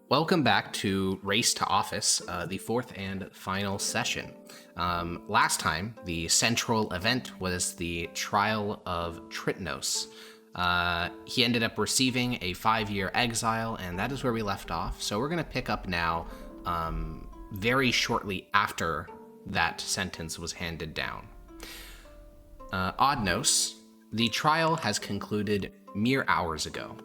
Welcome back to Race to Office, the fourth and final session. Last time, the central event was the trial of Tritnos. He ended up receiving a 5-year exile, and that is where we left off. So we're going to pick up now very shortly after that sentence was handed down. Oddnos, the trial has concluded mere hours ago,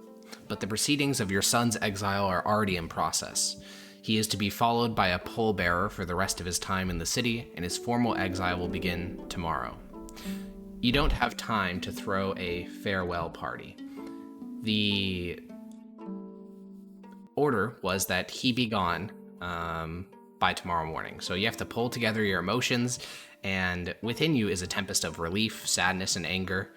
but the proceedings of your son's exile are already in process. He is to be followed by a pallbearer for the rest of his time in the city, and his formal exile will begin tomorrow. You don't have time to throw a farewell party. The order was that he be gone by tomorrow morning, so you have to pull together your emotions, and within you is a tempest of relief, sadness, and anger.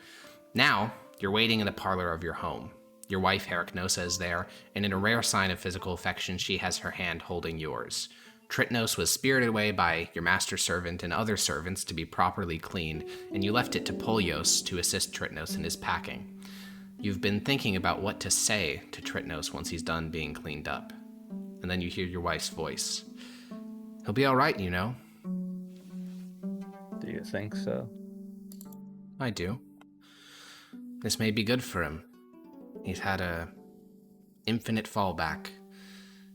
Now, you're waiting in the parlor of your home. Your wife, Heracnosa, is there, and in a rare sign of physical affection, she has her hand holding yours. Tritnos was spirited away by your master servant and other servants to be properly cleaned, and you left it to Polios to assist Tritnos in his packing. You've been thinking about what to say to Tritnos once he's done being cleaned up. And then you hear your wife's voice. He'll be all right, you know. Do you think so? I do. This may be good for him. He's had a infinite fallback.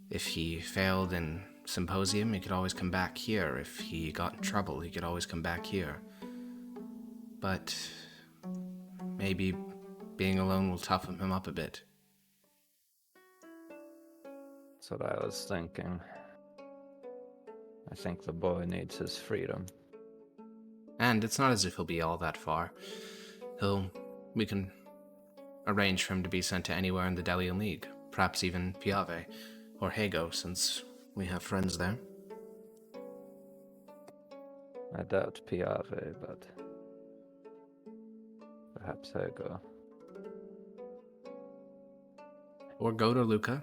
If he failed in Symposium, he could always come back here. If he got in trouble, he could always come back here. But maybe being alone will toughen him up a bit. That's what I was thinking. I think the boy needs his freedom. And it's not as if he'll be all that far. We can arrange for him to be sent to anywhere in the Delian League, perhaps even Piave or Hago, since we have friends there. I doubt Piave, but perhaps Hago. Or go to Luca.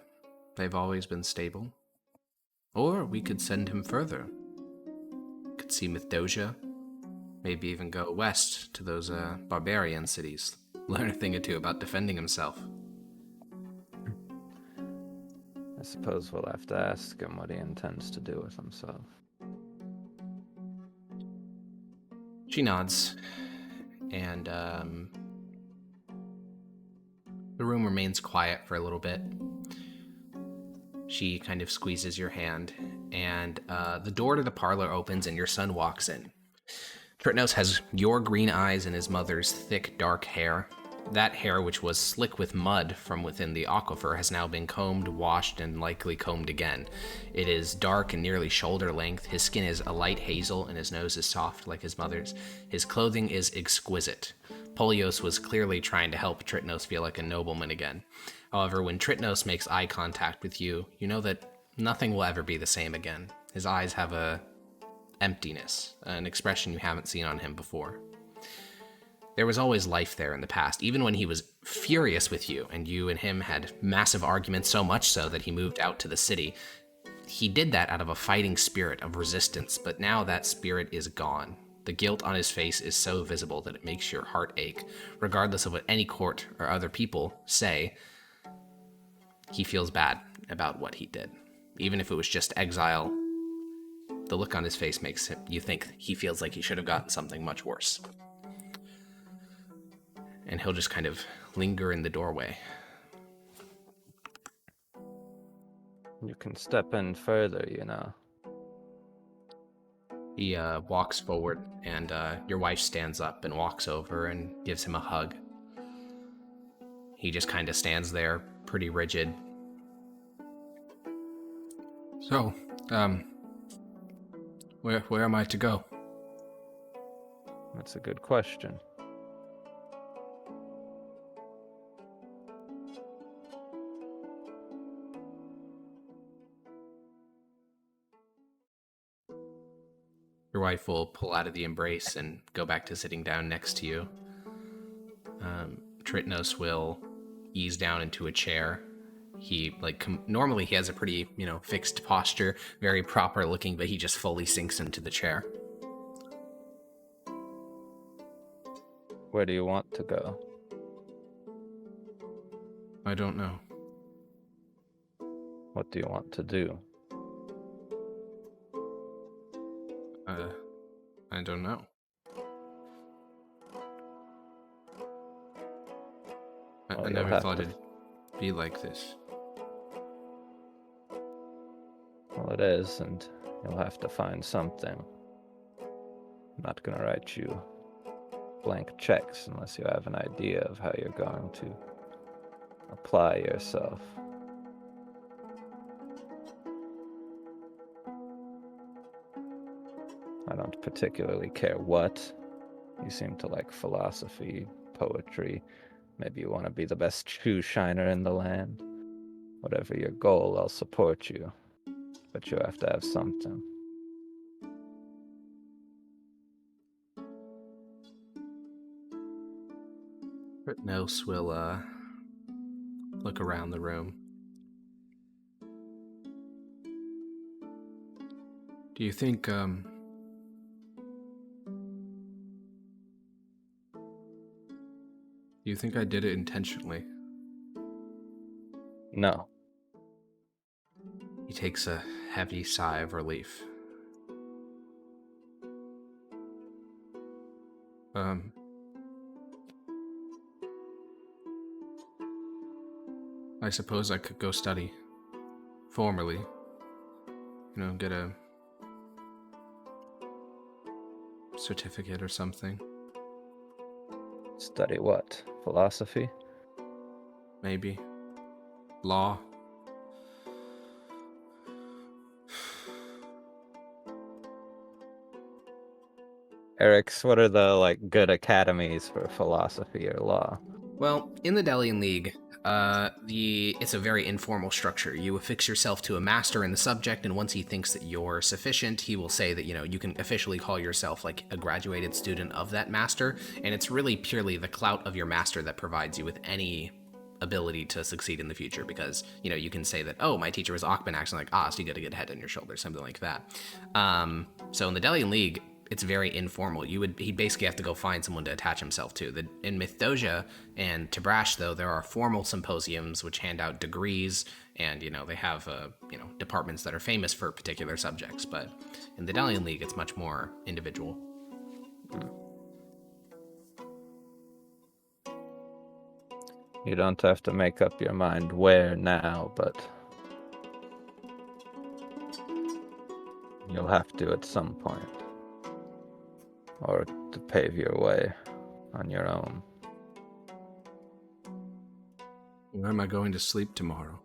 They've always been stable. Or we could send him further. Could see Mythdosia. Maybe even go west to those barbarian cities. Learn a thing or two about defending himself. I suppose we'll have to ask him what he intends to do with himself. She nods, and the room remains quiet for a little bit. She kind of squeezes your hand, and the door to the parlor opens and your son walks in. Tritnos has your green eyes and his mother's thick, dark hair. That hair, which was slick with mud from within the aquifer, has now been combed, washed, and likely combed again. It is dark and nearly shoulder length. His skin is a light hazel, and his nose is soft like his mother's. His clothing is exquisite. Polios was clearly trying to help Tritnos feel like a nobleman again. However, when Tritnos makes eye contact with you, you know that nothing will ever be the same again. His eyes have a emptiness, an expression you haven't seen on him before. There was always life there in the past, even when he was furious with you, and you and him had massive arguments, so much so that he moved out to the city. He did that out of a fighting spirit of resistance, but now that spirit is gone. The guilt on his face is so visible that it makes your heart ache. Regardless of what any court or other people say, he feels bad about what he did. Even if it was just exile, the look on his face makes you think he feels like he should have gotten something much worse. And he'll just kind of linger in the doorway. You can step in further, you know. He walks forward, and your wife stands up and walks over and gives him a hug. He just kind of stands there, pretty rigid. So, where am I to go? That's a good question. Your wife will pull out of the embrace and go back to sitting down next to you. Tritnos will ease down into a chair. He, normally he has a pretty, fixed posture, very proper looking, but he just fully sinks into the chair. Where do you want to go? I don't know. What do you want to do? I don't know. I Well, you'll never have thought to. it'd be like this. Well, it is, and you'll have to find something. I'm not gonna write you blank checks unless you have an idea of how you're going to apply yourself. I don't particularly care what. You seem to like philosophy, poetry. Maybe you want to be the best shoe shiner in the land. Whatever your goal, I'll support you. But you have to have something. Britnos will look around the room. Do you think I did it intentionally? No. He takes a heavy sigh of relief. I suppose I could go study. Formally. Get a certificate or something. Study what? Philosophy? Maybe. Law. Eric's, what are the good academies for philosophy or law? Well, in the Delian League, it's a very informal structure. You affix yourself to a master in the subject, and once he thinks that you're sufficient, he will say that you can officially call yourself like a graduated student of that master. And it's really purely the clout of your master that provides you with any ability to succeed in the future, because you can say that, oh, my teacher was Akbanax, and so you got a good head on your shoulders, something like that. So in the Delian League, it's very informal. He'd basically have to go find someone to attach himself to. In Mythdosia and Tabrash, though, there are formal symposiums which hand out degrees, and they have departments that are famous for particular subjects. But in the Delian League, it's much more individual. You don't have to make up your mind where now, but you'll have to at some point. Or to pave your way on your own. Where am I going to sleep tomorrow?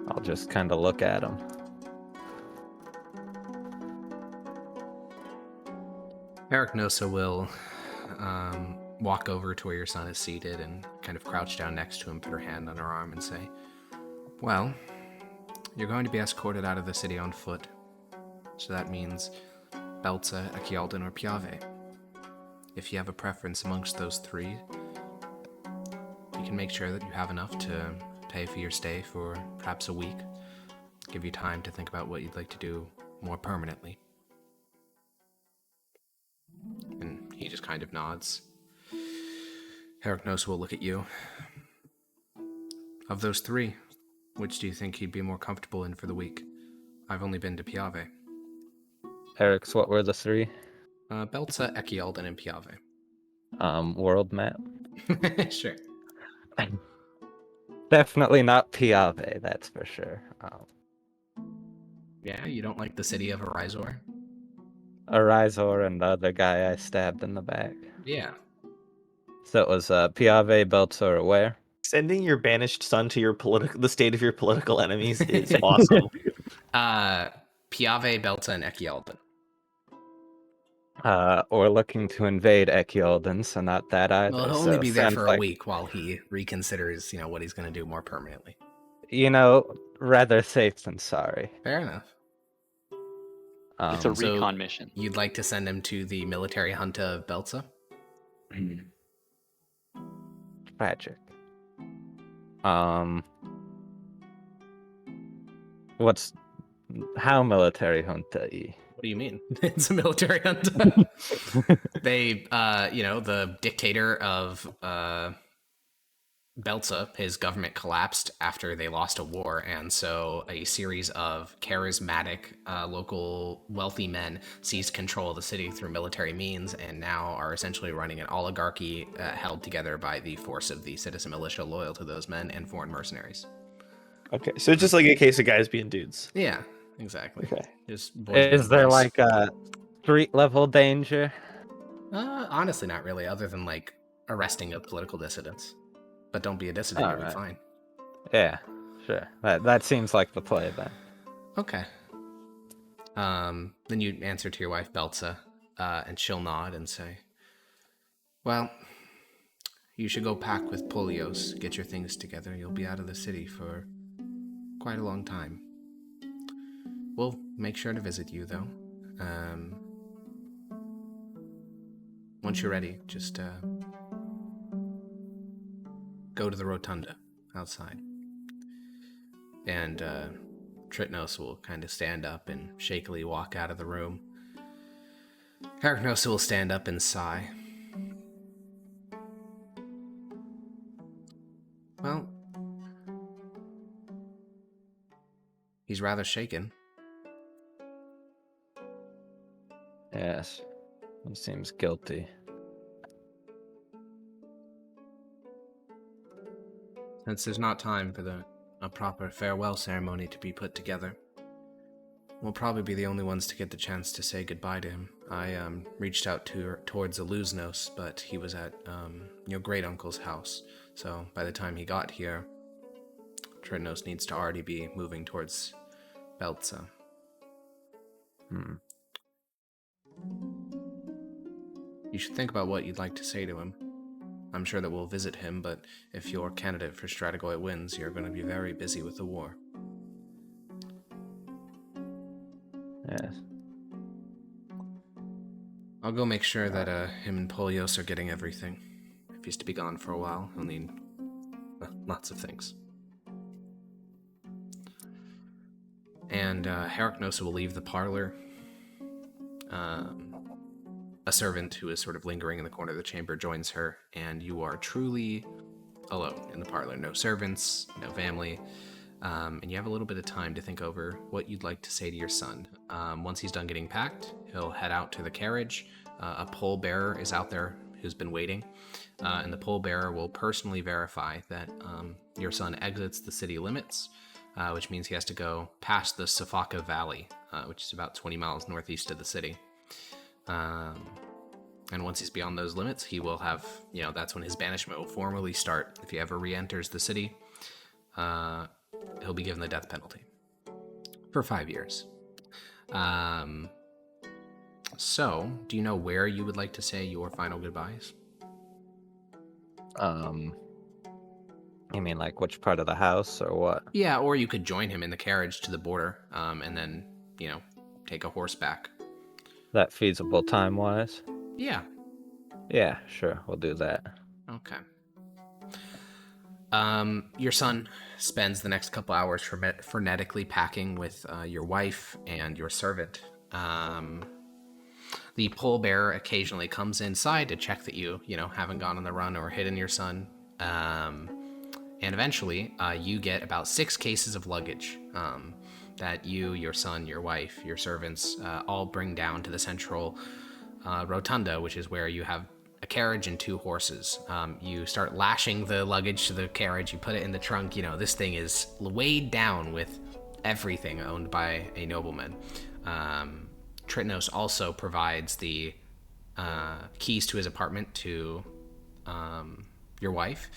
I'll just kind of look at him. Eric Nosa will walk over to where your son is seated and kind of crouch down next to him, put her hand on her arm, and say, well, you're going to be escorted out of the city on foot. So that means Belza, Ekialdan, or Piave. If you have a preference amongst those three, you can make sure that you have enough to pay for your stay for perhaps a week. Give you time to think about what you'd like to do more permanently. And he just kind of nods. Heracnos will look at you. Of those three, which do you think he'd be more comfortable in for the week? I've only been to Piave. Eric's, what were the three? Belza, Ekialdan, and Piave. World map? Sure. Definitely not Piave, that's for sure. Yeah, you don't like the city of Arizor? Arizor and the other guy I stabbed in the back. Yeah. So it was Piave, Belzer, where? Sending your banished son to the state of your political enemies is awesome. Piave, Belza, and Ekialdan. Or looking to invade Ekialdan, so not that either. Well, he'll only be there for a week while he reconsiders, what he's going to do more permanently. Rather safe than sorry. Fair enough. It's a recon mission. You'd like to send him to the military junta of Belza? Tragic. How military junta-y? What do you mean? It's a military junta. They, the dictator of Belza, his government collapsed after they lost a war, and so a series of charismatic local wealthy men seized control of the city through military means, and now are essentially running an oligarchy held together by the force of the citizen militia loyal to those men and foreign mercenaries. Okay, so it's just like a case of guys being dudes. Yeah, exactly. Okay. Just boys Is being there boys. like a street level danger? Honestly, not really, other than like arresting of political dissidents. But don't be a dissident, you'll be fine. Yeah, sure. That seems like the play then. Okay. Then you answer to your wife, Belza, and she'll nod and say, well, you should go pack with Polios, get your things together. You'll be out of the city for quite a long time. We'll make sure to visit you, though. Once you're ready, just go to the rotunda outside. And Tritnos will kind of stand up and shakily walk out of the room. Arachnosa will stand up and sigh. Well, he's rather shaken. Yes, he seems guilty. Since there's not time for a proper farewell ceremony to be put together, we'll probably be the only ones to get the chance to say goodbye to him. I reached out towards Aluznos, but he was at your great-uncle's house, so by the time he got here, Tritnos needs to already be moving towards Belza. You should think about what you'd like to say to him. I'm sure that we'll visit him, but if your candidate for Stradigoid wins, you're going to be very busy with the war. Yes. I'll go make sure that him and Polios are getting everything. If he's to be gone for a while, he'll need lots of things. And Heracnosa will leave the parlor. A servant who is sort of lingering in the corner of the chamber joins her, and you are truly alone in the parlor. No servants, no family, and you have a little bit of time to think over what you'd like to say to your son. Once he's done getting packed, he'll head out to the carriage. A pole bearer is out there who's been waiting, and the pole bearer will personally verify that your son exits the city limits, which means he has to go past the Safaka Valley, which is about 20 miles northeast of the city. And once he's beyond those limits, he will have, that's when his banishment will formally start. If he ever re-enters the city, he'll be given the death penalty for 5 years. So, do you know where you would like to say your final goodbyes? You mean like which part of the house or what? Yeah, or you could join him in the carriage to the border, and then, take a horse back. That feasible time-wise? Yeah. Yeah, sure, we'll do that. Okay. Your son spends the next couple hours frenetically packing with your wife and your servant. The pole bearer occasionally comes inside to check that you haven't gone on the run or hidden your son. And eventually, you get about 6 cases of luggage that you, your son, your wife, your servants all bring down to the central rotunda, which is where you have a carriage and 2 horses. You start lashing the luggage to the carriage, you put it in the trunk. This thing is weighed down with everything owned by a nobleman. Tritnos also provides the keys to his apartment to your wife,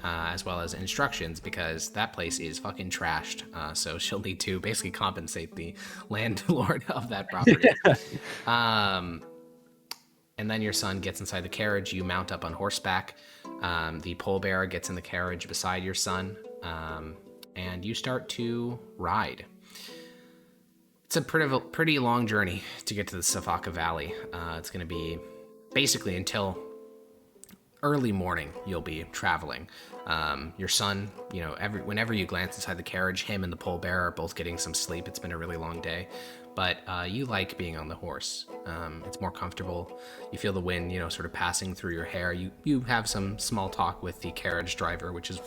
as well as instructions, because that place is fucking trashed. So she'll need to basically compensate the landlord of that property. And then your son gets inside the carriage. You mount up on horseback. The pole bearer gets in the carriage beside your son, and you start to ride. It's a pretty long journey to get to the Safaka Valley. It's going to be basically until early morning you'll be traveling. Your son, whenever you glance inside the carriage, him and the pallbearer are both getting some sleep. It's been a really long day, but you like being on the horse. It's more comfortable. You feel the wind, sort of passing through your hair. You have some small talk with the carriage driver, which is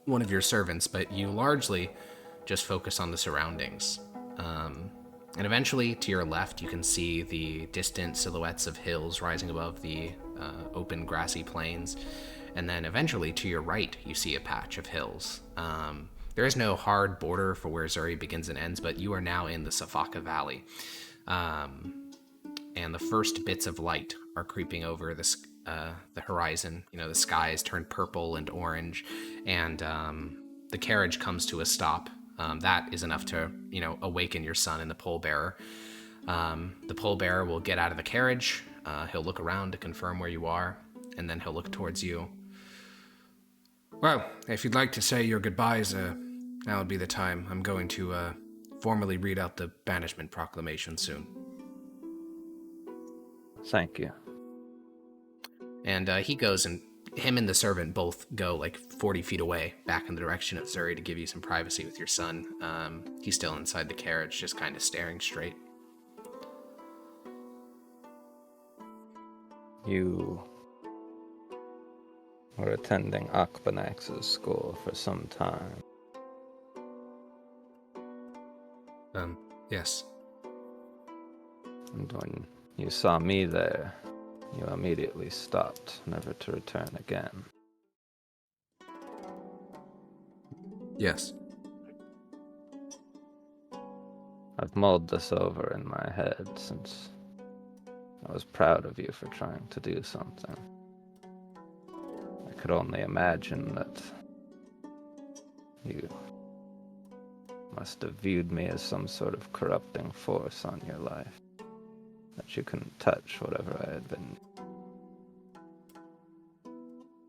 one of your servants, but you largely just focus on the surroundings. And eventually, to your left, you can see the distant silhouettes of hills rising above the open grassy plains. And then eventually, to your right, you see a patch of hills. There is no hard border for where Zuri begins and ends, but you are now in the Safaka Valley. And the first bits of light are creeping over the horizon. The skies turn purple and orange, and the carriage comes to a stop. That is enough to, awaken your son and the pallbearer. The pallbearer will get out of the carriage. He'll look around to confirm where you are, and then he'll look towards you. Well, if you'd like to say your goodbyes, now would be the time. I'm going to formally read out the banishment proclamation soon. Thank you. And he goes, and him and the servant both go like 40 feet away, back in the direction of Zuri to give you some privacy with your son. He's still inside the carriage, just kind of staring straight. You were attending Akbanax's school for some time. Yes. And when you saw me there, you immediately stopped, never to return again. Yes. I've mulled this over in my head since I was proud of you for trying to do something. I could only imagine that you must have viewed me as some sort of corrupting force on your life, that you couldn't touch whatever I had been.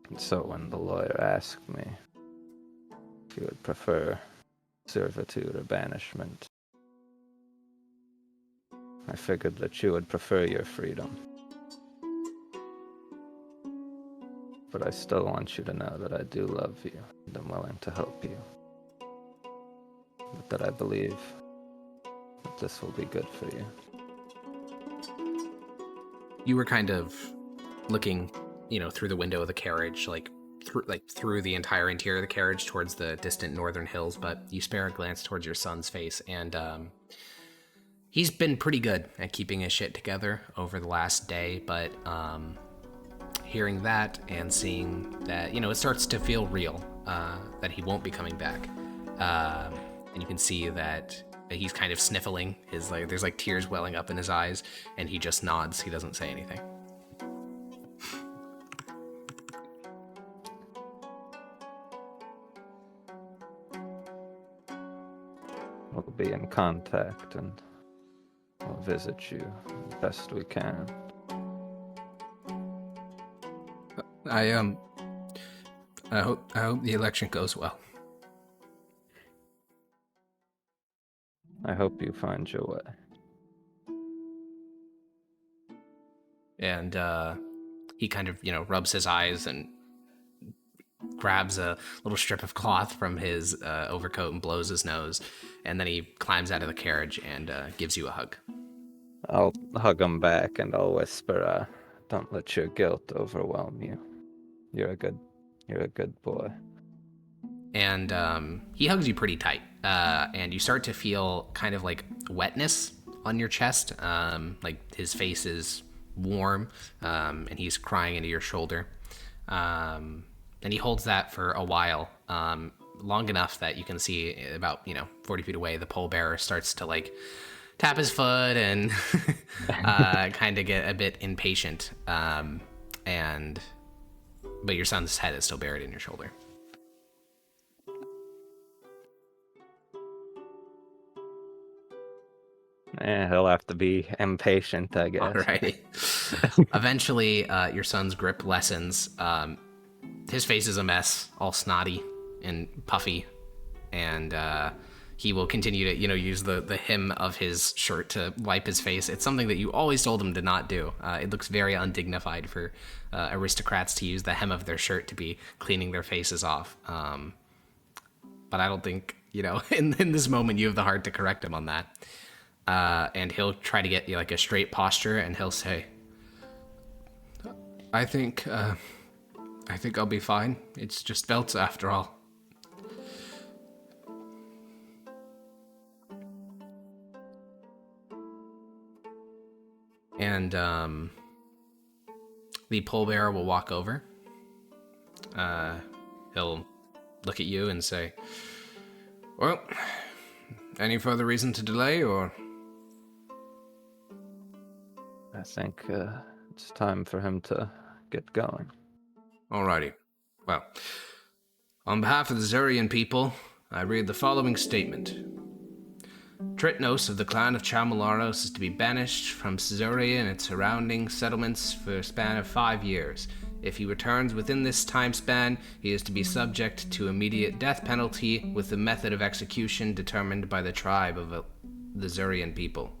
And so when the lawyer asked me if you would prefer servitude or banishment, I figured that you would prefer your freedom. But I still want you to know that I do love you and am willing to help you. But that I believe that this will be good for you. You were kind of looking, through the window of the carriage, through the entire interior of the carriage towards the distant northern hills, but you spare a glance towards your son's face, and he's been pretty good at keeping his shit together over the last day, but hearing that and seeing that, it starts to feel real, that he won't be coming back. And you can see that he's kind of sniffling. There's tears welling up in his eyes, and he just nods. He doesn't say anything. We'll be in contact and we'll visit you as best we can. I hope the election goes well. I hope you find your way. And he kind of, rubs his eyes and grabs a little strip of cloth from his overcoat and blows his nose. And then he climbs out of the carriage and gives you a hug. I'll hug him back and I'll whisper, don't let your guilt overwhelm you. You're a good boy. And he hugs you pretty tight. And you start to feel kind of like wetness on your chest. Like his face is warm, and he's crying into your shoulder. And he holds that for a while, long enough that you can see about 40 feet away, the pallbearer starts to tap his foot and kind of get a bit impatient. But your son's head is still buried in your shoulder. He'll have to be impatient, I guess. Alrighty. Eventually, your son's grip lessens. His face is a mess, all snotty and puffy, and he will continue to, use the hem of his shirt to wipe his face. It's something that you always told him to not do. It looks very undignified for aristocrats to use the hem of their shirt to be cleaning their faces off. But I don't think, in this moment you have the heart to correct him on that. And he'll try to get you like a straight posture, and he'll say, I think I'll be fine. It's just belts after all. And the pallbearer will walk over. He'll look at you and say, Well, any further reason to delay, or? I think it's time for him to get going. Alrighty. Well, on behalf of the Zurian people, I read the following statement. Tritnos of the clan of Chalmalaros is to be banished from Zuri and its surrounding settlements for a span of 5 years. If he returns within this time span, he is to be subject to immediate death penalty with the method of execution determined by the tribe of the Zurian people.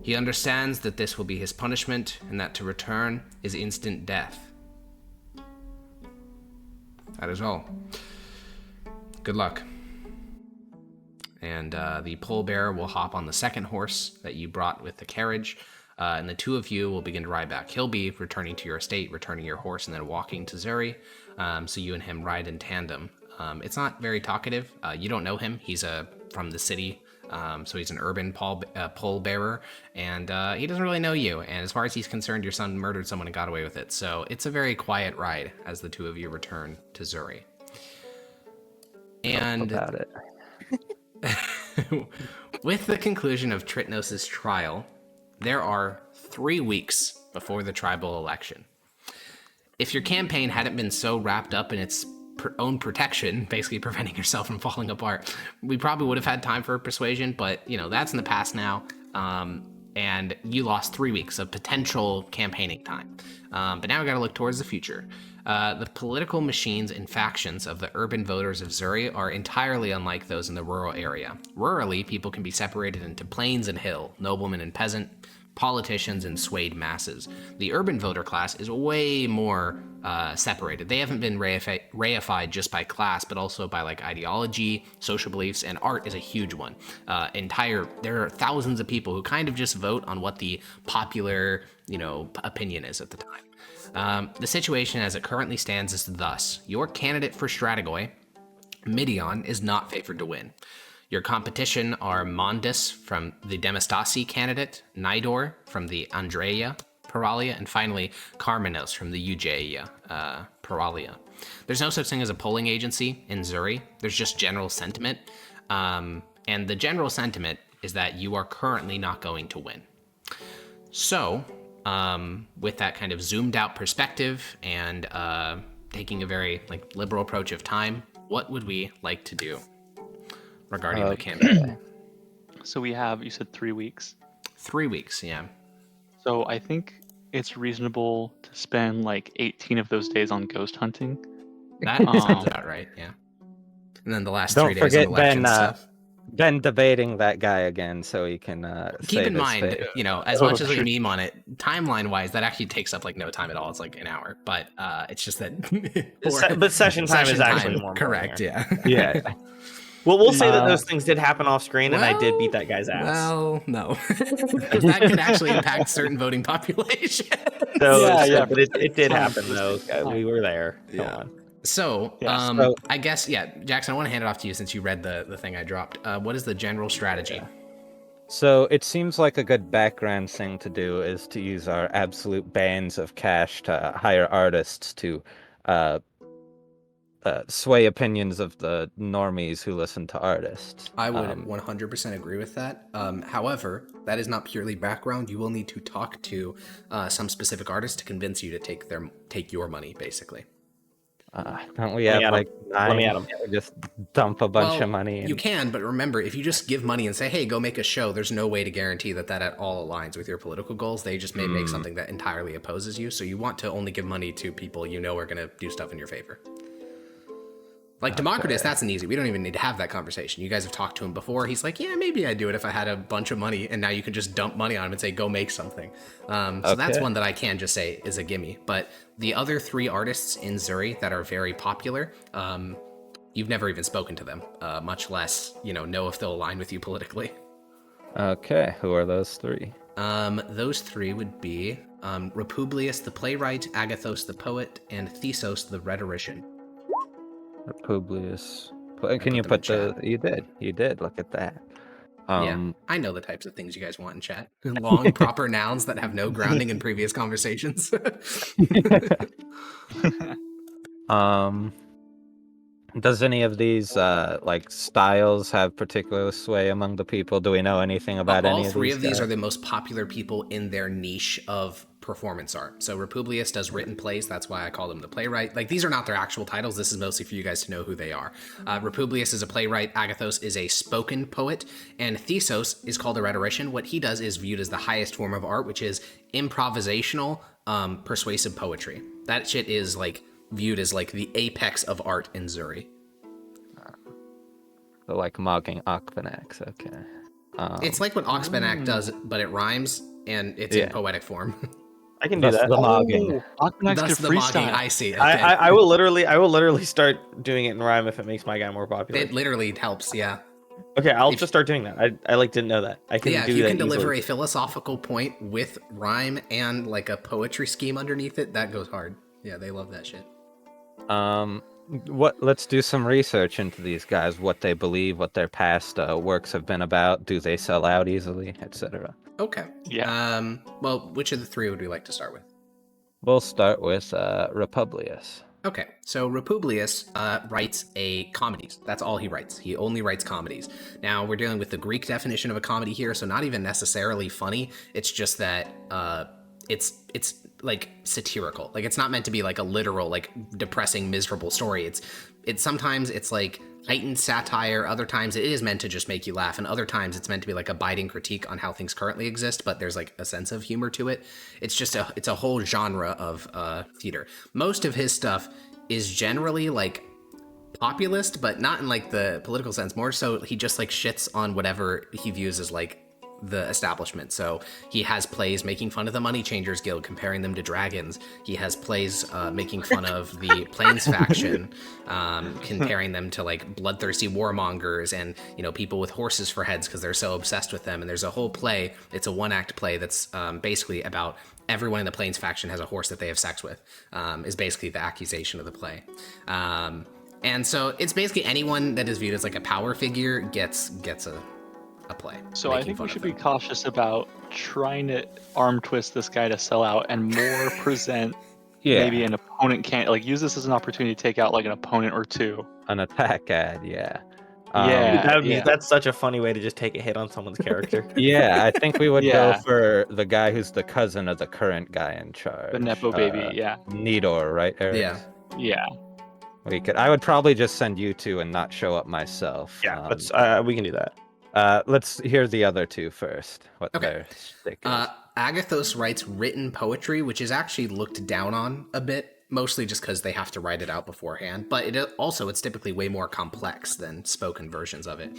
He understands that this will be his punishment and that to return is instant death. That is all. Good luck. and the pallbearer will hop on the second horse that you brought with the carriage, and the two of you will begin to ride back. He'll be returning to your estate, returning your horse, and then walking to Zuri, so you and him ride in tandem. It's not very talkative. You don't know him. He's from the city, so he's an urban pallbearer, and he doesn't really know you. And as far as he's concerned, your son murdered someone and got away with it. So it's a very quiet ride as the two of you return to Zuri. And about it. with the conclusion of Tritnos' trial, there are 3 weeks before the tribal election. If your campaign hadn't been so wrapped up in its own protection, basically preventing yourself from falling apart, we probably would have had time for persuasion, but that's in the past now. And you lost 3 weeks of potential campaigning time. But now we got to look towards the future. The political machines and factions of the urban voters of Zuri are entirely unlike those in the rural area. Rurally, people can be separated into plains and hill, nobleman and peasant, politicians and swayed masses. The urban voter class is way more separated. They haven't been reified just by class, but also by ideology, social beliefs, and art is a huge one. There are thousands of people who kind of just vote on what the popular, opinion is at the time. The situation as it currently stands is thus. Your candidate for Strategoi, Midion, is not favored to win. Your competition are Mondus from the Demostasi candidate, Nidor from the Andrea Paralia, and finally Carmenos from the Eugeia Paralia. There's no such thing as a polling agency in Zuri. There's just general sentiment. And the general sentiment is that you are currently not going to win. So, with that kind of zoomed out perspective and taking a very liberal approach of time, what would we like to do regarding the campaign? So we have, you said 3 weeks. 3 weeks, yeah. So I think it's reasonable to spend 18 of those days on ghost hunting. That sounds about right, yeah. And then the last 3 days on Don't election forget stuff. Ben debating that guy again so he can Keep save in his mind, face. as much as we meme on it, timeline-wise, that actually takes up no time at all. It's an hour, but it's just that. But session time is actually more correct. important Yeah. Yeah. Well, we'll say that those things did happen off screen, and I did beat that guy's ass. Well, no, that could actually impact certain voting population. So, Yeah, but it did happen though. We were there. Come on. So, Yes. I guess, Jackson, I want to hand it off to you since you read the thing I dropped. What is the general strategy? So it seems like a good background thing to do is to use our absolute bans of cash to hire artists to sway opinions of the normies who listen to artists. I would 100% agree with that. However, that is not purely background. You will need to talk to some specific artists to convince you to take your money, basically. Don't we have 9? Let me at 'em. We just dump a bunch of money in. You can, but remember, if you just give money and say, hey, go make a show, there's no way to guarantee that at all aligns with your political goals. They just may make something that entirely opposes you. So you want to only give money to people are going to do stuff in your favor. Like Democritus, Okay. that's an easy. We don't even need to have that conversation. You guys have talked to him before. He's like, yeah, maybe I'd do it if I had a bunch of money. And now you can just dump money on him and say, go make something. So that's Okay. one that I can just say is a gimme. But the other 3 artists in Zuri that are very popular, you've never even spoken to them, much less, know if they'll align with you politically. Okay, who are those 3? Those 3 would be Republius the playwright, Agathos the poet, and Thesos the rhetorician. Publius. I Can you put put them in the? You did. Look at that. Yeah, I know the types of things you guys want in chat. Long, proper nouns that have no grounding in previous conversations. Does any of these like styles have particular sway among the people? Do we know anything about All any of 3 these of these guys? are the most popular people in their niche of performance art. So Republius does written plays. That's why I call them the playwright. Like, these are not their actual titles. This is mostly for you guys to know who they are. Republius is a playwright. Agathos is a spoken poet. And Thesos is called a rhetorician. What he does is viewed as the highest form of art, which is improvisational, persuasive poetry. That shit is like viewed as like the apex of art in Zuri. So like mocking Akpanax. Okay. It's like what Oxbenak does, but it rhymes and it's in poetic form. I can do Thus that. the mogging. Akpanax Thus did the mogging. freestyle. I see. Okay. I will literally start doing it in rhyme if it makes my guy more popular. It literally helps, yeah. Okay, I'll if- just start doing that. I like didn't know that. I can Yeah, do if you that can deliver easily. a philosophical point with rhyme and like a poetry scheme underneath it, that goes hard. Yeah, they love that shit. Let's do some research into these guys, what they believe, what their past works have been about, do they sell out easily, etc. Okay. Yeah. Well, which of the 3 would we like to start with? We'll start with Republius. Okay, so Republius writes comedies. That's all he writes. He only writes comedies. Now, we're dealing with the Greek definition of a comedy here, so not even necessarily funny. It's just that it's like satirical. Like, it's not meant to be like a literal, like depressing, miserable story. It's sometimes it's like heightened satire. Other times it is meant to just make you laugh, and other times it's meant to be like a biting critique on how things currently exist. But there's like a sense of humor to it. It's just it's a whole genre of theater. Most of his stuff is generally like populist, but not in like the political sense. More so, he just like shits on whatever he views as like the establishment. So he has plays making fun of the Money Changers Guild, comparing them to dragons. He has plays making fun of the Plains faction, comparing them to like bloodthirsty warmongers and people with horses for heads because they're so obsessed with them. And there's a whole play. It's a 1-act play that's basically about everyone in the Plains faction has a horse that they have sex with. Is basically the accusation of the play. And so it's basically anyone that is viewed as like a power figure gets a play. So I think we should be cautious about trying to arm twist this guy to sell out and more present maybe an opponent can't like use this as an opportunity to take out like an opponent or 2. An attack ad, yeah. That's such a funny way to just take a hit on someone's character. Yeah, I think we would go Yeah. for the guy who's the cousin of the current guy in charge. The Nepo baby, yeah. Nidor, right, Eric? Yeah. Yeah. I would probably just send you 2 and not show up myself. Yeah, we can do that. Let's hear the other 2 first. What Okay. their stick is. Agathos writes written poetry, which is actually looked down on a bit, mostly just because they have to write it out beforehand. But it's typically way more complex than spoken versions of it.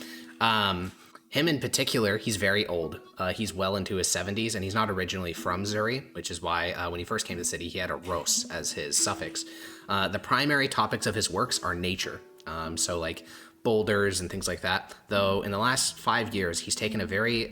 Him in particular, he's very old. He's well into his 70s, and he's not originally from Zuri, which is why when he first came to the city, he had a ros as his suffix. The primary topics of his works are nature. So like boulders and things like that. Though in the last 5 years, he's taken a very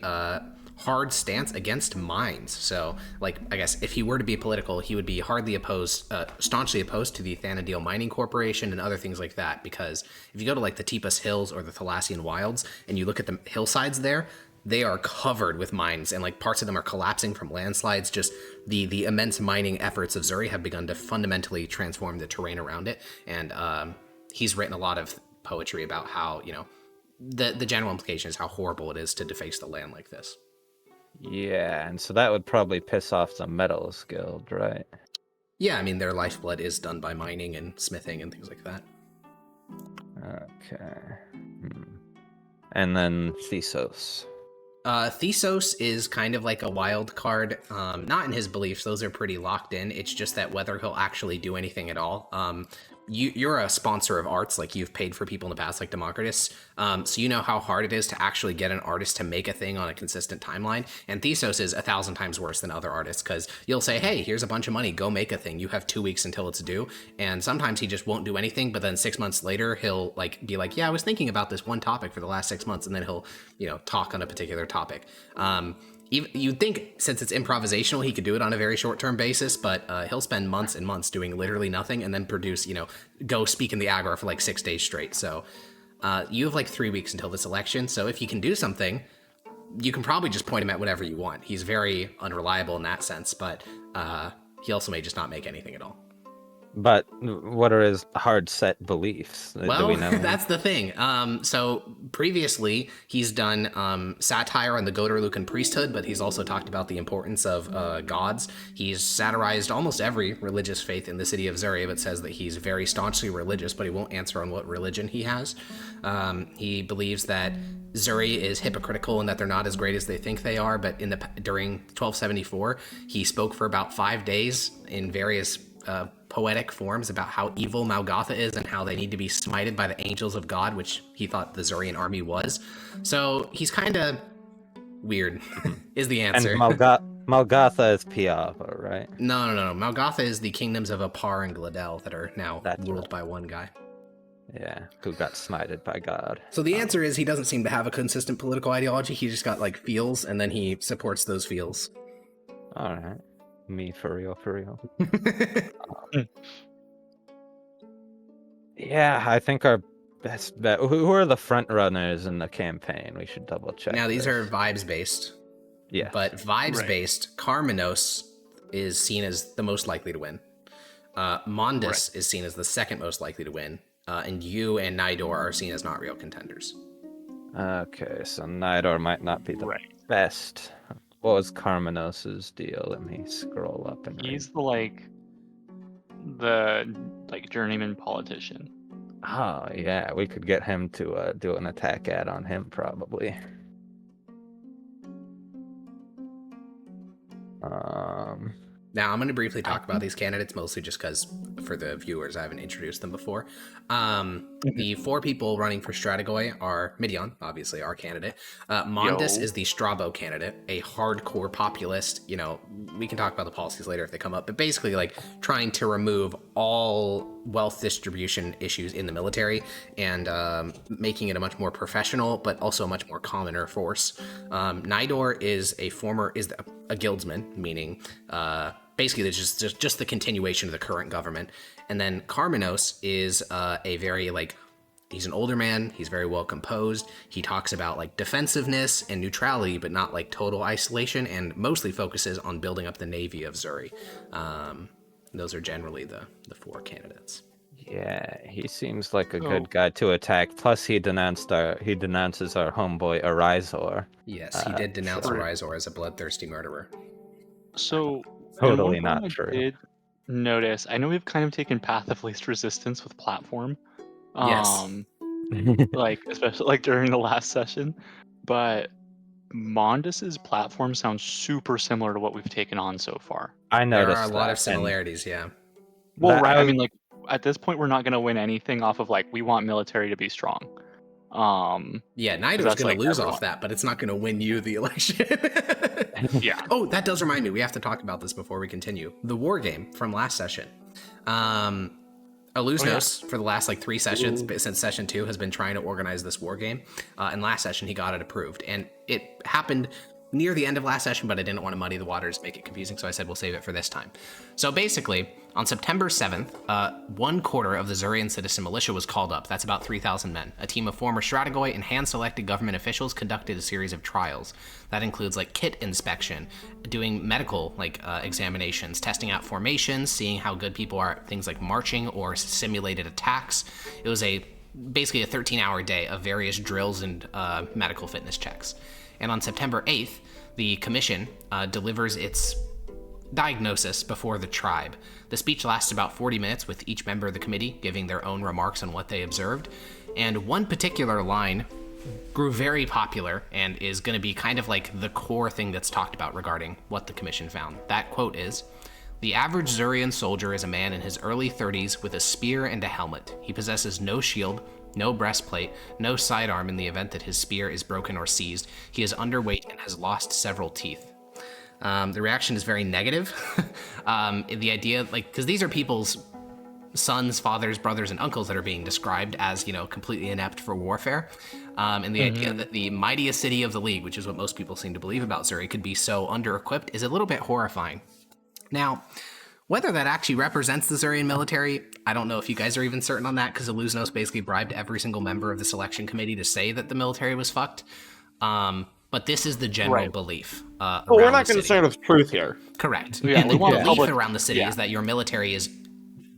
hard stance against mines. So, like, I guess if he were to be political, he would be staunchly opposed to the Thanadil Mining Corporation and other things like that. Because if you go to like the Tepus Hills or the Thalassian Wilds and you look at the hillsides there, they are covered with mines, and like parts of them are collapsing from landslides. Just the immense mining efforts of Zuri have begun to fundamentally transform the terrain around it. And he's written a lot of poetry about how, the general implication is how horrible it is to deface the land like this. Yeah, and so that would probably piss off the Metals Guild, right? Yeah, I mean, their lifeblood is done by mining and smithing and things like that. Okay. And then Thesos. Thesos is kind of like a wild card, not in his beliefs. Those are pretty locked in. It's just that whether he'll actually do anything at all. you're a sponsor of arts, like you've paid for people in the past, like Democritus. So you know how hard it is to actually get an artist to make a thing on a consistent timeline. And Thesos is 1,000 times worse than other artists because you'll say, hey, here's a bunch of money, go make a thing. You have 2 weeks until it's due. And sometimes he just won't do anything. But then 6 months later, he'll like be like, yeah, I was thinking about this one topic for the last 6 months. And then he'll, talk on a particular topic. You'd think since it's improvisational, he could do it on a very short-term basis, but he'll spend months and months doing literally nothing and then produce, go speak in the Agora for like 6 days straight. So you have like 3 weeks until this election. So if he can do something, you can probably just point him at whatever you want. He's very unreliable in that sense, but he also may just not make anything at all. But what are his hard set beliefs? Well, Do we know? That's the thing. So previously he's done satire on the Goderlucan priesthood, but he's also talked about the importance of gods. He's satirized almost every religious faith in the city of Zuri, but says that he's very staunchly religious, but he won't answer on what religion he has. He believes that Zuri is hypocritical and that they're not as great as they think they are, but during 1274, he spoke for about 5 days in various poetic forms about how evil Malgatha is and how they need to be smited by the angels of God, which he thought the Zurian army was. So he's kind of weird, is the answer. And Malgatha is Piava, right? No. Malgatha is the kingdoms of Apar and Gladel that are now ruled by one guy. Yeah, who got smited by God. So the answer is he doesn't seem to have a consistent political ideology. He just got like feels, and then he supports those feels. All right. Me for real. Yeah, I think our best bet. Who are the front runners in the campaign? We should double check. Now these are vibes based. Yeah. But vibes based, Karmenos is seen as the most likely to win. Mondus is seen as the second most likely to win. And you and Nidor are seen as not real contenders. Okay, so Nidor might not be the best. What was Karmenos's deal? Let me scroll up and he's the journeyman politician. Oh yeah, we could get him to do an attack ad on him probably. Now, I'm going to briefly talk about these candidates, mostly just because for the viewers, I haven't introduced them before. The 4 people running for Strategoi are Midian, obviously our candidate. Mondus is the Strabo candidate, a hardcore populist. We can talk about the policies later if they come up, but basically like trying to remove all wealth distribution issues in the military and making it a much more professional, but also a much more commoner force. Nidor is a guildsman, meaning basically it's just the continuation of the current government. And then Karmenos is a very he's an older man. He's very well composed. He talks about defensiveness and neutrality, but not total isolation, and mostly focuses on building up the navy of Zuri. Those are generally the 4 candidates. Yeah, he seems like a good guy to attack. Plus, he denounces our homeboy Arizor. Yes, he did denounce Arizor as a bloodthirsty murderer. So totally not true. I did notice. I know we've kind of taken path of least resistance with platform. Yes. Especially during the last session, but Mondus's platform sounds super similar to what we've taken on so far. I noticed there are a lot of similarities. Yeah. Well, right. I mean, at this point, we're not going to win anything off of we want military to be strong. Yeah, Nidor's going to lose off that, but it's not going to win you the election. Yeah. Oh, that does remind me. We have to talk about this before we continue. The war game from last session. Alusnos, for the last 3 sessions, since session 2, has been trying to organize this war game. And last session, he got it approved. And it happened near the end of last session, but I didn't want to muddy the waters, make it confusing, so I said we'll save it for this time. So basically, on September 7th, 1/4 of the Zurian citizen militia was called up. That's about 3,000 men. A team of former Strategoi and hand-selected government officials conducted a series of trials. That includes kit inspection, doing medical examinations, testing out formations, seeing how good people are at things like marching or simulated attacks. It was basically a 13-hour day of various drills and medical fitness checks. And on September 8th, the commission delivers its diagnosis before the tribe. The speech lasts about 40 minutes with each member of the committee giving their own remarks on what they observed. And one particular line grew very popular and is going to be kind of the core thing that's talked about regarding what the commission found. That quote is, The average Zurian soldier is a man in his early 30s with a spear and a helmet. He possesses no shield, no breastplate, no sidearm in the event that his spear is broken or seized. He is underweight and has lost several teeth. The reaction is very negative. The idea, like, because these are people's sons, fathers, brothers, and uncles that are being described as, completely inept for warfare. And the idea that the mightiest city of the League, which is what most people seem to believe about Zuri, could be so under-equipped is a little bit horrifying. Now, whether that actually represents the Zurian military, I don't know if you guys are even certain on that, because Illusionos basically bribed every single member of the selection committee to say that the military was fucked. But this is the general belief. Well, we're not concerned with truth here. Correct. Yeah, And we the want belief public- around the city yeah. is that your military is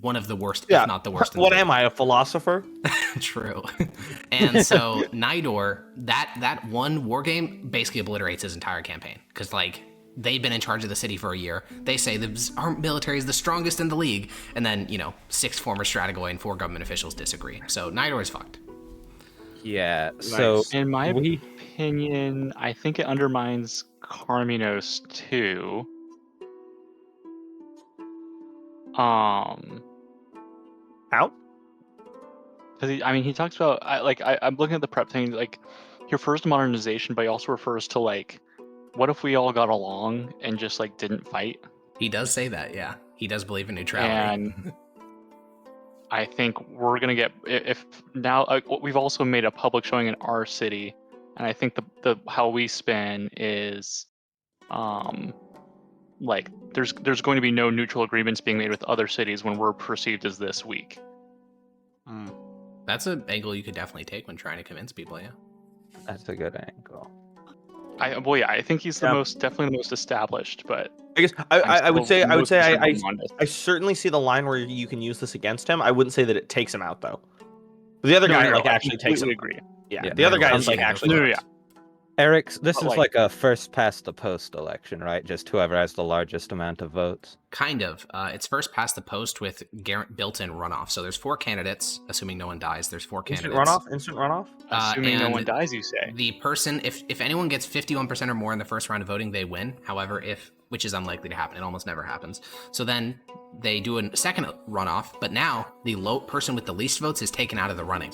one of the worst, Yeah. if not the worst. What am I, a philosopher? True. And so Nidor, that one war game basically obliterates his entire campaign, because they've been in charge of the city for a year. They say our military is the strongest in the League, and then 6 former Stratagoy and 4 government officials disagree. So Nidor is fucked. Yeah. So In my opinion, I think it undermines Carminos too. How? Because he talks about I'm looking at the prep thing. Like, he refers to modernization, but he also refers to what if we all got along and just didn't fight? He does say that, yeah. He does believe in neutrality. And I think we're gonna get if now we've also made a public showing in our city, and I think the how we spin is, there's going to be no neutral agreements being made with other cities when we're perceived as this weak. That's an angle you could definitely take when trying to convince people, yeah. that's a good angle. I think he's definitely the most established, but I guess I would say I Mondas. I certainly see the line where you can use this against him. I wouldn't say that it takes him out though. The other guy actually takes him. agree. Yeah, Yeah, the other guy I'm is saying actually. go for Yeah. Eric, this But, is like a first past the post election, right? Just whoever has the largest amount of votes. Kind of. It's first past the post with built-in runoff. So there's 4 candidates, assuming no one dies. There's 4 Instant candidates. runoff. Instant runoff. Assuming no and one dies, you say. The person, if anyone gets 51% or more in the first round of voting, they win. However, which is unlikely to happen, it almost never happens. So then they do a second runoff, but now the person with the least votes is taken out of the running.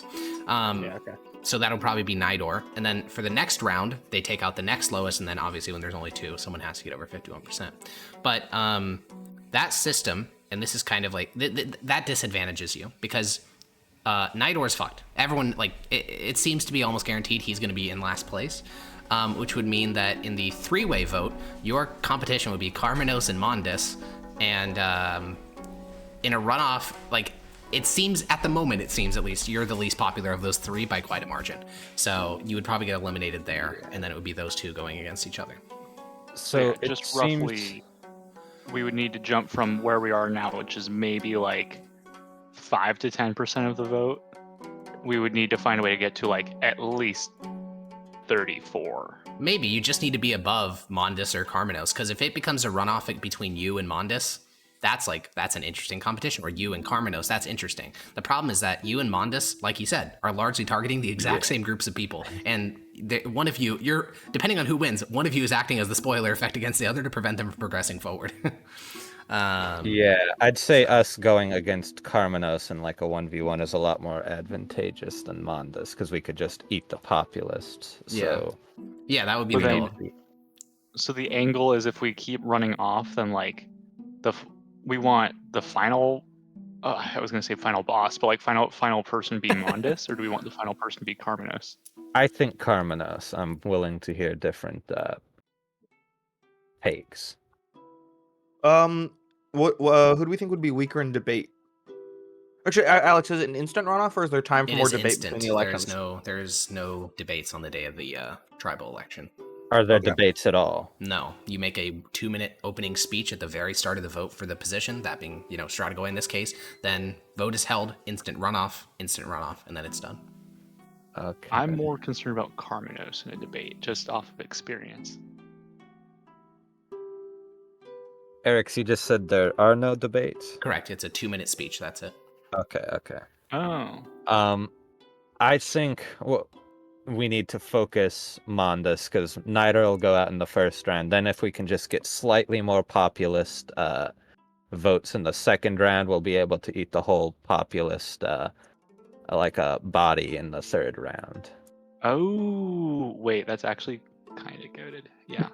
Okay. So that'll probably be Nidor. And then for the next round, they take out the next lowest, and then obviously when there's only 2, someone has to get over 51%. But that system, and this is kind of that disadvantages you, because Nidor's fucked. Everyone, it seems to be almost guaranteed he's going to be in last place, which would mean that in the 3-way vote, your competition would be Carminos and Mondis, and in a runoff, it seems, at the moment, at least, you're the least popular of those 3 by quite a margin. So you would probably get eliminated there, and then it would be those 2 going against each other. So Yeah, just roughly, we would need to jump from where we are now, which is maybe 5 to 10% of the vote. We would need to find a way to get to at least 34. Maybe you just need to be above Mondis or Carminos, because if it becomes a runoff between you and Mondis, that's an interesting competition. Or you and Carminos, that's interesting. The problem is that you and Mondis, like you said, are largely targeting the exact same groups of people, and one of you, depending on who wins, one of you is acting as the spoiler effect against the other to prevent them from progressing forward. Yeah, I'd say us going against Carminos in a 1v1 is a lot more advantageous than Mondis, because we could just eat the populists. So yeah, that would be But the then- goal. So the angle is, if we keep running off, then we want the final. I was gonna say final boss, but final person be Mondis, or do we want the final person to be Carminos? I think Carminos. I'm willing to hear different takes. Who do we think would be weaker in debate? Actually, Alex, is it an instant runoff, or is there time for It more is debate instant. between the elections? There's no debates on the day of the tribal election. Are there Okay. debates at all? No, you make a 2-minute opening speech at the very start of the vote for the position, that being, Stratagoy in this case. Then vote is held, instant runoff, and then it's done. Okay. I'm more concerned about Carminos in a debate, just off of experience. Eric, you just said there are no debates? Correct. It's a 2-minute speech. That's it. Okay. Oh, I think we need to focus Mondis, because Nidor will go out in the first round. Then if we can just get slightly more populist votes in the second round, we'll be able to eat the whole populist like a body in the third round. Oh, wait, that's actually kind of goated. Yeah.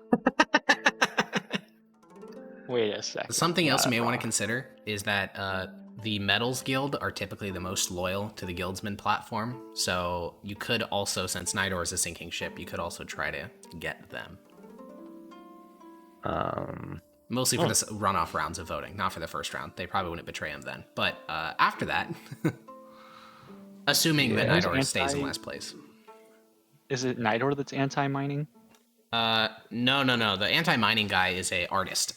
Wait a second. Something else you may that's want to wrong. consider is that the Metals Guild are typically the most loyal to the Guildsman platform. So you could also, since Nidor is a sinking ship, you could also try to get them. Mostly for the runoff rounds of voting, not for the first round. They probably wouldn't betray him then. But after that, assuming that There's Nidor stays in last place. Is it Nidor that's anti-mining? No. The anti-mining guy is a artist,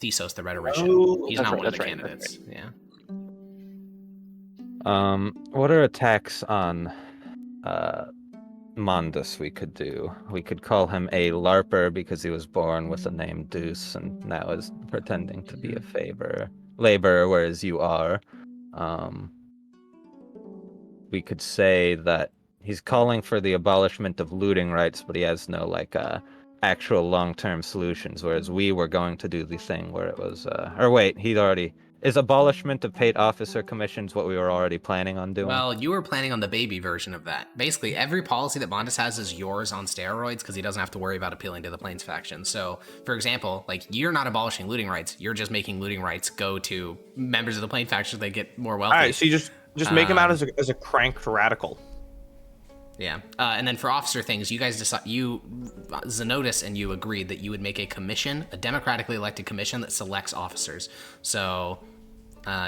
Thesos the Rhetorician. Oh, He's that's not right, one of that's the right, that's candidates. Yeah. What are attacks on Mondus we could do? We could call him a LARPer because he was born with the name Deuce and now is pretending to be a laborer, whereas you are. We could say that he's calling for the abolishment of looting rights, but he has no actual long-term solutions, whereas we were going to do the thing where it was is abolishment of paid officer commissions what we were already planning on doing? Well, you were planning on the baby version of that. Basically, every policy that Bondus has is yours on steroids because he doesn't have to worry about appealing to the Plains faction. So, for example, you're not abolishing looting rights. You're just making looting rights go to members of the Plains faction so they get more wealthy. All right, so you just make him out as a cranked radical. Yeah, and then for officer things, you guys decide. Zenotis and you agreed that you would make a commission, a democratically elected commission that selects officers. So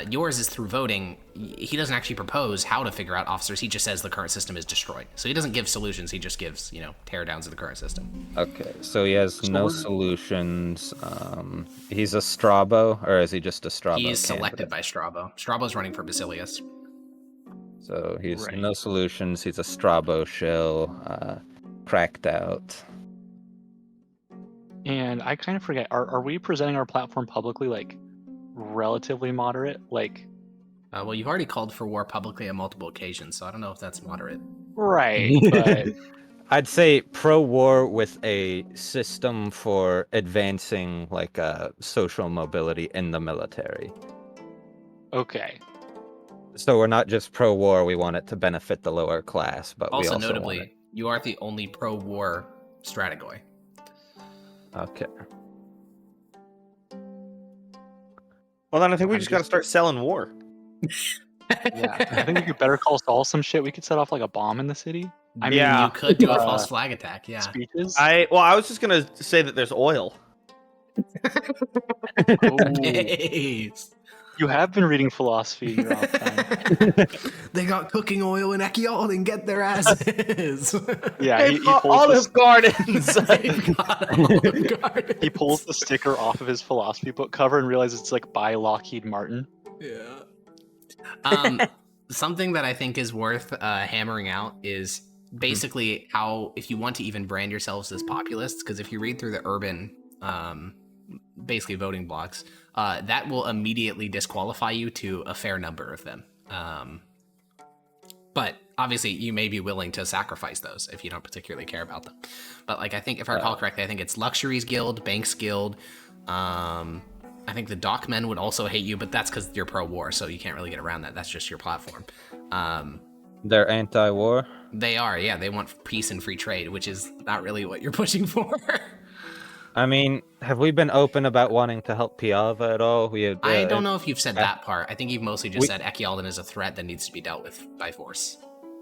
yours is through voting. He doesn't actually propose how to figure out officers. He just says the current system is destroyed. So he doesn't give solutions. He just gives tear downs of the current system. Okay, so he has no solutions. He's a Strabo, or is he just a Strabo? He's selected by Strabo. Strabo's running for Basilius. So he's Right. no solutions. He's a Strabo shill, cracked out. And I kind of forget, are we presenting our platform publicly relatively moderate? Well, you've already called for war publicly on multiple occasions, so I don't know if that's moderate. Right, but I'd say pro-war with a system for advancing social mobility in the military. okay. So we're not just pro-war, we want it to benefit the lower class, but Also, we also notably, want it... you are the only pro-war strategoi. Okay. Well, then I think we just got to start selling war. Yeah, I think we could better call Saul some shit. We could set off a bomb in the city. I mean, Yeah. you could do a false flag attack, yeah. Speeches. I was just gonna say that there's oil. Oh, Nice. you have been reading philosophy in your off time. They got cooking oil in Echiald and get their asses. Yeah, he pulls Olive Gardens. They've got Olive Gardens. he pulls the sticker off of his philosophy book cover and realizes it's by Lockheed Martin. Yeah. Something that I think is worth hammering out is basically how, if you want to even brand yourselves as populists, because if you read through the urban, basically voting blocks, that will immediately disqualify you to a fair number of them. But obviously, you may be willing to sacrifice those if you don't particularly care about them. But I think, if I recall correctly, I think it's Luxuries Guild, Banks Guild. I think the Dockmen would also hate you, but that's because you're pro-war, so you can't really get around that. That's just your platform. They're anti-war? They are, yeah. They want peace and free trade, which is not really what you're pushing for. I mean, have we been open about wanting to help Piava at all? I don't know if you've said that part. I think you've mostly just said Echialden is a threat that needs to be dealt with by force.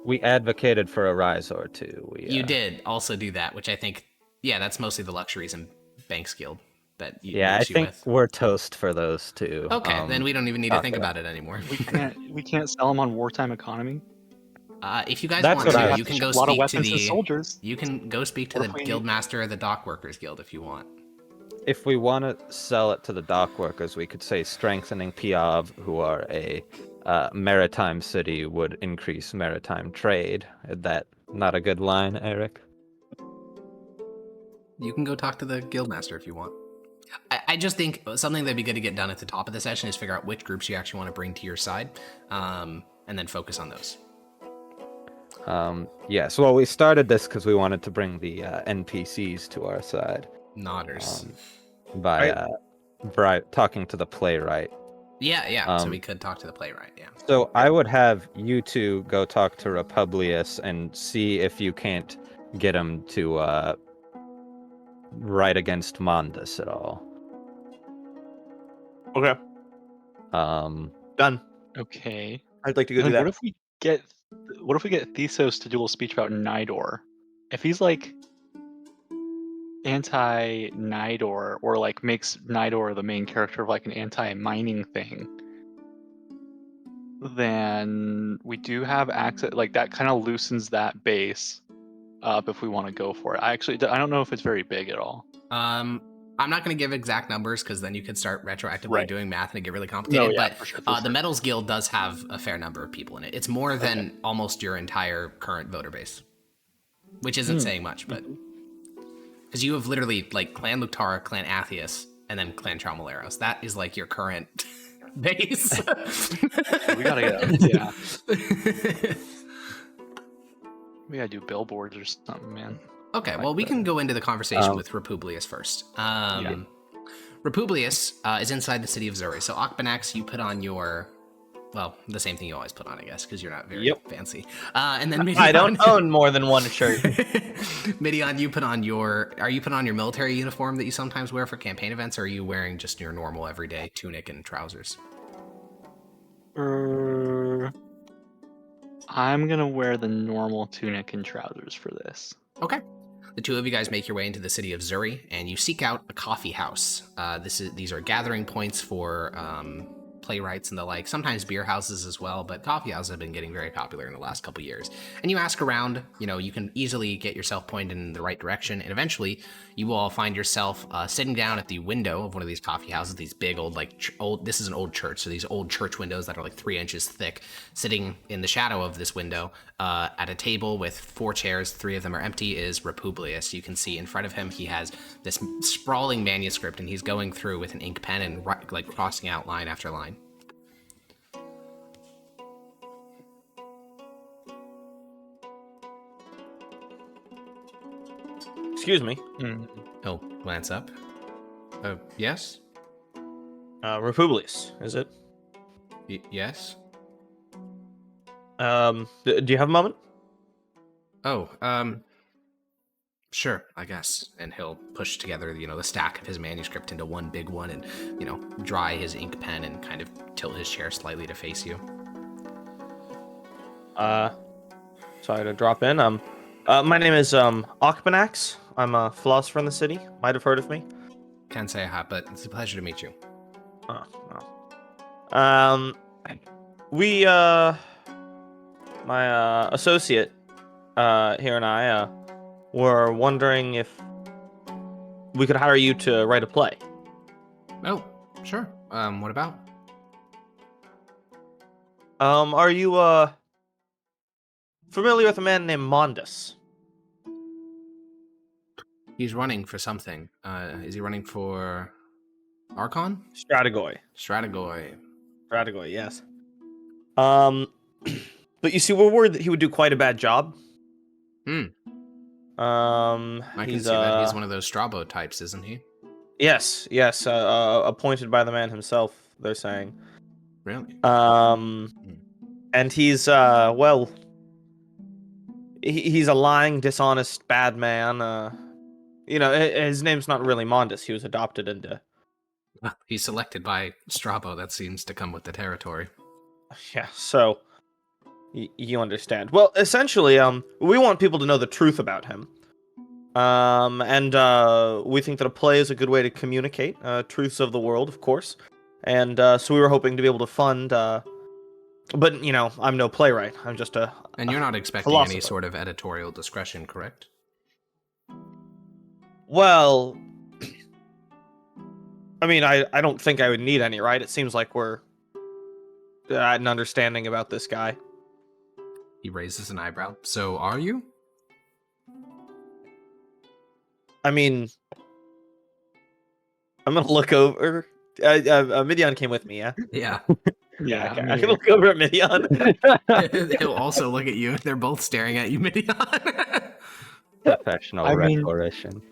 We advocated for a rise or two. You did also do that, which I think, that's mostly the Luxuries and Banks Guild that you I issue think with. we're toast for those two. Okay, then we don't even need to think about it anymore. We can't sell them on wartime economy. If you guys That's want what to, I- you can go a lot of speak to weapons and the soldiers. You can go speak to What the if we- guild master of the Dock Workers Guild if you want. If we want to sell it to the dock workers, we could say strengthening Piave, who are a maritime city, would increase maritime trade. Is that not a good line, Eric? You can go talk to the guildmaster if you want. I just think something that'd be good to get done at the top of the session is figure out which groups you actually want to bring to your side, and then focus on those. Yes, well, we started this because we wanted to bring the NPCs to our side Nodders. by talking to the playwright. Yeah. So Um, we could talk to the playwright. Yeah. So I would have you two go talk to Republius and see if you can't get him to write against Mondus at all. Okay, done. Okay. I'd like to go And do then that. what if we get Thesos to do a little speech about Nidor? If he's like anti-Nidor, or like makes Nidor the main character of like an anti-mining thing, then we do have access. Like that kind of loosens that base up if we want to go for it. I don't know if it's very big at all. I'm not going to give exact numbers because then you could start retroactively Right. doing math and it get really complicated. No, yeah, but for sure, the Metals Guild does have a fair number of people in it. It's more than almost your entire current voter base, which isn't saying much, but because you have literally like Clan Luktara, Clan Athius, and then Clan Traumoleros. That is like your current base. We gotta get yeah. We gotta do billboards or something, man. Okay, well, we can go into the conversation with Republius first. Republius is inside the city of Zuri. So, Akbanax, you put on your, well, the same thing you always put on, I guess, because you're not very fancy. And then Midian, I don't own more than one shirt. Midian, you put on your military uniform that you sometimes wear for campaign events, or are you wearing just your normal everyday tunic and trousers? I'm gonna wear the normal tunic and trousers for this. Okay. The two of you guys make your way into the city of Zuri, and you seek out a coffee house. These are gathering points for playwrights and the like, sometimes beer houses as well, but coffee houses have been getting very popular in the last couple years. And you ask around, you can easily get yourself pointed in the right direction, and eventually you will all find yourself sitting down at the window of one of these coffee houses, these big old, this is an old church, so these old church windows that are like 3 inches thick, sitting in the shadow of this window at a table with 4 chairs, 3 of them are empty, is Republius. You can see in front of him he has this sprawling manuscript, and he's going through with an ink pen and like crossing out line after line. Excuse me. He'll glance up. Yes? Republius, is it? Yes? Do you have a moment? Oh, sure, I guess. And he'll push together, the stack of his manuscript into one big one and, dry his ink pen and kind of tilt his chair slightly to face you. Sorry to drop in. My name is Akbanax. I'm a philosopher in the city. Might have heard of me. Can't say I have, but it's a pleasure to meet you. Oh, well. We, my associate here and I were wondering if we could hire you to write a play. Oh, sure. What about? Are you familiar with a man named Mondus? He's running for something. Is he running for Archon? Stratagoy, yes. But you see, we're worried that he would do quite a bad job. I can He's see that. He's one of those Strabo types, isn't he? yes, appointed by the man himself, they're saying. Really? And he's he's a lying, dishonest, bad man. His name's not really Mondus. He was adopted into. Well, he's selected by Strabo. That seems to come with the territory. Yeah, so you understand. Well, essentially, we want people to know the truth about him. And we think that a play is a good way to communicate truths of the world, of course. And so we were hoping to be able to fund. But I'm no playwright. I'm just a. And you're not expecting philosopher. any sort of editorial discretion, correct? Well, I mean, I don't think I would need any, right? It seems like we're at an understanding about this guy. He raises an eyebrow. So are you? I mean, I'm gonna look over. Midian came with me, yeah? Yeah. Yeah, Okay. I can look over at Midian. He'll also look at you. They're both staring at you, Midian. Professional I mean- rhetorician.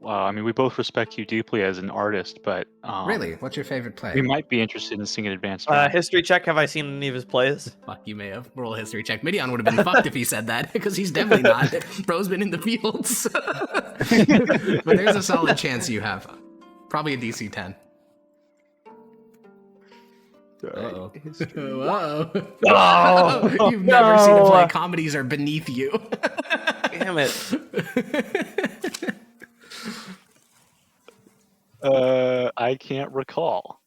I mean, we both respect you deeply as an artist, but Really? What's your favorite play? we might be interested in seeing an advanced draft. History check. Have I seen any of his plays? Fuck, you may have. Roll a history check. Midian would have been fucked if he said that, because he's definitely not. Bro's been in the fields. But there's a solid chance you have. Probably a DC 10. Uh-oh. Uh-oh. Oh, You've never seen a play. no. Comedies are beneath you. Damn it. I can't recall.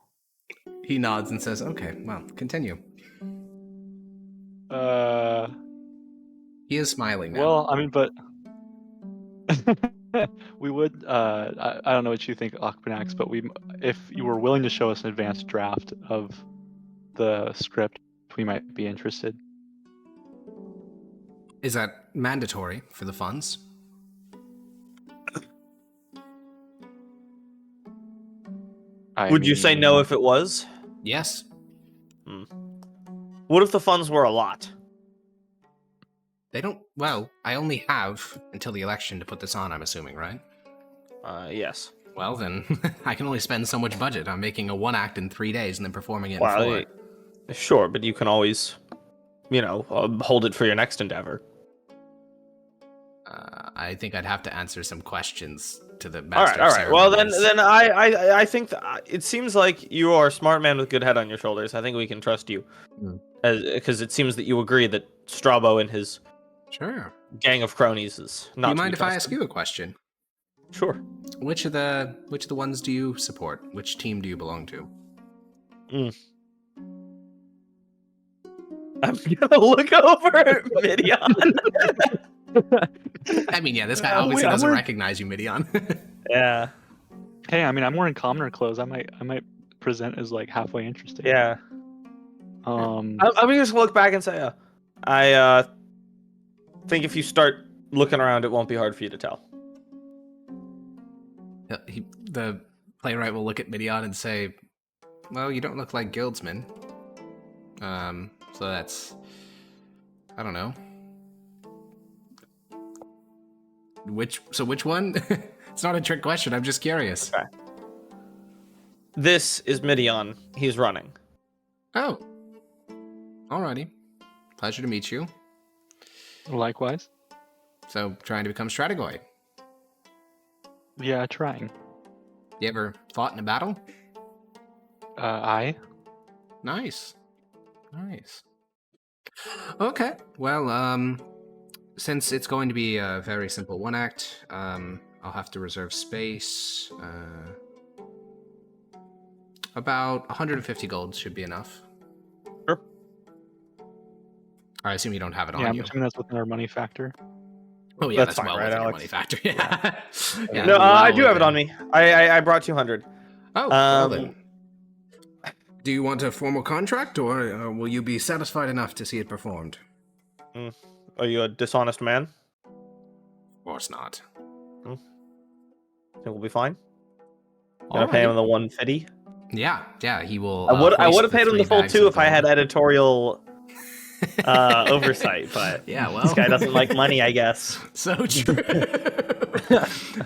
He nods and says, okay, well, continue. He is smiling now. Well, I mean, but we would. I don't know what you think, Akpanax, but if you were willing to show us an advanced draft of the script, we might be interested. Is that mandatory for the funds? Would you say no if it was? Yes. What if the funds were a lot? They don't. Well, I only have until the election to put this on, I'm assuming, right? Yes. Well, then, I can only spend so much budget on making a one act in 3 days and then performing it in Well, 4. sure, but you can always, hold it for your next endeavor. I think I'd have to answer some questions to the All master. right, all right. Well, ceremonies. then I think it seems like you are a smart man with good head on your shoulders. I think we can trust you, because it seems that you agree that Strabo and his Sure. gang of cronies is not. Do you to mind be if I ask trusted. you a question? Sure. Which of the ones do you support? Which team do you belong to? I'm gonna look over at Midian. I mean, yeah, this guy obviously doesn't recognize you, Midian. Yeah. Hey, I mean, I'm wearing commoner clothes. I might present as like halfway interesting. Yeah. Um. I'm gonna just look back and say, I think if you start looking around, it won't be hard for you to tell. The playwright will look at Midian and say, well, you don't look like guildsmen. So that's... I don't know. Which one? It's not a trick question, I'm just curious. Okay. This is Midian. He's running. Oh. Alrighty. Pleasure to meet you. Likewise. So, trying to become Stratagoy. Yeah, trying. You ever fought in a battle? I. Nice. Okay. Well, since it's going to be a very simple one act, I'll have to reserve space. About 150 gold should be enough. Sure. I assume you don't have it Yeah, on I'm you. assuming that's within our money factor. Oh yeah, That's that's fine, well right, within your Alex? money factor. Yeah. Yeah, No, well I do have it within. on me. I brought 200. Oh, well then. Do you want a formal contract, or will you be satisfied enough to see it performed? Are you a dishonest man? Of course not. Think we'll be fine. Gonna pay him the 150. Yeah, he will. I hoist would have paid him 3 the full bags 2 of if I had gold. editorial oversight, but Yeah, well, this guy doesn't like money, I guess. So true.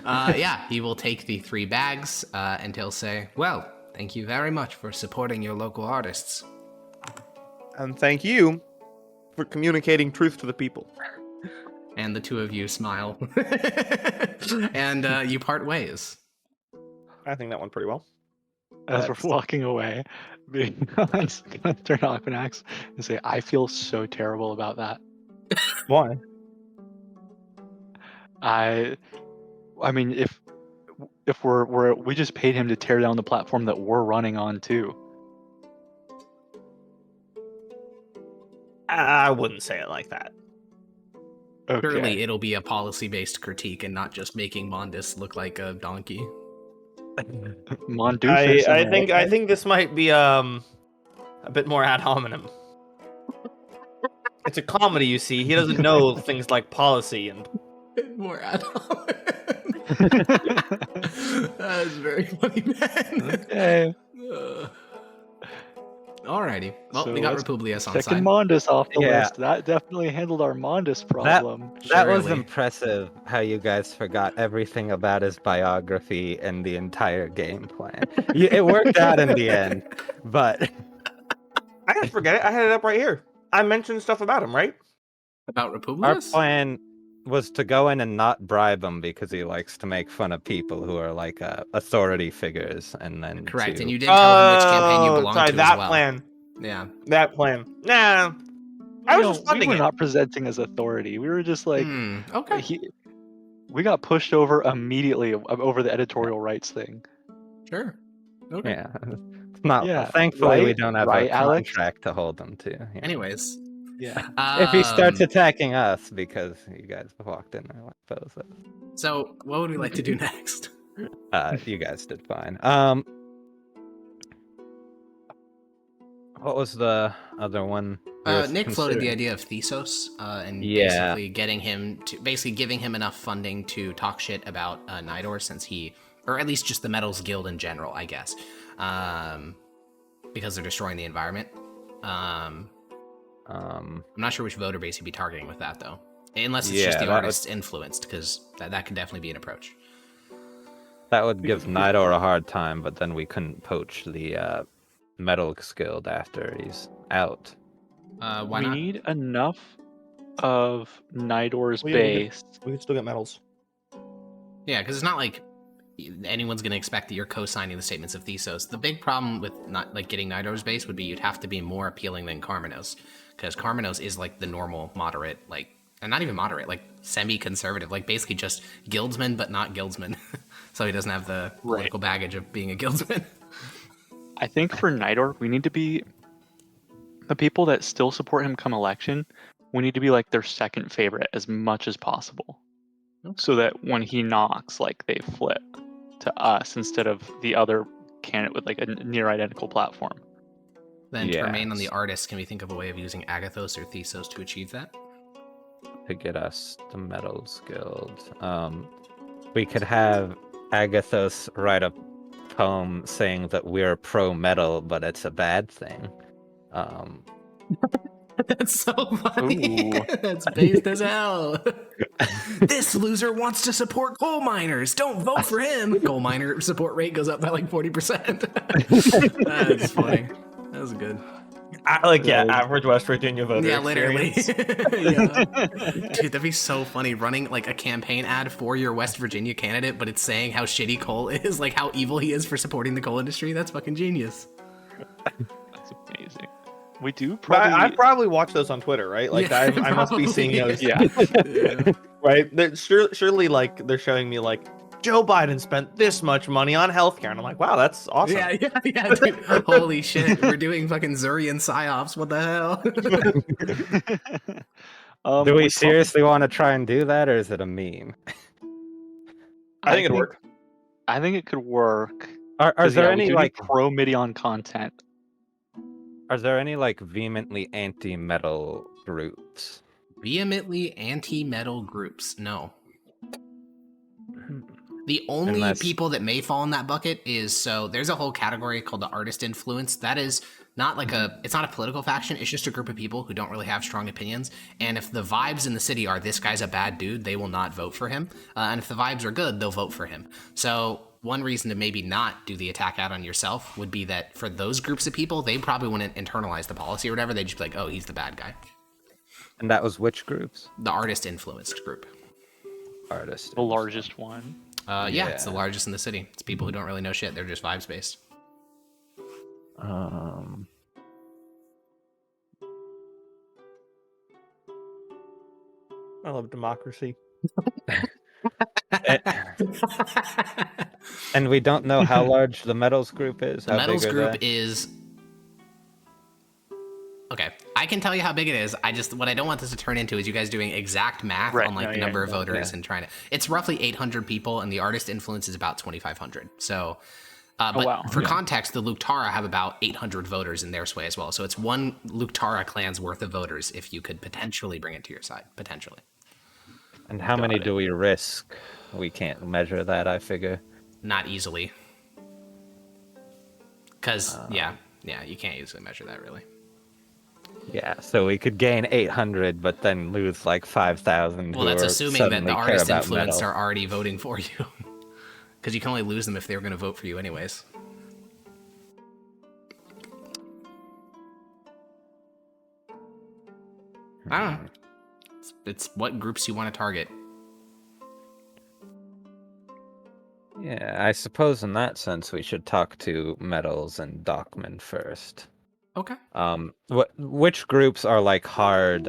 Yeah, he will take the 3 bags, and he'll say, well, thank you very much for supporting your local artists. And thank you for communicating truth to the people. And the 2 of you smile. And you part ways. I think that went pretty well. As That's- we're walking away, I'm just gonna turn off an axe and say, I feel so terrible about that. Why? I mean, if we just paid him to tear down the platform that we're running on too. I wouldn't say it like that. Okay. Surely it'll be a policy-based critique and not just making Mondis look like a donkey. Mondoofus. I think this might be a bit more ad hominem. It's a comedy, you see. He doesn't know things like policy and More ad That is very funny, man. Okay. Alrighty. Well, So we got let's Republius on Second side. Mondus off the Yeah. list. That definitely handled our Mondus problem. That was Surely. impressive how you guys forgot everything about his biography and the entire game plan. It worked out in the end, but I didn't forget it. I had it up right here. I mentioned stuff about him, right? About our Republius? plan was to go in and not bribe him because he likes to make fun of people who are like authority figures, and then Correct, to... and you did tell him which campaign you Oh, belonged sorry, to that as well. plan. Yeah. That plan. Nah, I was just we funding were it. not presenting as authority. We were just like, Okay. we got pushed over immediately over the editorial rights thing. Sure. Okay. Yeah, it's not. Yeah, Thankfully, we right? don't have a Right, Alex? contract to hold him to. Yeah. Anyways. Yeah. If he starts attacking us because you guys walked in there like those, So, what would we like to do next? you guys did fine. What was the other one? we were Nick floated the considering? idea of Thesos, and Yeah. basically giving him enough funding to talk shit about Nidor, since he, or at least just the Metals Guild in general, I guess, because they're destroying the environment. I'm not sure which voter base he'd be targeting with that, though, unless it's just Yeah, the that artist influenced, because that could definitely be an approach. That would give Nidor a hard time, but then we couldn't poach the Metals Guild after he's out. Why we not? need enough of Nidor's Well, yeah, base. We can still get medals. Yeah, because it's not like anyone's going to expect that you're co-signing the statements of Thesos. The big problem with not like getting Nidor's base would be you'd have to be more appealing than Carmenos, because Carmenos is like the normal moderate, like, and not even moderate, like semi-conservative, like basically just guildsman but not guildsman. So he doesn't have the political baggage of being a guildsman. I think for Nidor, we need to be the people that still support him come election. We need to be like their second favorite as much as possible, so that when he knocks, like they flip to us instead of the other candidate with like a near identical platform. Then to remain on the Yes. artist, can we think of a way of using Agathos or Thesos to achieve that? To get us the Metals Guild. We could have Agathos write a poem saying that we're pro-metal, but it's a bad thing. That's so funny. Ooh. That's based as hell. This loser wants to support coal miners. Don't vote for him. Coal miner support rate goes up by like 40%. That's funny. That was good. Average West Virginia voter. Yeah, literally. experience. Yeah. Dude, that'd be so funny running like a campaign ad for your West Virginia candidate, but it's saying how shitty coal is, like how evil he is for supporting the coal industry. That's fucking genius. That's amazing. We do But probably. I probably watch those on Twitter, right? Like Yeah, I must be seeing probably. those. Yeah. Yeah. Right. Surely, like they're showing me like Joe Biden spent this much money on healthcare, and I'm like, wow, that's awesome. Yeah, dude. Holy shit. We're doing fucking Zuri and psyops. What the hell? Do we seriously want to try and do that, or is it a meme? I think it'd work. I think it could work. Are 'cause, there we any do need like pro Midian content? Are there any like vehemently anti-metal groups? Vehemently anti-metal groups. No. The only people that may fall in that bucket is, so there's a whole category called the artist influence. That is not like it's not a political faction. It's just a group of people who don't really have strong opinions. And if the vibes in the city are, this guy's a bad dude, they will not vote for him. And if the vibes are good, they'll vote for him. So one reason to maybe not do the attack out on yourself would be that for those groups of people, they probably wouldn't internalize the policy or whatever. They'd just be like, oh, he's the bad guy. And that was which groups? The artist influenced group. Artist. The largest one. Yeah, it's the largest in the city. It's people who don't really know shit. They're just vibes based. I love democracy. And we don't know how large the metals group is. The metals group is. Okay, I can tell you how big it is. What I don't want this to turn into is you guys doing exact math on like the number of voters and trying to. It's roughly 800 people, and the artist influence is about 2,500. So, but for context, the Luktara have about 800 voters in their sway as well. So it's one Luktara clan's worth of voters if you could potentially bring it to your side, potentially. And how many do we risk? We can't measure that, I figure. Not easily. Because, yeah, Yeah, you can't easily measure that, really. Yeah, so we could gain 800, but then lose like 5,000. Well, that's assuming that the artist influenced metal. are already voting for you. Because you can only lose them if they were going to vote for you anyways. I don't know. It's what groups you want to target. Yeah, I suppose in that sense we should talk to Metals and Dockman first. Okay. Which groups are like hard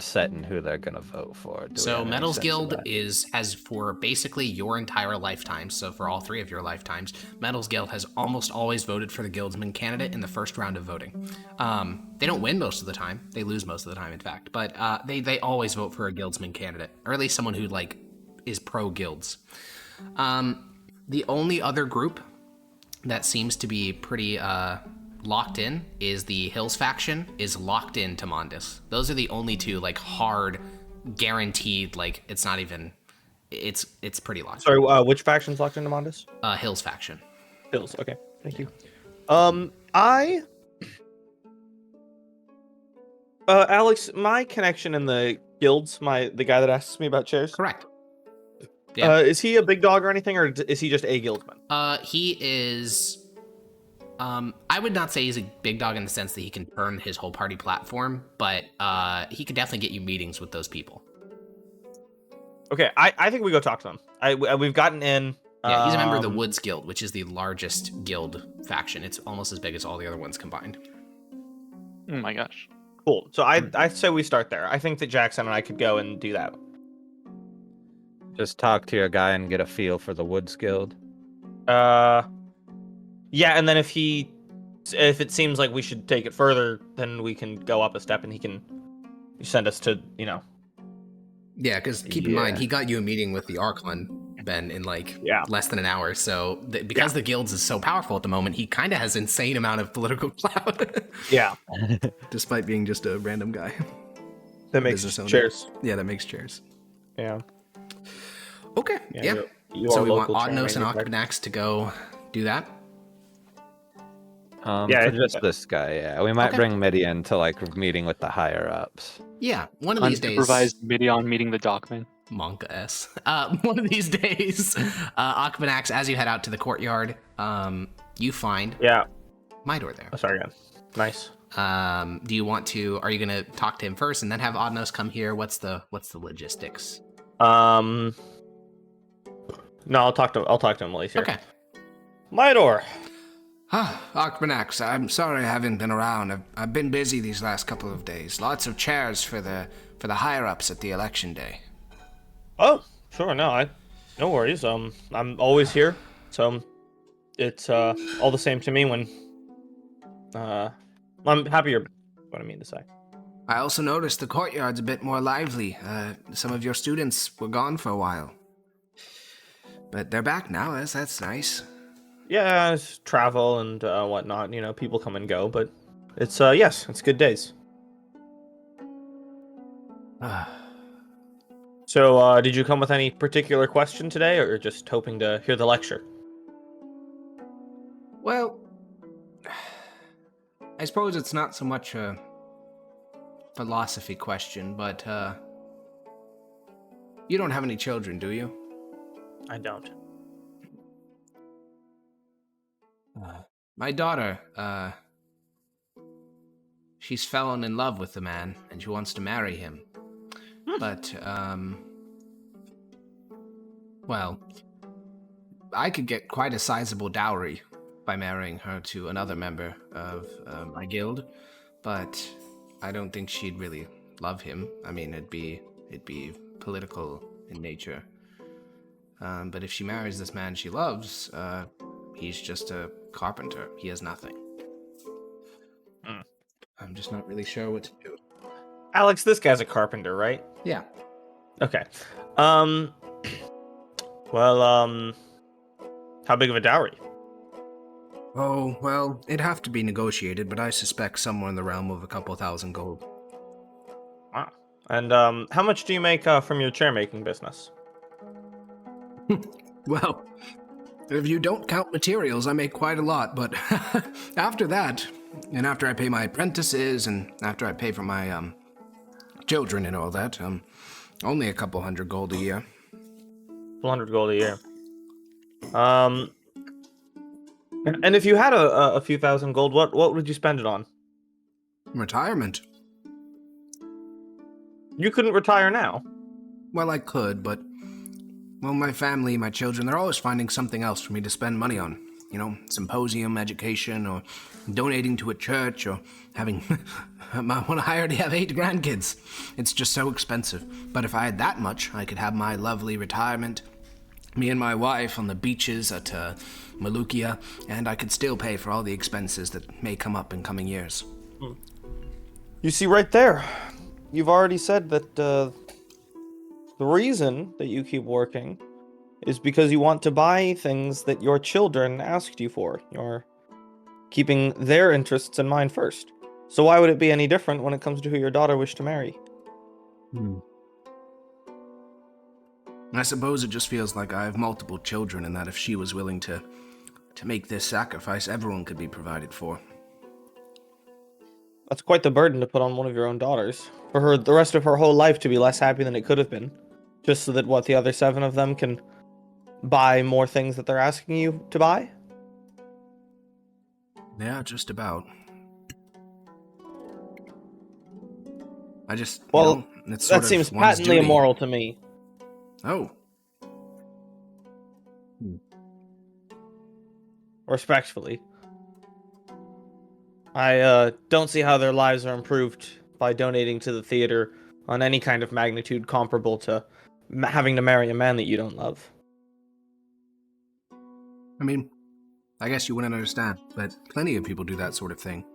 set in who they're gonna vote for? Do we So have any Metals sense of Guild that? has for basically your entire lifetime, so for all 3 of your lifetimes, Metals Guild has almost always voted for the Guildsman candidate in the first round of voting. They don't win most of the time. They lose most of the time, in fact. But they always vote for a Guildsman candidate, or at least someone who like is pro-guilds. The only other group that seems to be pretty locked in is the Hills faction is locked in to Mondus. Those are the only 2 like hard, guaranteed, like it's not even, it's pretty locked. Sorry, which faction's locked into Mondus? Hills faction. Hills. Okay, thank you. Alex, my connection in the guilds, the guy that asks me about chairs. Correct. Yeah. Is he a big dog or anything, or is he just a guildsman? He is. I would not say he's a big dog in the sense that he can turn his whole party platform, but he could definitely get you meetings with those people. Okay, I think we go talk to them. We've gotten in. Yeah, he's a member of the Woods Guild, which is the largest guild faction. It's almost as big as all the other ones combined. Oh my gosh. Cool. So I say we start there. I think that Jackson and I could go and do that. Just talk to your guy and get a feel for the Woods Guild. Yeah, and then if it seems like we should take it further, then we can go up a step and he can send us to, Yeah, because keep in mind, he got you a meeting with the Archon, Ben, in like less than an hour. So because the guilds is so powerful at the moment, he kind of has insane amount of political clout. Yeah. Despite being just a random guy. That makes chairs. Yeah, that makes chairs. Yeah. Okay, yeah. So we want Odnos and Akbanax to go do that? Just this guy, yeah. We might bring Midian to like meeting with the higher ups. Yeah, one of these days. Unsupervised Midian meeting the Dockman. Monka S. One of these days, Akbanax, as you head out to the courtyard, you find Midor there. Oh, sorry, again. Nice. Do you want to? Are you gonna talk to him first and then have Odnos come here? What's the logistics? No, I'll talk to him while he's here. Okay. Midor. Akbanax, I'm sorry I haven't been around. I've been busy these last couple of days. Lots of chairs for the higher-ups at the election day. Oh, sure, no worries. I'm always here, so it's all the same to me when I'm happier. What I mean to say. I also noticed the courtyard's a bit more lively. Some of your students were gone for a while. But they're back now, that's nice. Yeah, it's travel and whatnot. People come and go, but it's it's good days. So, did you come with any particular question today, or just hoping to hear the lecture? Well, I suppose it's not so much a philosophy question, but you don't have any children, do you? I don't. My daughter, she's fallen in love with the man, and she wants to marry him. But, well, I could get quite a sizable dowry by marrying her to another member of my guild, but I don't think she'd really love him. I mean, it'd be political in nature. But if she marries this man she loves, he's just a carpenter. He has nothing. I'm just not really sure what to do. Alex, this guy's a carpenter, right? Yeah. Okay. Well, how big of a dowry? Oh, well, it'd have to be negotiated, but I suspect somewhere in the realm of a couple thousand gold. Wow. And how much do you make from your chair making business? Well, If you don't count materials, I make quite a lot, but after that, and after I pay my apprentices, and after I pay for my, children and all that, only a couple hundred gold a year. 100 gold a year. And if you had a few thousand gold, what would you spend it on? Retirement. You couldn't retire now. Well, I could, but, well, my family, my children, they're always finding something else for me to spend money on. You know, symposium, education, or donating to a church, or having... I already have 8 grandkids. It's just so expensive. But if I had that much, I could have my lovely retirement, me and my wife on the beaches at Malukia, and I could still pay for all the expenses that may come up in coming years. You see right there, you've already said that the reason that you keep working is because you want to buy things that your children asked you for. You're keeping their interests in mind first. So why would it be any different when it comes to who your daughter wished to marry? I suppose it just feels like I have multiple children, and that if she was willing to make this sacrifice, everyone could be provided for. That's quite the burden to put on one of your own daughters. For her, the rest of her whole life to be less happy than it could have been. Just so that, the other 7 of them can buy more things that they're asking you to buy? Yeah, just about. I just, Well, it's that seems patently immoral to me. Oh. Respectfully. I don't see how their lives are improved by donating to the theater on any kind of magnitude comparable to having to marry a man that you don't love. I mean, I guess you wouldn't understand, but plenty of people do that sort of thing.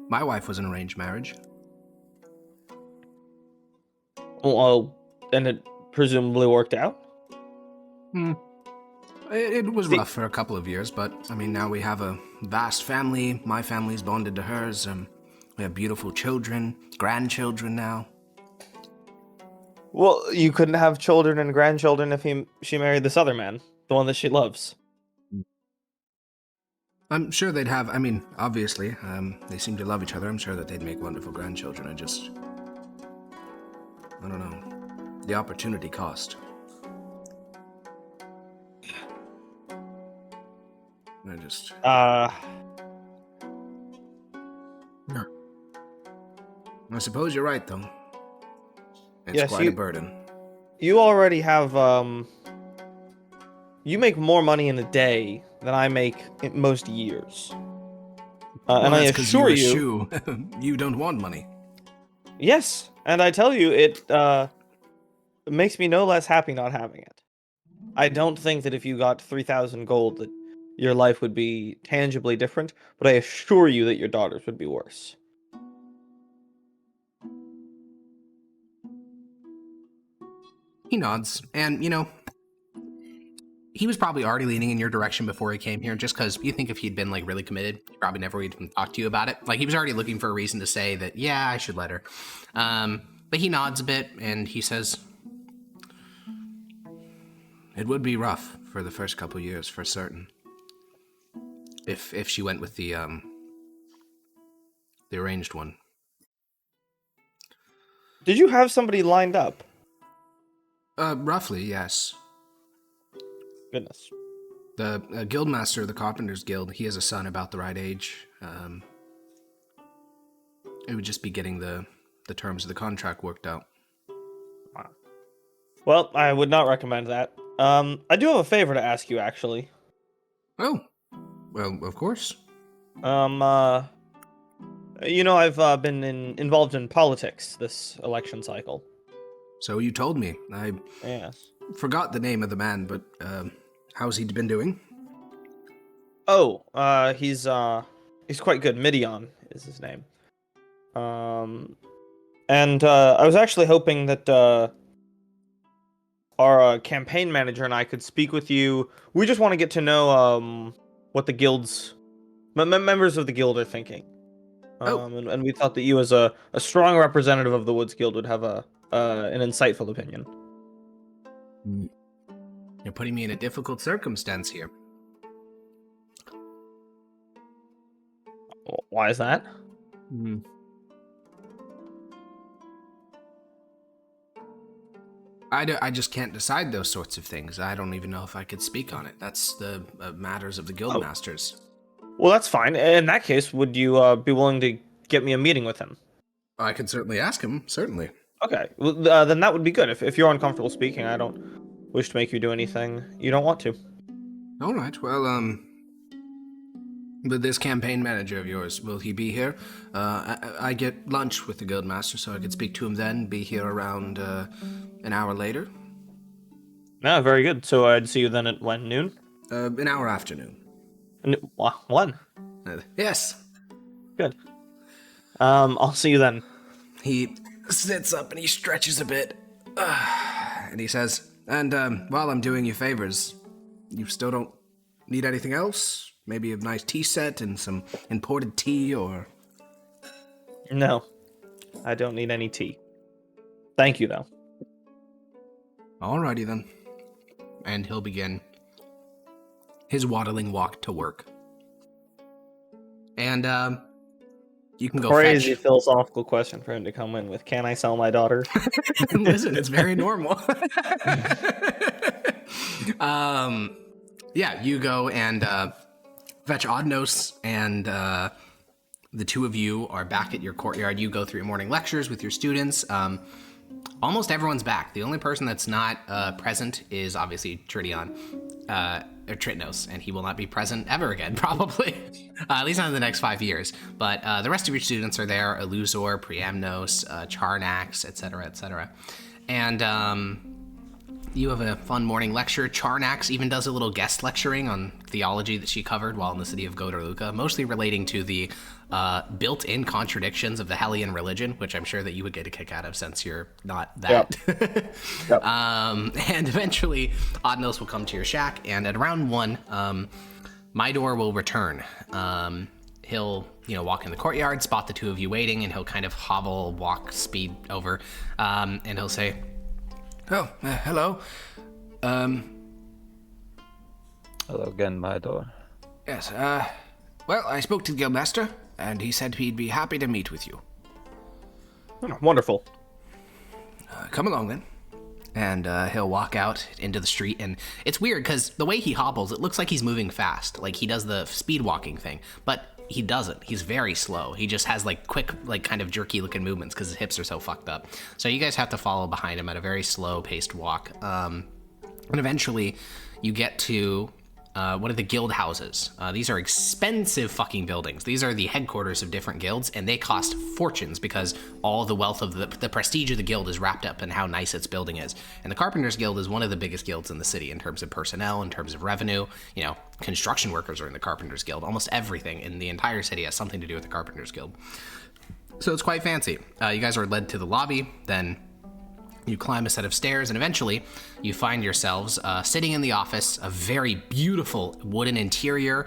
My wife was an arranged marriage. Well, and it presumably worked out? It was rough for a couple of years, but, I mean, now we have a vast family. My family's bonded to hers. We have beautiful children, grandchildren now. Well, you couldn't have children and grandchildren if she married this other man, the one that she loves. I'm sure they'd have, I mean, obviously, they seem to love each other. I'm sure that they'd make wonderful grandchildren. I don't know. The opportunity cost. I suppose you're right, though. It's quite a burden. You already have, you make more money in a day than I make in most years. And I assure you... you don't want money. Yes, and I tell you, it makes me no less happy not having it. I don't think that if you got 3,000 gold that your life would be tangibly different, but I assure you that your daughter's would be worse. He nods, and, he was probably already leaning in your direction before he came here, just because you think if he'd been, really committed, he probably never would even talk to you about it. He was already looking for a reason to say that, yeah, I should let her. But he nods a bit, and he says, it would be rough for the first couple years, for certain. If she went with the arranged one. Did you have somebody lined up? Roughly, yes. Goodness. The guildmaster of the Carpenters Guild, he has a son about the right age. It would just be getting the terms of the contract worked out. Wow. Well, I would not recommend that. I do have a favor to ask you, actually. Oh, well, of course. I've been involved in politics this election cycle. So you told me. I forgot the name of the man, but how's he been doing? Oh, he's quite good. Midian is his name. And I was actually hoping that our campaign manager and I could speak with you. We just want to get to know what the guild's members of the guild are thinking. And we thought that you, as a strong representative of the Woods Guild, would have an insightful opinion. You're putting me in a difficult circumstance here. Why is that? I just can't decide those sorts of things. I don't even know if I could speak on it. That's the matters of the guildmasters. Well, that's fine. In that case, would you be willing to get me a meeting with him? I could certainly ask him, certainly. Okay, well, then that would be good. If you're uncomfortable speaking, I don't wish to make you do anything you don't want to. All right, well, with this campaign manager of yours, will he be here? I get lunch with the guildmaster, so I could speak to him then, be here around an hour later. No, very good. So I'd see you then at when, noon? An hour afternoon. One. Yes. Good. I'll see you then. He sits up and he stretches a bit. And he says, and while I'm doing you favors, you still don't need anything else? Maybe a nice tea set and some imported tea or... No, I don't need any tea. Thank you, though. Alrighty then. And he'll begin his waddling walk to work. And, you can go Crazy fetch... philosophical question for him to come in with. Can I sell my daughter? Listen, it's very normal. Yeah, you go and fetch Odnos, and the two of you are back at your courtyard. You go through your morning lectures with your students. Almost everyone's back. The only person that's not present is obviously Tridion, or Tritnos, and he will not be present ever again, probably. At least not in the next 5 years. But the rest of your students are there: Eluzor, Priamnos, Charnax, etc., etc. And you have a fun morning lecture. Charnax even does a little guest lecturing on theology that she covered while in the city of Godarluka, mostly relating to the built-in contradictions of the Hellion religion, which I'm sure that you would get a kick out of since you're not that. Yep. And eventually, Odnos will come to your shack, and at around 1, Mydor will return. He'll, walk in the courtyard, spot the two of you waiting, and he'll kind of hobble, walk, speed over, and he'll say, "Oh, hello. Hello again, Mydor. Yes, well, I spoke to the guildmaster, and he said he'd be happy to meet with you. Oh, wonderful. Come along, then." And he'll walk out into the street, and it's weird, because the way he hobbles, it looks like he's moving fast, like he does the speed walking thing, but he doesn't. He's very slow. He just has, quick, kind of jerky-looking movements, because his hips are so fucked up. So you guys have to follow behind him at a very slow-paced walk. And eventually, you get to one of the guild houses. These are expensive fucking buildings. These are the headquarters of different guilds, and they cost fortunes because all the wealth of the prestige of the guild is wrapped up in how nice its building is. And the Carpenters Guild is one of the biggest guilds in the city in terms of personnel, in terms of revenue. Construction workers are in the Carpenters Guild. Almost everything in the entire city has something to do with the Carpenters Guild. So it's quite fancy. You guys are led to the lobby, then you climb a set of stairs, and eventually you find yourselves sitting in the office, a very beautiful wooden interior,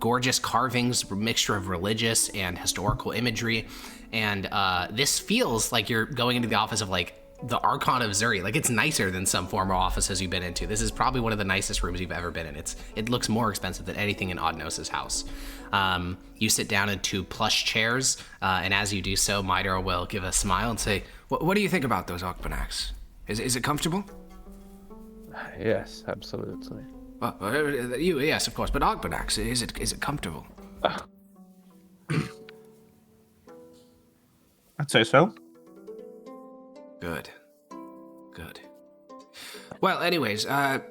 gorgeous carvings, mixture of religious and historical imagery, and this feels like you're going into the office of the Archon of Zuri. It's nicer than some former offices you've been into. This is probably one of the nicest rooms you've ever been in. It looks more expensive than anything in Odnos' house. You sit down in 2 plush chairs, and as you do so, Mydor will give a smile and say, "What do you think about those Arkpanax? Is it comfortable?" Yes, absolutely. Yes, of course, but Arkpanax, is it comfortable? I'd say so. Good. Well, anyways, the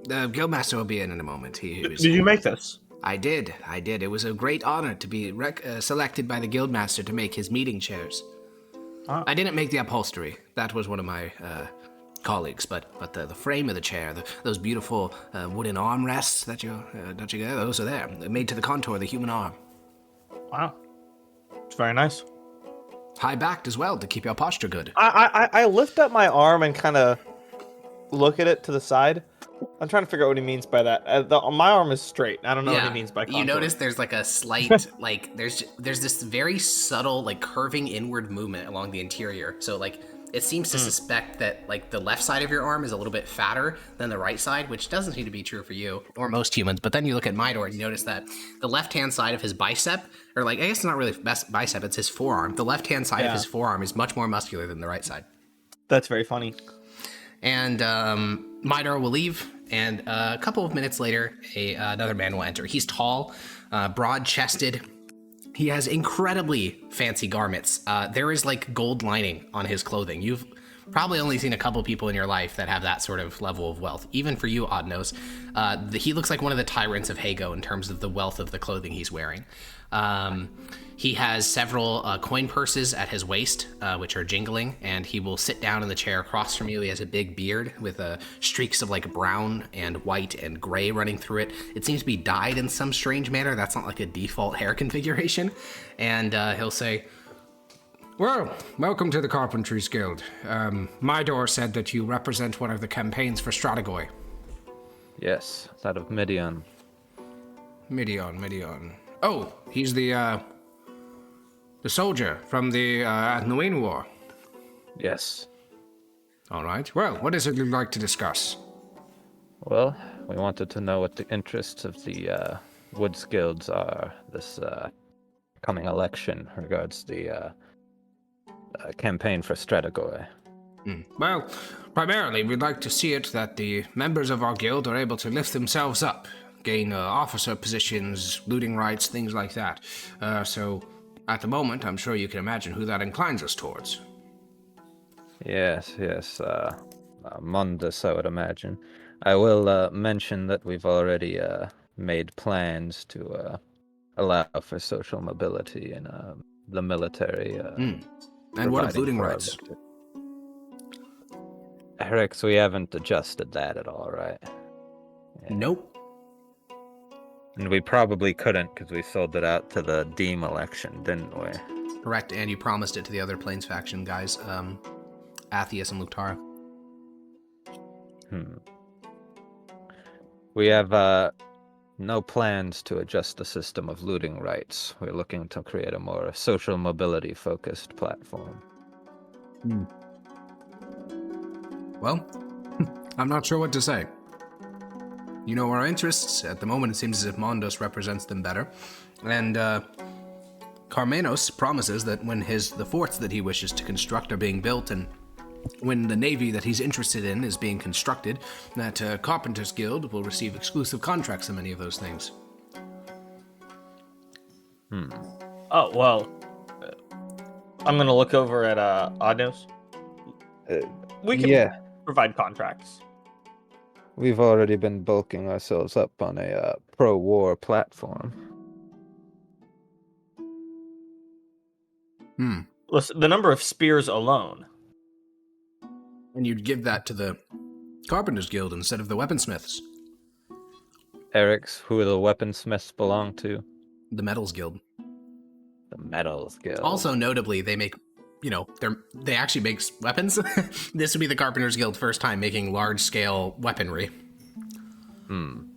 guildmaster will be in a moment. Did you make this? I did. It was a great honor to be selected by the guildmaster to make his meeting chairs. Ah. I didn't make the upholstery. That was one of my colleagues, but the frame of the chair, those beautiful wooden armrests that you get, those are there, made to the contour of the human arm. Wow. It's very nice. High backed as well to keep your posture good. I lift up my arm and kind of look at it to the side. I'm trying to figure out what he means by that. My arm is straight. I don't know what he means by contour. You notice there's a slight, there's this very subtle, curving inward movement along the interior. So, it seems to suspect that like the left side of your arm is a little bit fatter than the right side, which doesn't seem to be true for you or most humans. But then you look at Midor and you notice that the left-hand side of his bicep, or like I guess it's not really bicep, it's his forearm. The left-hand side of his forearm is much more muscular than the right side. That's very funny. And Midor will leave, and a couple of minutes later, another man will enter. He's tall, broad-chested. He has incredibly fancy garments. There is like gold lining on his clothing. You've probably only seen a couple people in your life that have that sort of level of wealth. Even for you, Oddnose, he looks like one of the tyrants of Hago in terms of the wealth of the clothing he's wearing. He has several coin purses at his waist, which are jingling, and he will sit down in the chair across from you. He has a big beard with streaks of like brown and white and gray running through it. It seems to be dyed in some strange manner. That's not like a default hair configuration. And he'll say, Well, welcome to the Carpentries Guild. Midor said that you represent one of the campaigns for Strategoi. Yes, that of Midian. Midian. Oh, he's the soldier from the Nuin War. Yes. All right. Well, what is it you'd like to discuss? Well, we wanted to know what the interests of the Woods Guilds are this coming election regards the campaign for Strategoi. Well, primarily we'd like to see it that the members of our guild are able to lift themselves up, gain officer positions, looting rights, things like that. So, at the moment, I'm sure you can imagine who that inclines us towards. Yes, Mundus, I would imagine. I will mention that we've already made plans to allow for social mobility in the military. And what of looting rights? Eric, we haven't adjusted that at all, right? Yeah. nope. And we probably couldn't because we sold it out to the Deem election, didn't we? Correct, and you promised it to the other Plains faction guys, Athias and Luktara. We have no plans to adjust the system of looting rights. We're looking to create a more social mobility-focused platform. Well, I'm not sure what to say. You know our interests. At the moment, it seems as if Mondos represents them better. And Carmenos promises that when the forts that he wishes to construct are being built, and when the navy that he's interested in is being constructed, that Carpenters Guild will receive exclusive contracts on many of those things. Oh, well, I'm going to look over at Oddnose. We can provide contracts. We've already been bulking ourselves up on a pro-war platform. Listen, the number of spears alone. And you'd give that to the Carpenters Guild instead of the weaponsmiths. Eric's, who the weaponsmiths belong to? The Metals Guild. The Metals Guild. Also, notably, they make, they actually make weapons. This would be the Carpenters Guild first time making large-scale weaponry.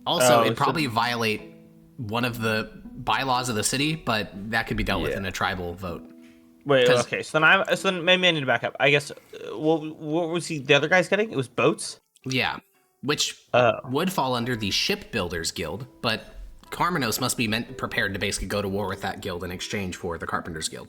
Also, it'd probably violate one of the bylaws of the city, but that could be dealt with in a tribal vote. Wait, okay, so then maybe I need to back up. I guess, what was the other guys getting? It was boats? Yeah, which would fall under the Shipbuilders Guild, but Carmenos must be prepared to basically go to war with that guild in exchange for the Carpenters Guild.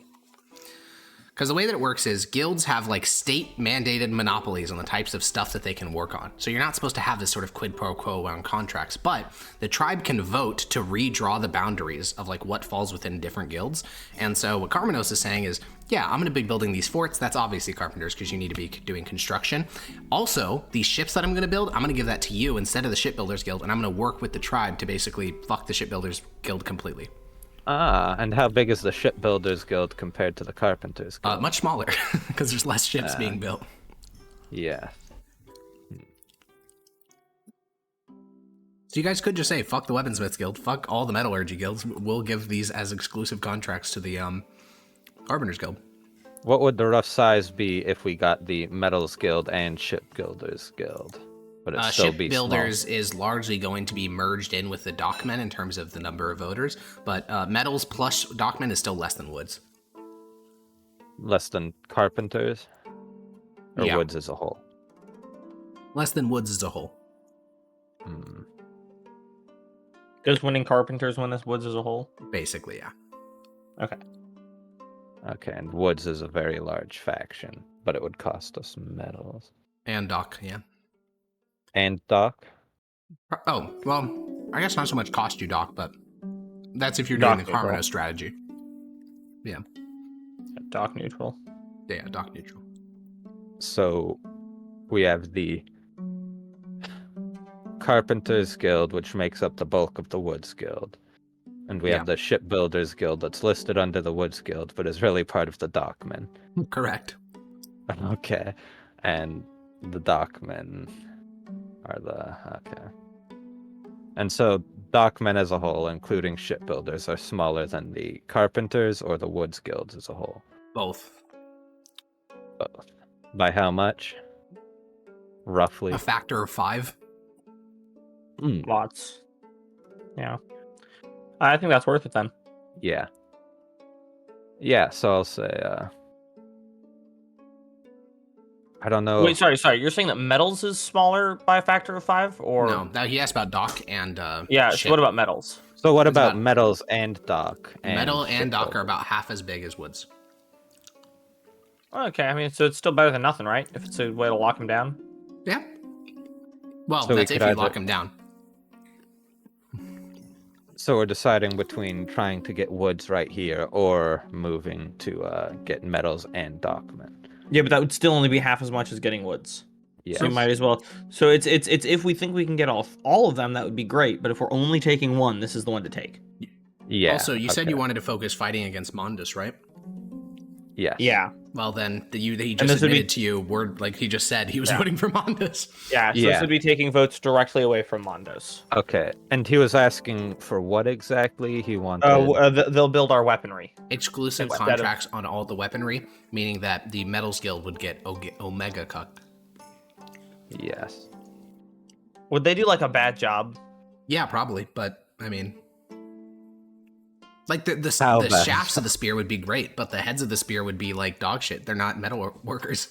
Because the way that it works is guilds have like state-mandated monopolies on the types of stuff that they can work on. So you're not supposed to have this sort of quid pro quo around contracts, but the tribe can vote to redraw the boundaries of like what falls within different guilds. And so what Carmenos is saying is, yeah, I'm going to be building these forts. That's obviously carpenters because you need to be doing construction. Also, these ships that I'm going to build, I'm going to give that to you instead of the Shipbuilders Guild, and I'm going to work with the tribe to basically fuck the Shipbuilders Guild completely. And how big is the Shipbuilders Guild compared to the Carpenters Guild? Much smaller, because there's less ships being built. Yeah. So you guys could just say, fuck the Weaponsmiths Guild, fuck all the Metallurgy Guilds, we'll give these as exclusive contracts to the Carpenters Guild. What would the rough size be if we got the Metals Guild and Shipbuilders Guild? But it'd still be small. Shipbuilders is largely going to be merged in with the Dockmen in terms of the number of voters, but Metals plus Dockmen is still less than Woods. Less than Carpenters? Or Yeah. woods as a whole? Less than woods as a whole. Hmm. Does winning carpenters win this woods as a whole? Basically, yeah. Okay, and woods is a very large faction, but it would cost us metals. And Doc, yeah. And Doc? Oh, well, I guess not so much cost you, Doc, but that's if you're doing the Doc neutral. Carmino strategy. Doc neutral. Yeah, Doc neutral. So we have the Carpenters Guild, which makes up the bulk of the Woods Guild. And we Yeah. have the Shipbuilders Guild that's listed under the Woods Guild, but is really part of the Dockmen. Correct. Okay. And the Dockmen are okay. And so Dockmen as a whole, including Shipbuilders, are smaller than the Carpenters or the Woods Guilds as a whole. Both. Both. By how much? Roughly. A factor of 5. Lots. Yeah. I think that's worth it then. Yeah. Yeah, so I'll say, I don't know. Wait, sorry. You're saying that metals is smaller by a factor of 5, or No, now he asked about Doc and yeah? ship. So what about metals? So what It's about about- metals and dock? Metal and Doc are shipbuilding? about half as big as woods. Okay, I mean, so it's still better than nothing, right? If it's a way to lock them down. Yeah. Well, So we that's if could you either- lock him down. So we're deciding between trying to get woods right here or moving to get metals and dockmen. Yeah, but that would still only be half as much as getting woods. Yes. So we might as well. So it's if we think we can get all of them, that would be great. But if we're only taking one, this is the one to take. Yeah. Also, you said you okay. wanted to focus fighting against Mondus, right? Yes. Yeah. Well, then he this just would be- admitted to you, word like he just said he was Yeah. voting for Mondus. Yeah. So Yeah. this would be taking votes directly away from Mondos. Okay. And he was asking for what exactly he wanted. They'll build our weaponry. Exclusive Instead of- contracts on all the weaponry, meaning that the Metals Guild would get Omega cucked. Yes. Would they do like a bad job? Yeah, probably, but I mean, like the How bad? shafts of the spear would be great, but the heads of the spear would be like dog shit. They're not metal workers.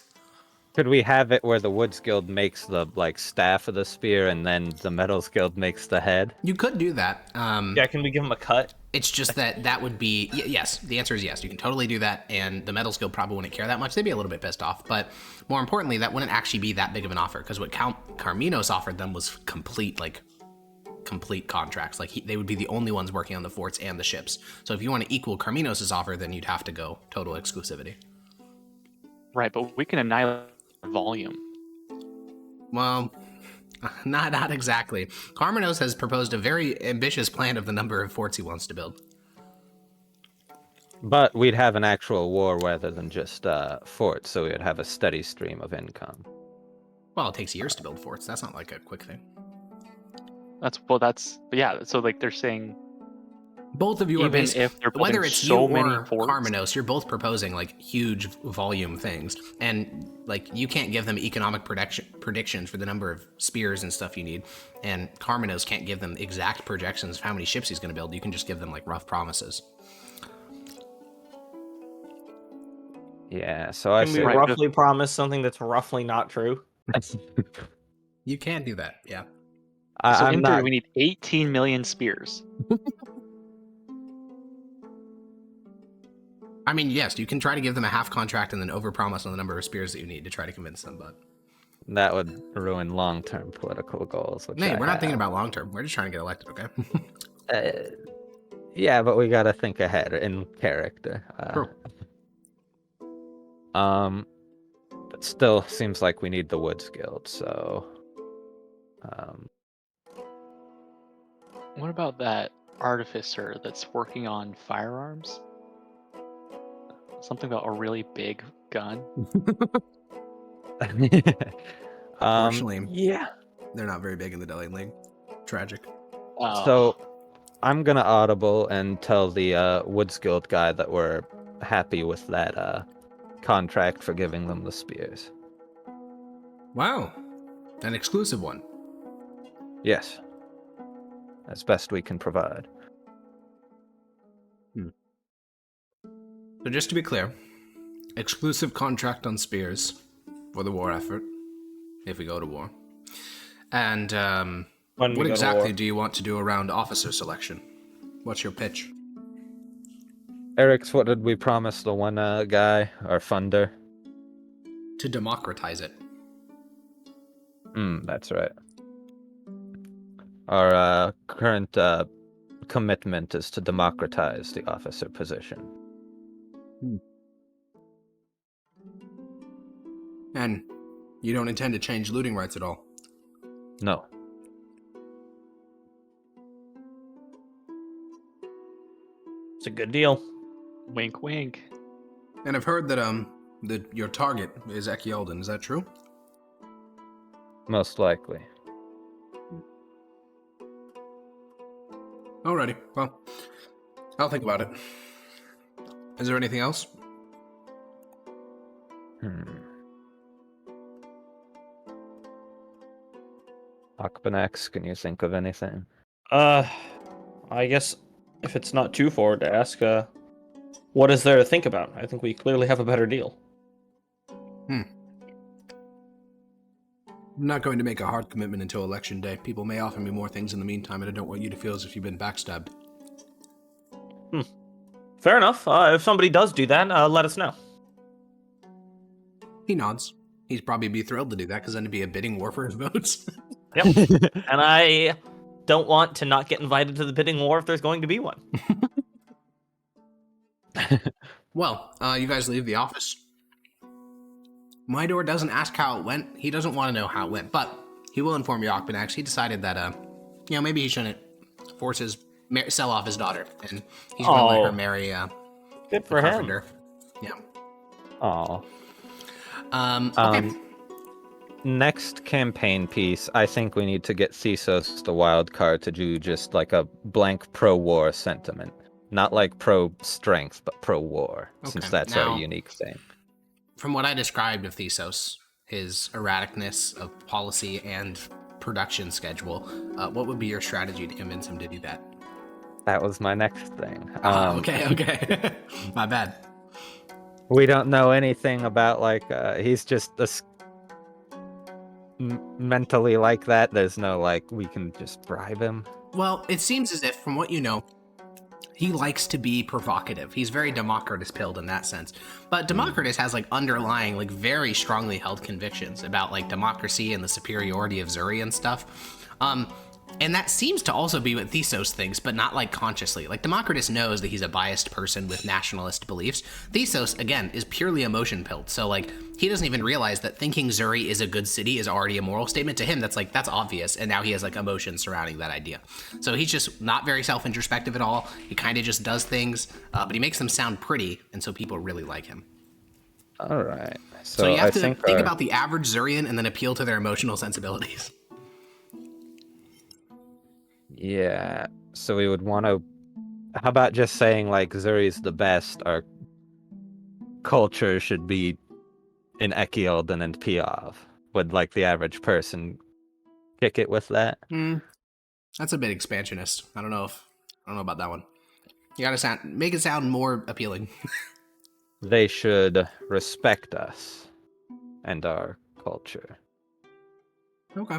Could we have it where the Woods Guild makes the staff of the spear and then the Metals Guild makes the head? You could do that. Yeah. Can we give them a cut? It's just that would be yes. The answer is yes. You can totally do that, and the Metals Guild probably wouldn't care that much. They'd be a little bit pissed off, but more importantly, that wouldn't actually be that big of an offer because what Carminos offered them was complete contracts. Like they would be the only ones working on the forts and the ships. So if you want to equal Carminos' offer, then you'd have to go total exclusivity. Right, but we can annihilate volume. Well, not exactly. Carminos has proposed a very ambitious plan of the number of forts he wants to build. But we'd have an actual war rather than just forts, so we would have a steady stream of income. Well, it takes years to build forts. That's not like a quick thing. Yeah. So like they're saying, Both of you are even basically, if they're whether building it's so you many or forts, Carminos, you're both proposing like huge volume things, and like you can't give them economic predictions for the number of spears and stuff you need, and Carminos can't give them exact projections of how many ships he's going to build. You can just give them like rough promises. Yeah, so I Can we say Right. roughly promise something that's roughly not true? You can do that, yeah. so I'm in theory, not. we need 18 million spears. I mean, yes, you can try to give them a half contract and then overpromise on the number of spears that you need to try to convince them, but That would ruin long-term political goals. Which hey, I we're not thinking have. about long term. We're just trying to get elected, okay? Yeah, but we gotta think ahead in character. True. But still seems like we need the Woods Guild. So, What about that artificer that's working on firearms? Something about a really big gun. Unfortunately. yeah. They're not very big in the Delian League. Tragic. So I'm gonna audible and tell the Woods Guild guy that we're happy with that contract for giving them the spears. Wow. An exclusive one. Yes. As best we can provide. So just to be clear, exclusive contract on spears, for the war effort, if we go to war. And When we what go to exactly war. do you want to do around officer selection? What's your pitch? Eric's, what did we promise the one guy, our funder? To democratize it. That's right. Our current commitment is to democratize the officer position. And you don't intend to change looting rights at all? No. It's a good deal. Wink, wink. And I've heard that your target is Ekialden. Is that true? Most likely. Alrighty. Well, I'll think about it. Is there anything else? Akbanex, can you think of anything? I guess if it's not too forward to ask, what is there to think about? I think we clearly have a better deal. I'm not going to make a hard commitment until election day. People may offer me more things in the meantime, and I don't want you to feel as if you've been backstabbed. Fair enough. If somebody does do that, let us know. He nods. He'd probably be thrilled to do that, because then it'd be a bidding war for his votes. Yep. And I don't want to not get invited to the bidding war if there's going to be one. Well, you guys leave the office. Mydor doesn't ask how it went. He doesn't want to know how it went, but he will inform Yokbanax. He decided that, maybe he shouldn't sell off his daughter, and he's going to let her marry Good for the him. carpenter. Yeah. Aw. Okay. Next campaign piece, I think we need to get Thesos the wild card to do just like a blank pro-war sentiment. Not like pro-strength, but pro-war, since Okay, that's now- our unique thing. From what I described of Thesos, his erraticness of policy and production schedule, what would be your strategy to convince him to do that? That was my next thing. Okay. My bad. We don't know anything about, he's just mentally like that. There's no, we can just bribe him. Well, it seems as if, from what you know, he likes to be provocative. He's very Democritus-pilled in that sense. But Democritus has, underlying, very strongly held convictions about, democracy and the superiority of Zuri and stuff. And that seems to also be what Thesos thinks, but not, consciously. Democritus knows that he's a biased person with nationalist beliefs. Thesos, again, is purely emotion-pilled. So, he doesn't even realize that thinking Zuri is a good city is already a moral statement. To him, that's obvious. And now he has, emotions surrounding that idea. So he's just not very self-introspective at all. He kind of just does things, but he makes them sound pretty, and so people really like him. All right. So you have to think think about the average Zurian and then appeal to their emotional sensibilities. Yeah. So we would want to. How about just saying Zuri's the best? Our culture should be in Ekialden and Piov. Would the average person kick it with that? That's a bit expansionist. I don't know about that one. You gotta make it sound more appealing. They should respect us and our culture. Okay.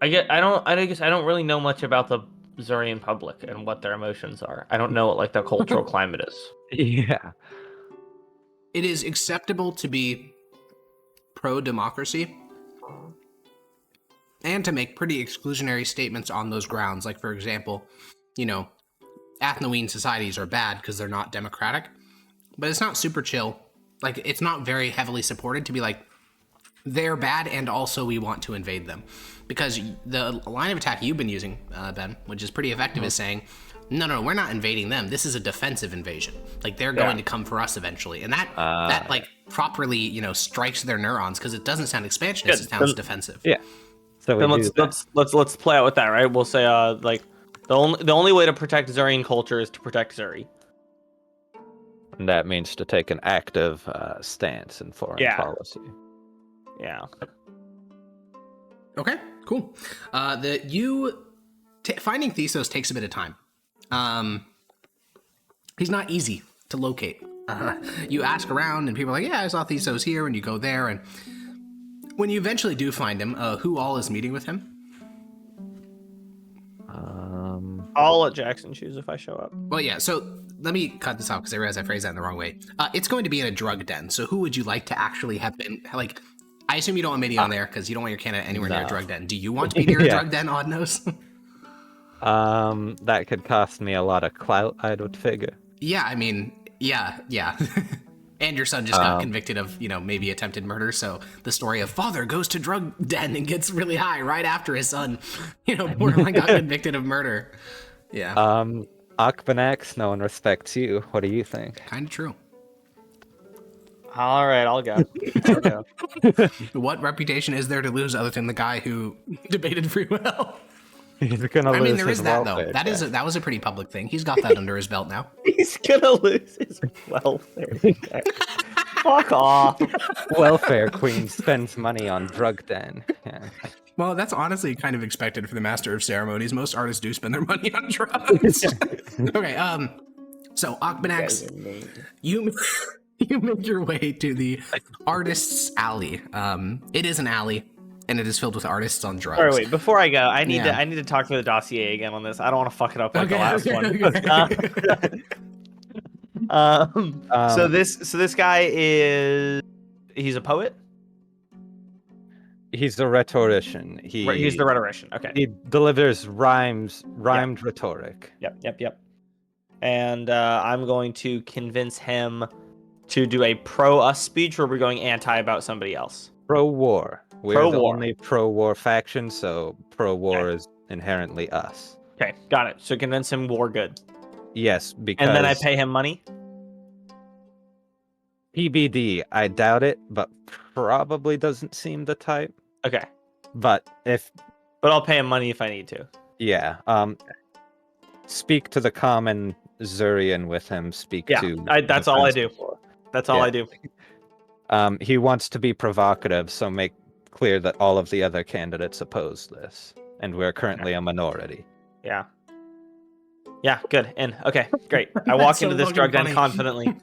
I guess I don't really know much about the Zurian public and what their emotions are. I don't know what their cultural climate is. Yeah. It is acceptable to be pro-democracy and to make pretty exclusionary statements on those grounds. For example, Athenoene societies are bad because they're not democratic, but it's not super chill. It's not very heavily supported to be they're bad and also we want to invade them. Because the line of attack you've been using, Ben, which is pretty effective, is saying, no, we're not invading them. This is a defensive invasion. They're going to come for us eventually. And that properly, strikes their neurons because it doesn't sound expansionist, it sounds defensive. Yeah. So Then let's play out with that, right? We'll say the only way to protect Zurian culture is to protect Zuri. And that means to take an active stance in foreign policy. Yeah. Okay, cool. Finding Thesos takes a bit of time. He's not easy to locate. You ask around, and people are like, "Yeah, I saw Thesos here," and you go there, and when you eventually do find him, who all is meeting with him? I'll let Jackson choose if I show up. Well, yeah. So let me cut this off because I realize I phrased that in the wrong way. It's going to be in a drug den. So who would you like to actually have been like? I assume you don't want Midi on there because you don't want your candidate anywhere near a drug den. Do you want to be near a drug den, Oddnose? That could cost me a lot of clout, I would figure. Yeah, I mean, yeah. And your son just got convicted of, maybe attempted murder. So the story of father goes to drug den and gets really high right after his son, borderline got convicted of murder. Yeah. Akbanax, no one respects you. What do you think? Kind of true. All right, I'll go. What reputation is there to lose other than the guy who debated free will? He's gonna lose. I mean, there his is that though. welfare That was a pretty public thing. He's got that under his belt now. He's gonna lose his welfare. Fuck off. Welfare queen spends money on drug den. Yeah. Well, that's honestly kind of expected for the master of ceremonies. Most artists do spend their money on drugs. Okay, so Akbanax, you make your way to the artist's alley. It is an alley, and it is filled with artists on drugs. All right, wait. Before I go, I need Yeah. to talk through the dossier again on this. I don't want to fuck it up like the last one. So this guy he's a poet. He's the rhetorician. He's the rhetorician. Okay. He delivers rhymed rhetoric. Yep. And I'm going to convince him to do a pro-us speech, or we're going anti about somebody else. Pro-war. We're the Pro-war. only pro-war faction, so pro-war is inherently us. Okay, got it. So convince him war good. Yes, because... And then I pay him money? PBD, I doubt it, but probably doesn't seem the type. Okay. But I'll pay him money if I need to. Yeah, speak to the common Zurian with him, That's all I do. That's all I do. He wants to be provocative, so make clear that all of the other candidates oppose this, and we're currently a minority. Yeah. Yeah, good. And okay, great. I walk so into this fucking drug den funny. confidently.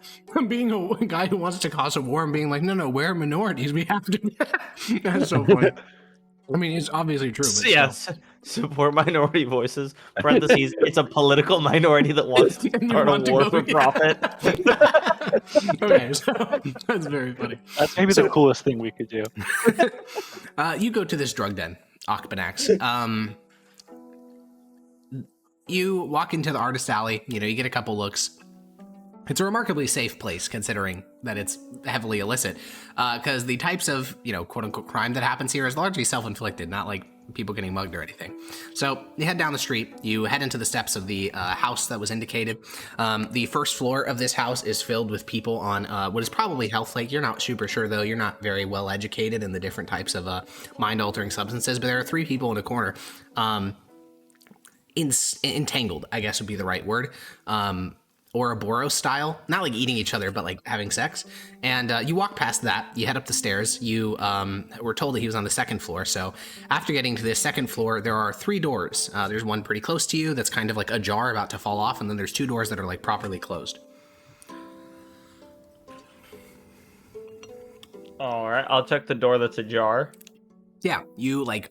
Being a guy who wants to cause a war and being like, no, we're minorities. We have to. That's so funny. I mean, it's obviously true. But Yes. Support minority voices. Parentheses. It's a political minority that wants to And you start want a to war go- for profit. Okay, so that's very funny. That's maybe the coolest thing we could do. You go to this drug den, Akbanax. You walk into the artist alley. You get a couple looks. It's a remarkably safe place, considering that it's heavily illicit. Because the types of, quote unquote crime that happens here is largely self-inflicted, not like people getting mugged or anything. So you head down the street. You head into the steps of the house that was indicated. The first floor of this house is filled with people on what is probably Health Lake. You're not super sure, though. You're not very well educated in the different types of mind-altering substances. But there are 3 people in a corner. Entangled, I guess would be the right word. Ouroboros style, not like eating each other, but like having sex. And you walk past that, you head up the stairs. You were told that he was on the 2nd floor. So after getting to the 2nd floor, there are 3 doors. There's one pretty close to you that's kind of like ajar, about to fall off. And then there's 2 doors that are like properly closed. All right, I'll check the door that's ajar. Yeah, you like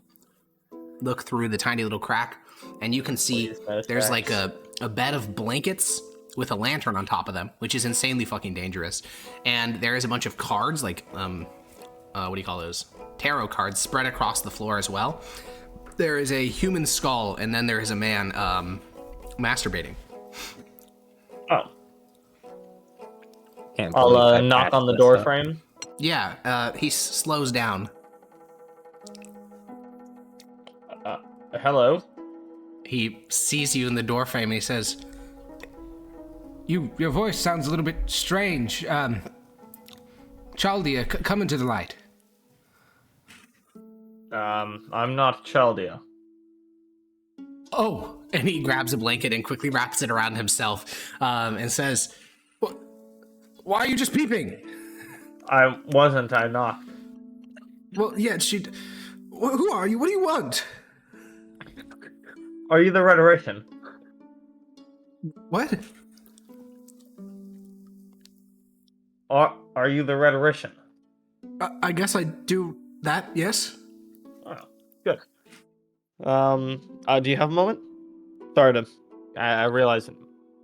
look through the tiny little crack and you can see there's like a bed of blankets with a lantern on top of them, which is insanely fucking dangerous. And there is a bunch of cards, like, what do you call those? Tarot cards spread across the floor as well. There is a human skull, and then there is a man masturbating. Oh. Can't believe I I'll knock patched on the this door up. frame. Yeah, he slows down. Hello? He sees you in the door frame and he says, Your voice sounds a little bit strange. Chaldea, come into the light. I'm not Chaldea. Oh, and he grabs a blanket and quickly wraps it around himself and says, why are you just peeping? I wasn't, I knocked. Well, yeah, Who are you? What do you want? Are you the rhetorician? What? Are you the rhetorician? I guess I do that, yes? Oh, good. Do you have a moment? Sorry to... I realize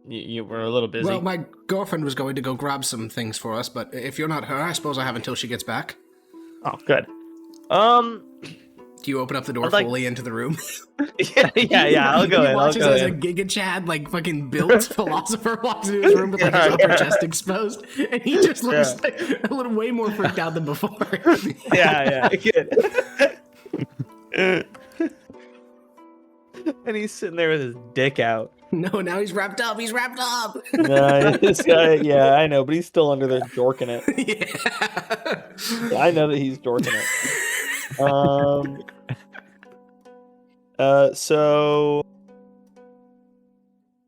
you were a little busy. Well, my girlfriend was going to go grab some things for us, but if you're not her, I suppose I have until she gets back. Oh, good. Do you open up the door I'd like- fully into the room? yeah, I'll go He in, watches I'll go as a in. Giga Chad, like, fucking built philosopher walks into his room with, like, his upper chest exposed, and he just looks like a little way more freaked out than before. Yeah, good. And he's sitting there with his dick out. No, now he's wrapped up. He's wrapped up. This guy, yeah, I know, but he's still under there dorking it. Yeah. I know that he's dorking it. So,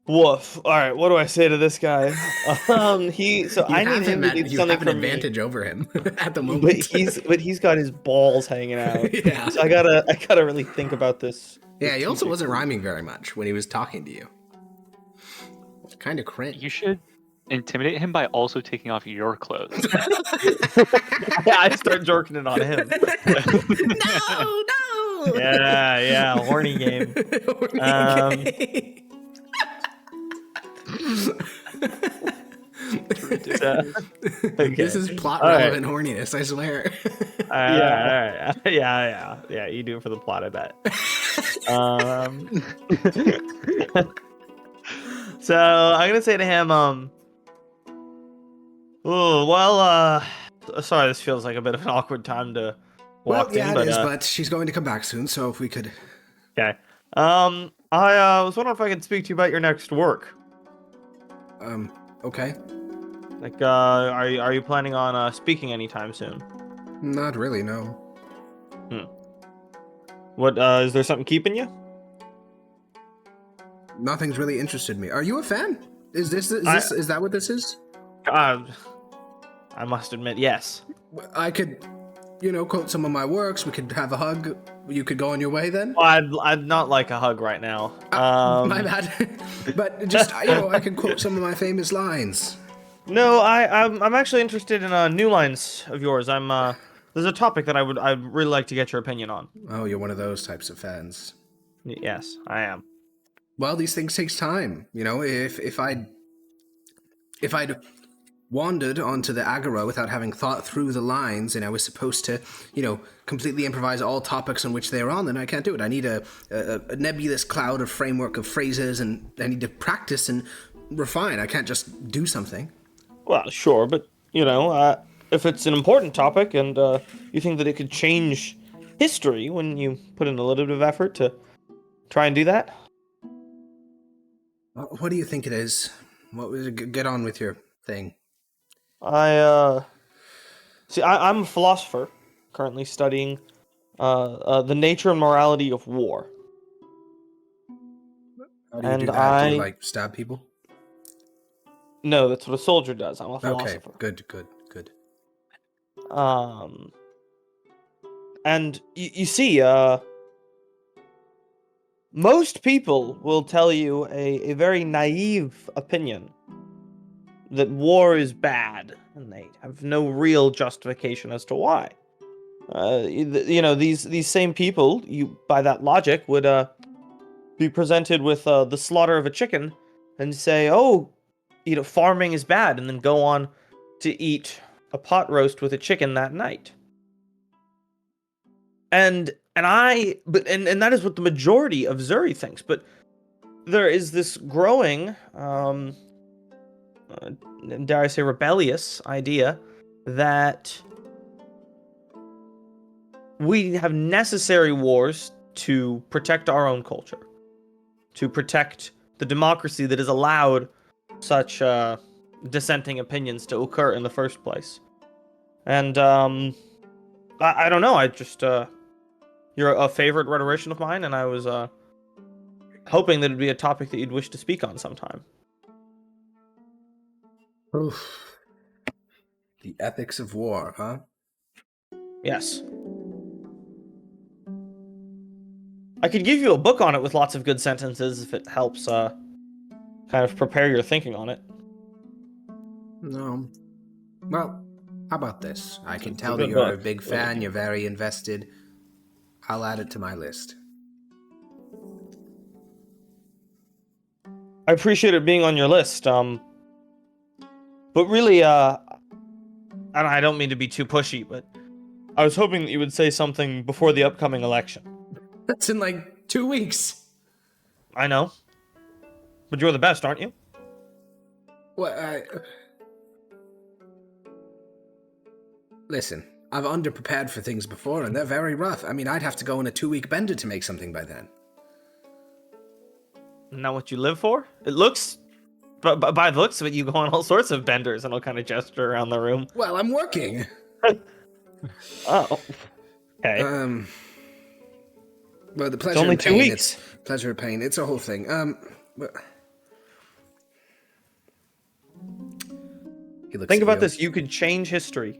woof. All right, what do I say to this guy? I need him to do You something have an for me. advantage over him at the But moment. he's got his balls hanging out. Yeah. So I gotta really think about this. Yeah, he also wasn't rhyming very much when he was talking to you. It's kind of cringe. You should intimidate him by also taking off your clothes. I start jerking it on him. No. Yeah, horny game. Okay. This is plot relevant horniness, I swear. Yeah. You do it for the plot, I bet. So I'm gonna say to him, sorry, this feels like a bit of an awkward time to walk in, it is, but she's going to come back soon, so if we could. okay. I was wondering if I could speak to you about your next work. Okay. Like, are you planning on speaking anytime soon? Not really, no. What is there something keeping you? Nothing's really interested me. Are you a fan? Is that what this is? I must admit, yes. I could, quote some of my works. We could have a hug. You could go on your way then. I'd not like a hug right now. My bad. But just I could quote some of my famous lines. No, I'm actually interested in new lines of yours. There's a topic that I'd really like to get your opinion on. Oh, you're one of those types of fans. Yes, I am. Well, these things takes time. If I'd wandered onto the Agora without having thought through the lines, and I was supposed to, completely improvise all topics on which they are on, then I can't do it. I need a nebulous cloud of framework of phrases, and I need to practice and refine. I can't just do something. Well, sure, but if it's an important topic and you think that it could change history, when you put in a little bit of effort to try and do that? What do you think it is? Get on with your thing. I'm a philosopher, currently studying the nature and morality of war. How do you do that? Do you, stab people? No, that's what a soldier does. I'm a philosopher. Okay, good. And you see, most people will tell you a very naive opinion that war is bad, and they have no real justification as to why. These same people, by that logic, would be presented with the slaughter of a chicken and say, "Oh, farming is bad," and then go on to eat a pot roast with a chicken that night. And that is what the majority of Zuri thinks. But there is this growing, dare I say, rebellious idea that we have necessary wars to protect our own culture, to protect the democracy that has allowed such dissenting opinions to occur in the first place. And I don't know. I just you're a favorite rhetorician of mine, and I was hoping that it'd be a topic that you'd wish to speak on sometime. Oof. The ethics of war, huh? Yes. I could give you a book on it with lots of good sentences if it helps kind of prepare your thinking on it. No. Well, how about this? I can It's a tell that good you're a book. big fan, you're very invested. I'll add it to my list. I appreciate it being on your list. But really, and I don't mean to be too pushy, but I was hoping that you would say something before the upcoming election. That's in like 2 weeks. I know. But you're the best, aren't you? Well, Listen, I've underprepared for things before, and they're very rough. I mean, I'd have to go on a 2-week bender to make something by then. Isn't that what you live for? It looks... But by the looks of it, you go on all sorts of benders, and I'll kind of gesture around the room. Well, I'm working. Oh. Okay. Well, the pleasure only and 2 pain, weeks. it's pleasure and pain. It's a whole thing. Well, he looks Think at about you. this. You could change history.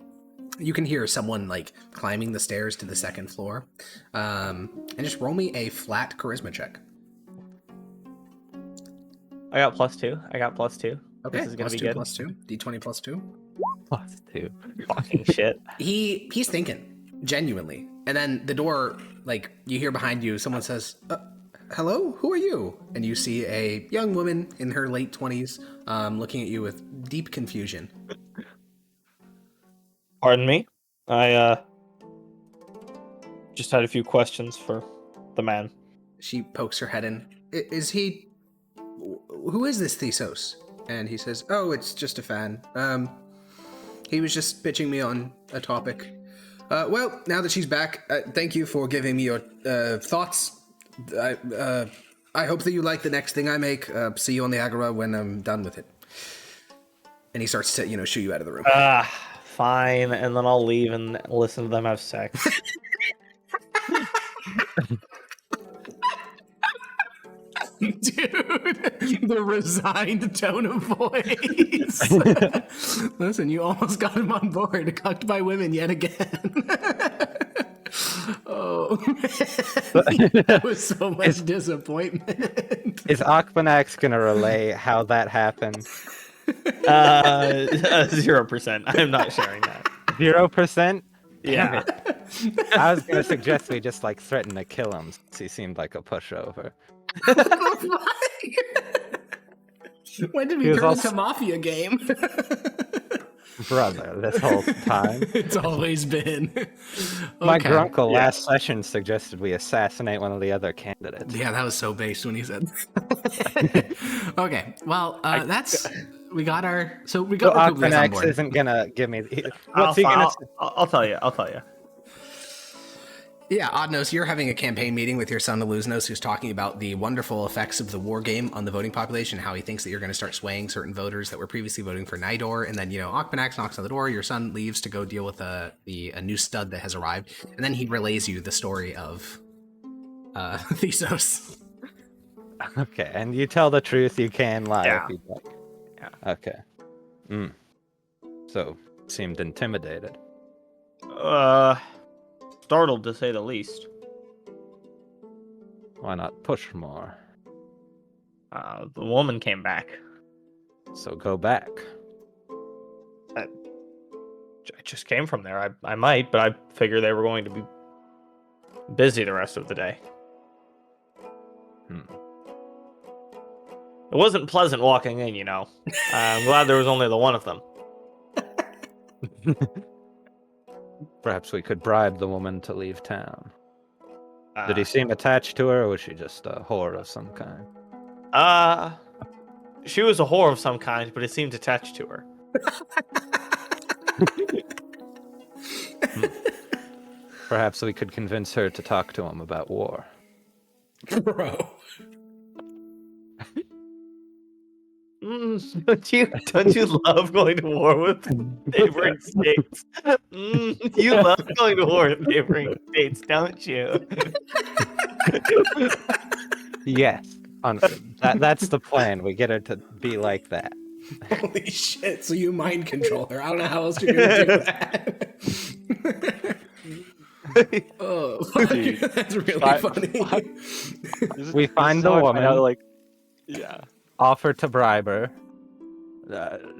You can hear someone like climbing the stairs to the second floor. And just roll me a flat charisma check. I got +2. Okay, This is gonna plus be two, good. plus 2. D20 plus 2. +2. Fucking shit. He's thinking, genuinely. And then the door, like, you hear behind you, someone says, hello? Who are you? And you see a young woman in her late 20s looking at you with deep confusion. Pardon me. I just had a few questions for the man. She pokes her head in. Is he... Who is this Thesos? And he says, oh, it's just a fan. He was just pitching me on a topic. Well, now that she's back, thank you for giving me your thoughts. I hope that you like the next thing I make. See you on the Agora when I'm done with it. And he starts to, shoo you out of the room. Fine, and then I'll leave and listen to them have sex. Dude, the resigned tone of voice. Listen, you almost got him on board, cucked by women yet again. Oh, man. That was so much disappointment. Is Akbanax gonna relay how that happened? 0%. I'm not sharing that. 0%? Yeah. I was gonna suggest we just threaten to kill him since he seemed like a pushover. When did we He was turn also- this a mafia game? Brother, this whole time. It's always been. My Okay. grunkle last session suggested we assassinate one of the other candidates. Yeah, that was so based when he said. Okay, well, we got our. So we So got Republius on Akbanax board. isn't gonna give me. I'll What's he gonna? tell you. I'll tell you. Yeah, Oddnose, you're having a campaign meeting with your son Illusinos, who's talking about the wonderful effects of the war game on the voting population, how he thinks that you're going to start swaying certain voters that were previously voting for Nidor, and then, Akbanax knocks on the door, your son leaves to go deal with a new stud that has arrived, and then he relays you the story of Thesos. Okay, and you tell the truth. You can lie Yeah. if you'd like. Yeah. Okay. So seemed intimidated. Startled to say the least. Why not push more? The woman came back. So go back. I just came from there. I might, but I figure they were going to be busy the rest of the day. It wasn't pleasant walking in, I'm glad there was only the one of them. Perhaps we could bribe the woman to leave town. Did he seem attached to her, or was she just a whore of some kind? She was a whore of some kind, but it seemed attached to her. Perhaps we could convince her to talk to him about war. Bro. Don't you love going to war with neighboring states? You love going to war with neighboring states, don't you? Yes. That's the plan. We get her to be like that. Holy shit, so you mind control her. I don't know how else you're going to do that. Oh, Dude, that's really I- funny. We find the how I woman. out, like, yeah. Offer to bribe her.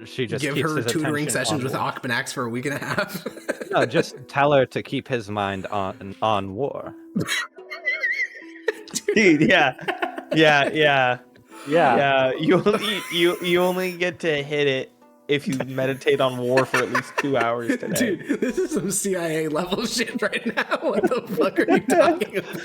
She just Give keeps her his tutoring attention sessions on with war. Akbanax for a week and a half. No, just tell her to keep his mind on war. Dude, yeah. You only get to hit it if you meditate on war for at least 2 hours today. Dude, this is some CIA level shit right now. What the fuck are you talking about?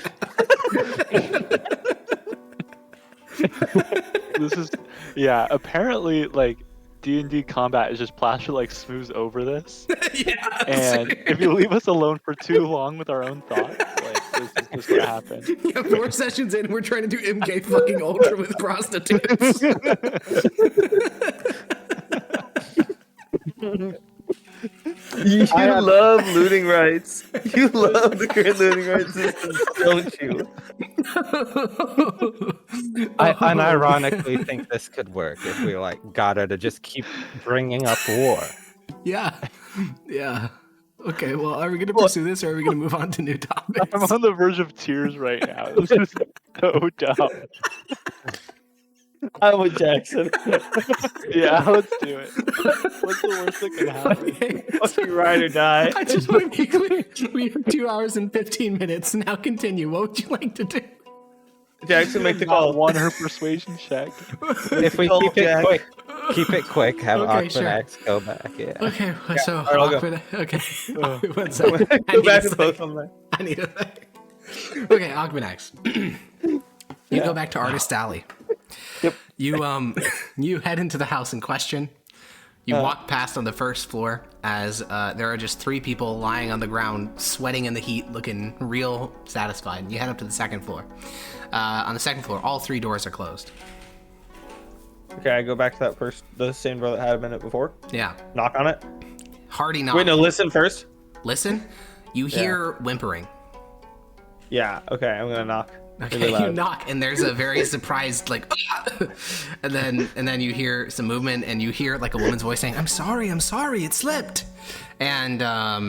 This is, yeah. Apparently, like, D&D combat is just Plaster like smooths over this, Yeah. and if you leave us alone for too long with our own thoughts, like, this is just what happened. Yeah, 4 sessions in, we're trying to do MK fucking Ultra with prostitutes. You love looting rights. You love the current looting rights system, don't you? I unironically think this could work if we like got her to just keep bringing up war. Yeah. Yeah. Okay, well, are we going to pursue this or are we going to move on to new topics? I'm on the verge of tears right now. This is so dumb. I'm with Jackson. Yeah, let's do it. What's the worst that can happen? Okay. Fucking ride or die. I just want to be clear. We have 2 hours and 15 minutes. Now continue. What would you like to do? Jackson, make the Not call. won her persuasion check. If we Call keep it Jack. quick, have Okay, sure. Akbanax go back. Yeah. Okay, so alright, I'll go. Akbanax. Okay. One Go second. I need back a to both second. of them. I need a second. Okay, Akbanax. You go back to Artist Alley. Yep. You head into the house in question. You walk past on the first floor as there are just 3 people lying on the ground, sweating in the heat, looking real satisfied. You head up to the second floor. On the second floor, all 3 doors are closed. Okay, I go back to the same door that had a minute before. Yeah. Knock on it. Hardy knock. Wait, no, listen first. Listen. You hear whimpering. Yeah, okay, I'm gonna knock. Okay, Really you loud. knock, and there's a very surprised like, and then you hear some movement, and you hear like a woman's voice saying, I'm sorry, it slipped." And a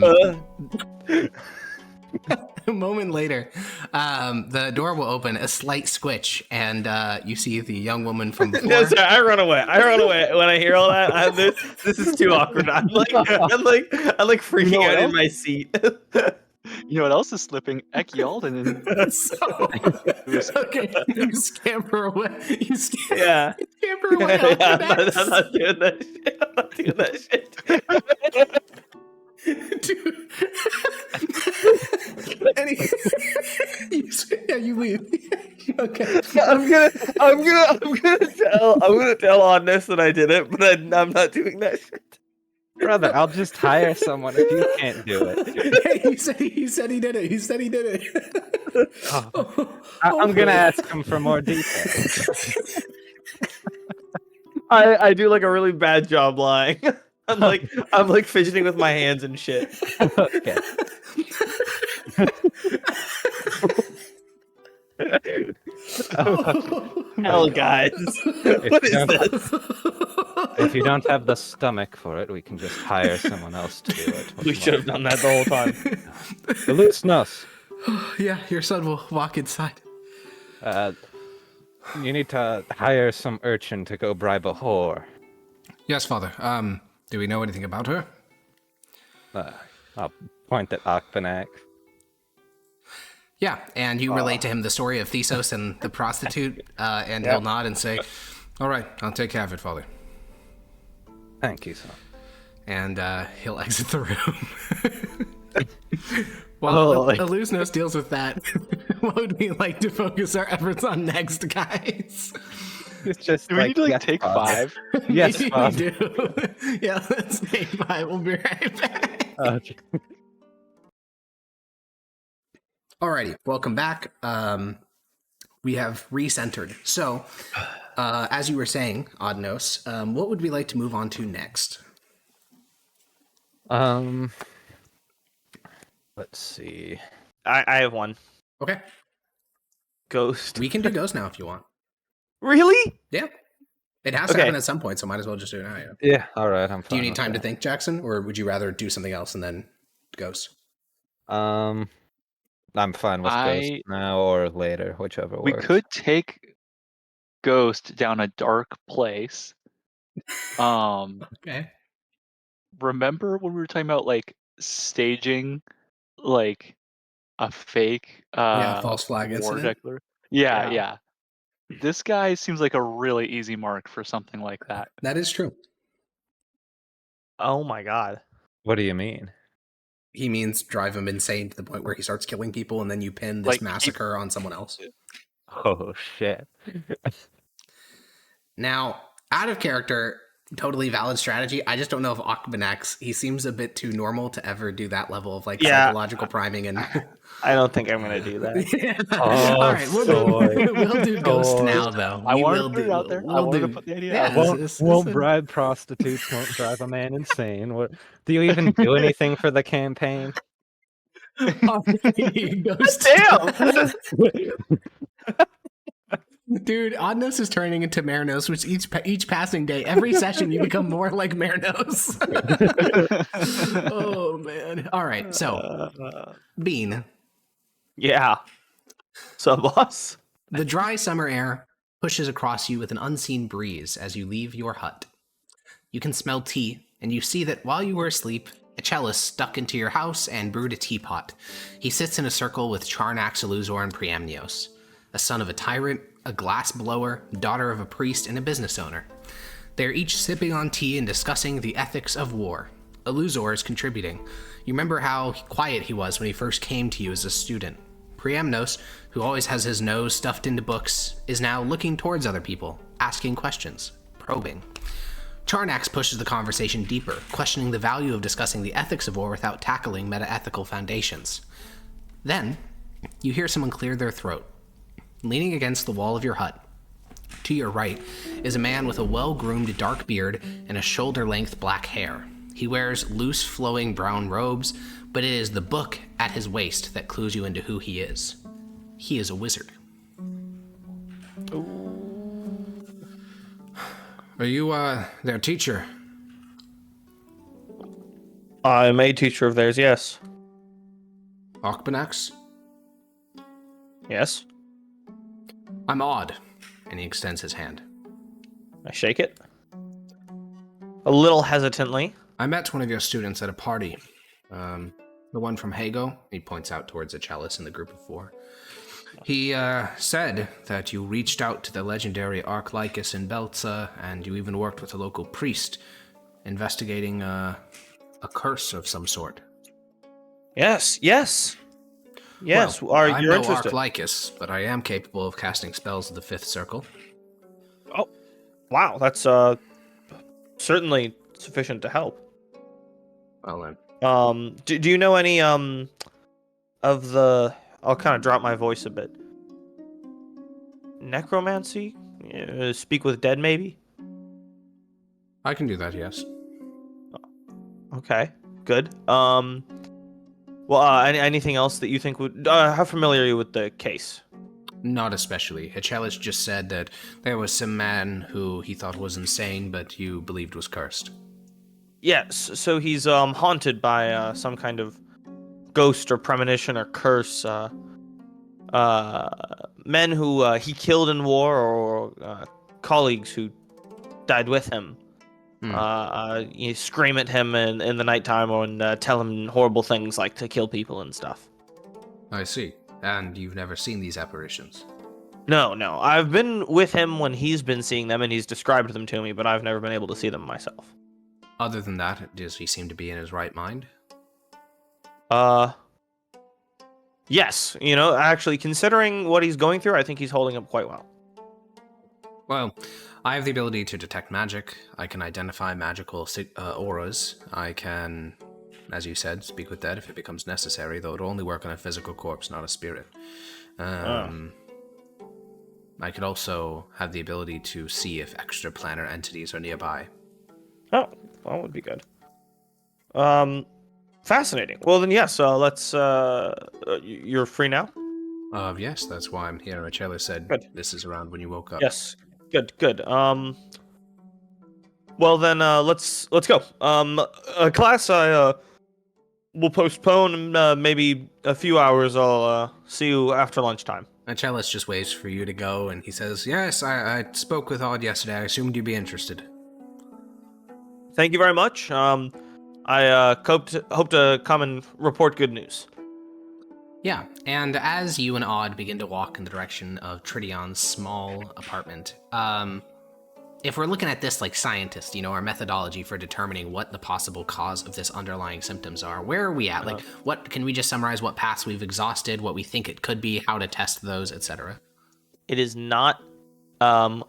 moment later, the door will open, a slight squitch, and you see the young woman from before. No, sorry, I run away when I hear all that. This is too awkward. I'm like freaking You know what out in else? my seat. You know what else is slipping? Ekyalden and So, okay, you scamper away. You scamper Yeah. away. Yeah, Akbanax. I'm not doing that shit. I'm not doing that shit. Dude. And you leave. Okay. I'm gonna tell Honest that I did it, but I'm not doing that shit. Brother, I'll just hire someone if you can't do it. Hey, he said he did it. He said he did it. I'm gonna ask him for more details. I do like a really bad job lying. I'm like fidgeting with my hands and shit. Okay. Hell, guys, what is this? If you don't have the stomach for it, we can just hire someone else to do it. We should have done that the whole time. The loose nose. Yeah, your son will walk inside. You need to hire some urchin to go bribe a whore. Yes, father. Do we know anything about her? I'll point at Akbanax. Yeah, and you relate to him the story of Thesos and the prostitute, and he'll nod and say, "All right, I'll take care of it, father." Thank you, son. And he'll exit the room. While Alusnos deals with that, what would we like to focus our efforts on next, guys? It's just do we need to yes, take father. 5? Yes, Maybe we father. do. Yeah, let's take 5. We'll be right back. Okay. Alrighty, welcome back. We have recentered. So, as you were saying, Odnos, what would we like to move on to next? Let's see. I have one. Okay, Ghost. we can do Ghost now if you want. Really? Yeah, it has to Okay. happen at some point, so might as well just do it now. Yeah. Yeah, all right. I'm fine. Do you need with time to that. think, Jackson, or would you rather do something else and then Ghost? I'm fine with Ghost now or later, whichever We works. could take Ghost down a dark place. Okay. Remember when we were talking about like staging like a fake Yeah, false flag war incident. declaration? Yeah, Yeah. yeah. This guy seems like a really easy mark for something like that. That is true. Oh my god. What do you mean? He means drive him insane to the point where he starts killing people, and then you pin this Like, massacre on someone else. Oh shit. Now, out of character, totally valid strategy. I just don't know if Akbanax, he seems a bit too normal to ever do that level of like Yeah. psychological priming and I don't think I'm gonna do that. Yeah. Oh, All right, we'll do Ghost soy. now though. I We wanted will to put it do- out there. I we'll wanted to do- put the idea yeah, out there. Won't bribe prostitutes, won't drive a man insane. What do you even do anything for the campaign? Alrighty, Ghost. Damn! Dude, Oddnose is turning into Marinos, which each passing day, every session, you become more like Marinos. Oh man! All right, so Bean, Yeah. So, boss? the dry summer air pushes across you with an unseen breeze as you leave your hut. You can smell tea, and you see that while you were asleep, Achellus stuck into your house and brewed a teapot. He sits in a circle with Charnax, Eluzor, and Priamnios, a son of a tyrant, a glass blower, daughter of a priest, and a business owner. They are each sipping on tea and discussing the ethics of war. Eluzor is contributing. You remember how quiet he was when he first came to you as a student. Priamnos, who always has his nose stuffed into books, is now looking towards other people, asking questions, probing. Charnax pushes the conversation deeper, questioning the value of discussing the ethics of war without tackling meta-ethical foundations. Then, you hear someone clear their throat. Leaning against the wall of your hut, to your right, is a man with a well-groomed dark beard and a shoulder-length black hair. He wears loose, flowing brown robes, but it is the book at his waist that clues you into who he is. He is a wizard. Are you, their teacher? I'm a teacher of theirs, yes. Akbanax? Yes. I'm Odd. And he extends his hand. I shake it. A little hesitantly. I met one of your students at a party. The one from Hago. He points out towards a chalice in the group of four. He said that you reached out to the legendary Archlycus in Belza, and you even worked with a local priest, investigating a curse of some sort. Yes, yes. Yes, Well, I'm you're no interested. Archlycus, but I am capable of casting spells of the fifth circle. Oh, wow, that's certainly sufficient to help. Well, Do you know any of the? I'll kind of drop my voice a bit. Necromancy, speak with dead, maybe. I can do that, yes. Okay, good. Well, anything else that you think would? How familiar are you with the case? Not especially. Achilles just said that there was some man who he thought was insane, but you believed was cursed. Yes. So he's haunted by some kind of ghost or premonition or curse. Men who he killed in war or colleagues who died with him. You scream at him in the nighttime and tell him horrible things like to kill people and stuff. I see. And you've never seen these apparitions? No. I've been with him when he's been seeing them and he's described them to me, but I've never been able to see them myself. Other than that, does he seem to be in his right mind? Yes. Actually, considering what he's going through, I think he's holding up quite well. Well, I have the ability to detect magic. I can identify magical auras. I can, as you said, speak with dead if it becomes necessary, though it'll only work on a physical corpse, not a spirit. I could also have the ability to see if extraplanar entities are nearby. Oh, that would be good. Fascinating. Well, then, yes, let's, you're free now? Yes, that's why I'm here. Achilles said Good. This is around when you woke up. Yes. Good. Well, then, let's go. Class, I, we'll postpone maybe a few hours. I'll see you after lunchtime. Achilles just waits for you to go, and he says, "Yes, I spoke with Odd yesterday. I assumed you'd be interested." Thank you very much. I hope to come and report good news. Yeah, and as you and Odd begin to walk in the direction of Tridion's small apartment, if we're looking at this like scientists, our methodology for determining what the possible cause of this underlying symptoms are, where are we at? Like, what can we just summarize what paths we've exhausted, what we think it could be, how to test those, etc.? It is not some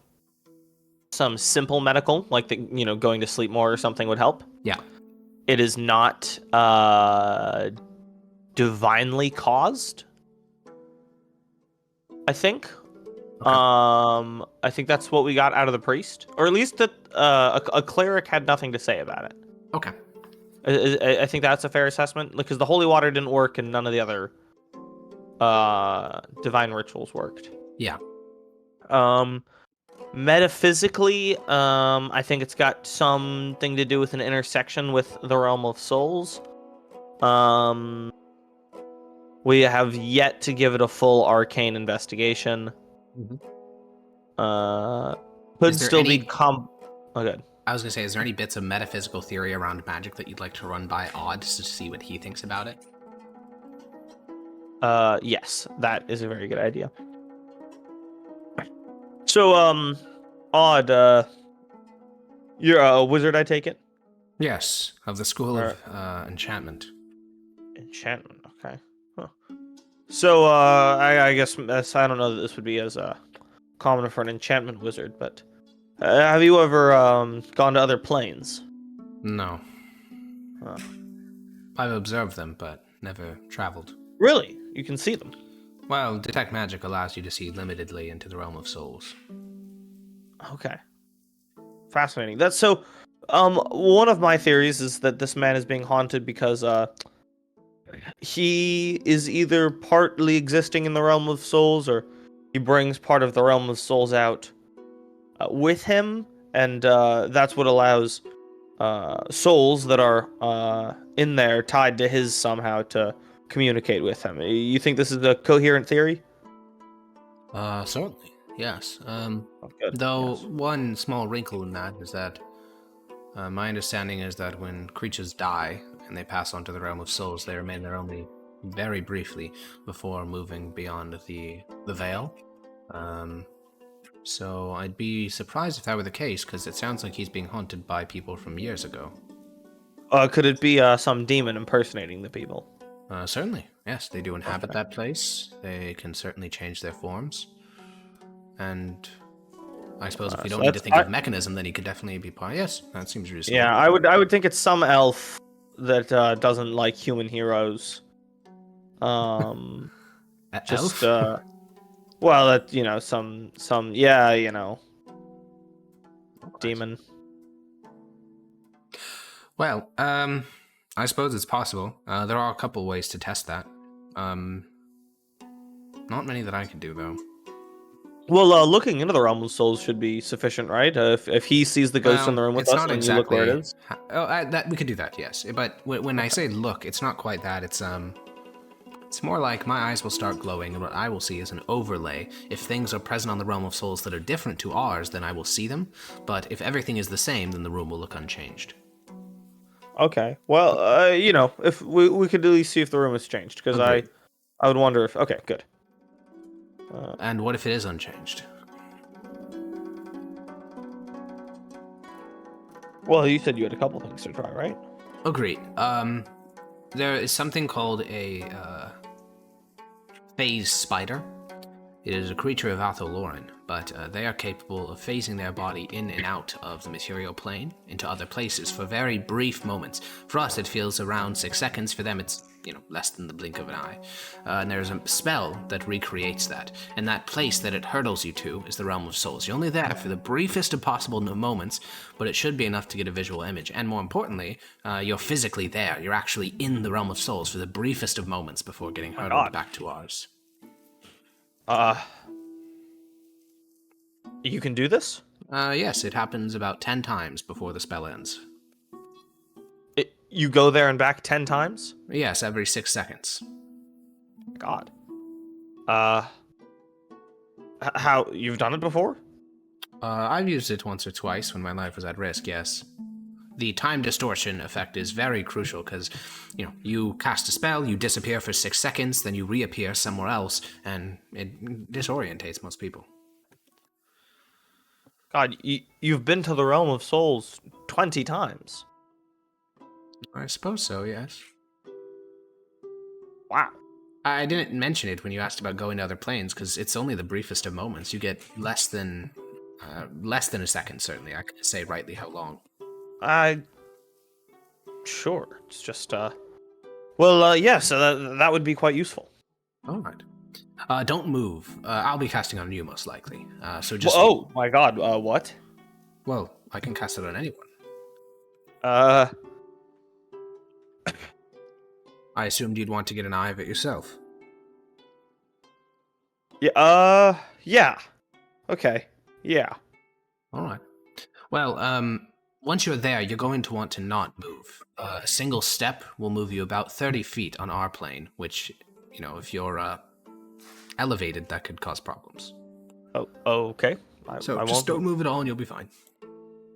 simple medical, like going to sleep more or something would help. Yeah. It is not divinely caused, I think. Okay. I think that's what we got out of the priest, or at least that a cleric had nothing to say about it. Okay. I think that's a fair assessment, because the holy water didn't work and none of the other divine rituals worked. Yeah. Metaphysically, I think it's got something to do with an intersection with the realm of souls. We have yet to give it a full arcane investigation. Mhm. Could Is there still any- be Oh, good. I was going to say, is there any bits of metaphysical theory around magic that you'd like to run by Odd to see what he thinks about it? Yes, that is a very good idea. So, Odd, you're a wizard, I take it? Yes, of the School of Enchantment. Enchantment, okay. Huh. So, I guess I don't know that this would be as common for an enchantment wizard, but have you ever gone to other planes? No. Huh. I've observed them, but never traveled. Really? You can see them? Well, detect magic allows you to see limitedly into the realm of souls. Okay. Fascinating. That's so. One of my theories is that this man is being haunted because he is either partly existing in the realm of souls, or he brings part of the realm of souls out with him, and that's what allows souls that are in there tied to his somehow to communicate with him. You think this is a coherent theory? Certainly, yes. Oh, good. Though Yes. one small wrinkle in that is that my understanding is that when creatures die and they pass on to the realm of souls, they remain there only very briefly before moving beyond the veil. So I'd be surprised if that were the case, because it sounds like he's being haunted by people from years ago. Could it be some demon impersonating the people? Certainly, yes. They do inhabit that place. They can certainly change their forms. And I suppose if we don't need to think of mechanism, then he could definitely be part. Yes, that seems reasonable. Yeah, I would think it's some elf that doesn't like human heroes. Just Elf? well, that some demon. Well, I suppose it's possible. There are a couple ways to test that. Not many that I could do, though. Well, looking into the realm of souls should be sufficient, right? If he sees the ghost in the room with it's us, not and you look where it is. That we could do that, yes. But when I say look, it's not quite that. It's more like my eyes will start glowing, and what I will see is an overlay. If things are present on the realm of souls that are different to ours, then I will see them. But if everything is the same, then the room will look unchanged. Okay. Well, if we could at least see if the room has changed, because I would wonder if. Okay, good. And what if it is unchanged? Well, you said you had a couple things to try, right? Agreed. There is something called a phase spider. It is a creature of Atholoran, but they are capable of phasing their body in and out of the material plane into other places for very brief moments. For us, it feels around 6 seconds. For them, it's less than the blink of an eye. And there's a spell that recreates that, and that place that it hurtles you to is the realm of souls. You're only there for the briefest of possible moments, but it should be enough to get a visual image. And more importantly, you're physically there. You're actually in the realm of souls for the briefest of moments before getting hurtled back to ours. You can do this? Yes, it happens about 10 times before the spell ends. You go there and back 10 times? Yes, every 6 seconds. God. How you've done it before? I've used it once or twice when my life was at risk, yes. The time distortion effect is very crucial because, you cast a spell, you disappear for 6 seconds, then you reappear somewhere else, and it disorientates most people. God, you've been to the realm of souls 20 times. I suppose so, yes. Wow. I didn't mention it when you asked about going to other planes because it's only the briefest of moments. You get less than a second, certainly. I can't say rightly how long. Sure. It's just, well, yeah, so that would be quite useful. All right. Don't move. I'll be casting on you, most likely. So just... Oh, my God, what? Well, I can cast it on anyone. I assumed you'd want to get an eye of it yourself. Yeah, yeah. Okay, yeah. All right. Well, once you're there, you're going to want to not move. A single step will move you about 30 feet on our plane, which, if you're elevated, that could cause problems. Oh, okay. I So won't. just don't move at all and you'll be fine.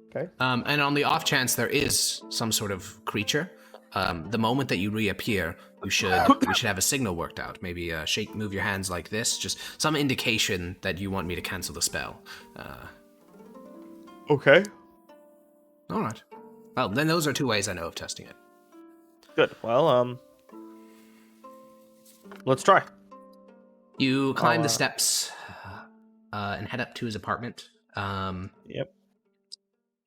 Okay. And on the off chance there is some sort of creature, the moment that you reappear, you should have a signal worked out. Maybe move your hands like this, just some indication that you want me to cancel the spell. Okay. All right. Well, then those are 2 ways I know of testing it. Good. Well, let's try. You climb the steps and head up to his apartment. Yep.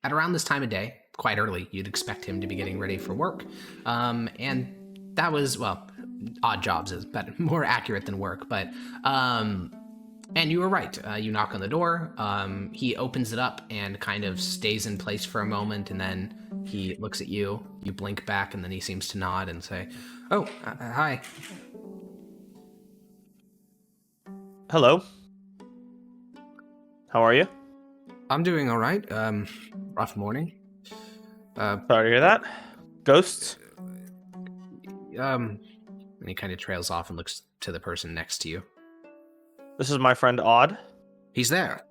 At around this time of day, quite early, you'd expect him to be getting ready for work. And that was, well, odd jobs is better, more accurate than work, but... And you were right. You knock on the door. He opens it up and kind of stays in place for a moment, and then he looks at you. You blink back, and then he seems to nod and say, "Oh, hi." Hello. How are you? I'm doing all right. Rough morning. Sorry to hear that. Ghosts? And he kind of trails off and looks to the person next to you. This is my friend Odd. He's there.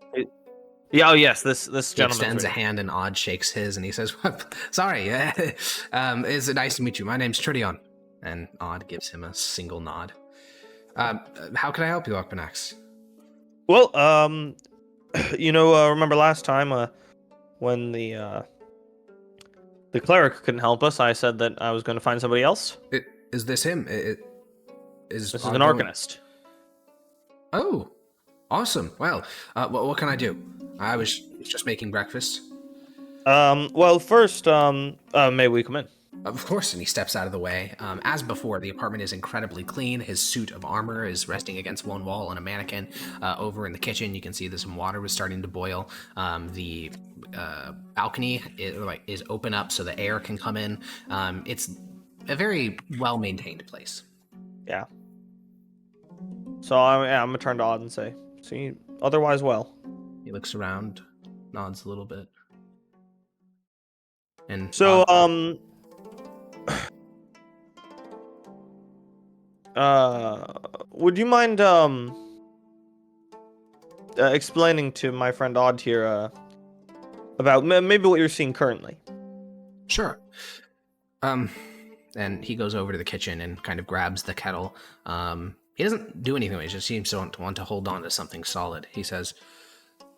Yeah, oh yes, this He gentleman extends a hand, and Odd shakes his, and he says, "Sorry, it's nice to meet you. My name's Tridion." And Odd gives him a single nod. How can I help you, Arpanax? Well, remember last time when the cleric couldn't help us, I said that I was going to find somebody else. Is this him? This is an arcanist. Oh, awesome. Well, what can I do? I was just making breakfast. Well, first, may we come in? Of course, and he steps out of the way. As before, the apartment is incredibly clean. His suit of armor is resting against one wall on a mannequin. Over in the kitchen, you can see that some water was starting to boil. The balcony is open up so the air can come in. It's a very well-maintained place. Yeah. So I'm gonna turn to Odd and say, "See, otherwise well." He looks around, nods a little bit, and So would you mind explaining to my friend Odd here about maybe what you're seeing currently? Sure. And he goes over to the kitchen and kind of grabs the kettle. He doesn't do anything. He just seems to want to hold on to something solid. He says,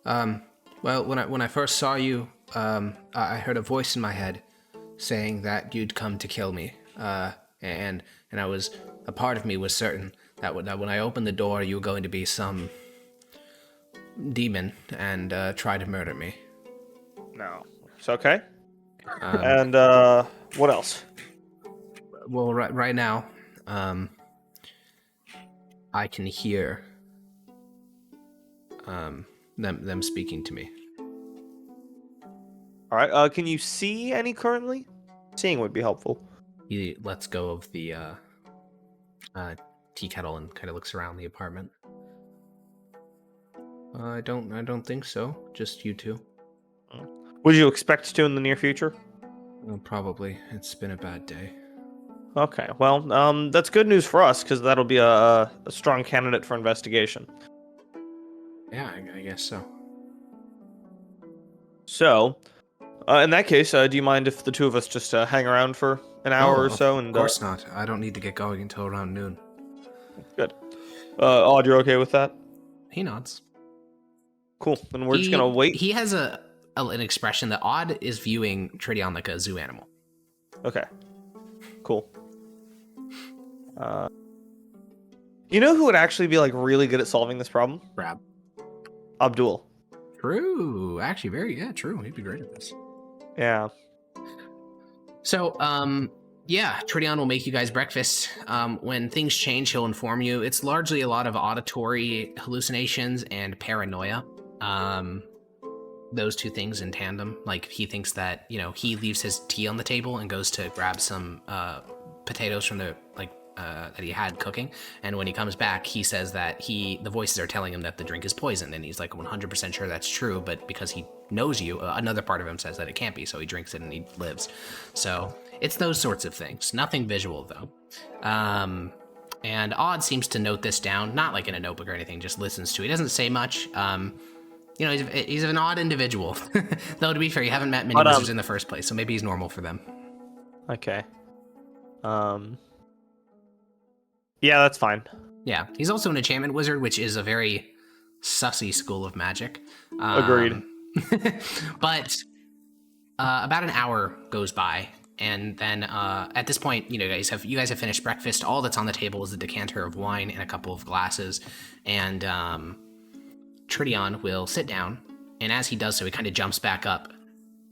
"Well, when I first saw you, I heard a voice in my head saying that you'd come to kill me. And I was, a part of me was certain that when I opened the door, you were going to be some demon and try to murder me." No. It's okay. Um, And what else? Well, right now, I can hear them speaking to me. All right. Can you see any currently? Seeing would be helpful. He lets go of the tea kettle and kind of looks around the apartment. I don't think so. Just you two. Would you expect to in the near future? Probably. It's been a bad day. Okay, well, that's good news for us, because that'll be a strong candidate for investigation. Yeah, I guess so. So, in that case, do you mind if the two of us just hang around for an hour or so? And Of course not. I don't need to get going until around noon. good. Odd, you're okay with that? He nods. Cool. Then we're just gonna wait. He has an expression that Odd is viewing Tridion like a zoo animal. Okay. Cool. You know who would actually be like really good at solving this problem? Grab. Abdul. True. Actually, true. He'd be great at this. Yeah. So, yeah, Tridion will make you guys breakfast. When things change, he'll inform you. It's largely a lot of auditory hallucinations and paranoia. Those two things in tandem. Like, he thinks that, he leaves his tea on the table and goes to grab some potatoes from the, that he had cooking. And when he comes back, he says that the voices are telling him that the drink is poisoned. And he's like 100% sure that's true. But because he knows you, another part of him says that it can't be. So he drinks it and he lives. So it's those sorts of things. Nothing visual, though. And Odd seems to note this down, not like in a notebook or anything, just listens to it. He doesn't say much. He's an odd individual. Though, to be fair, you haven't met many wizards in the first place, so maybe he's normal for them. Okay. Yeah, that's fine. Yeah, he's also an enchantment wizard, which is a very sussy school of magic. Agreed. But about an hour goes by, and then at this point, you guys have finished breakfast. All that's on the table is a decanter of wine and a couple of glasses, and Tridion will sit down, and as he does so, he kind of jumps back up,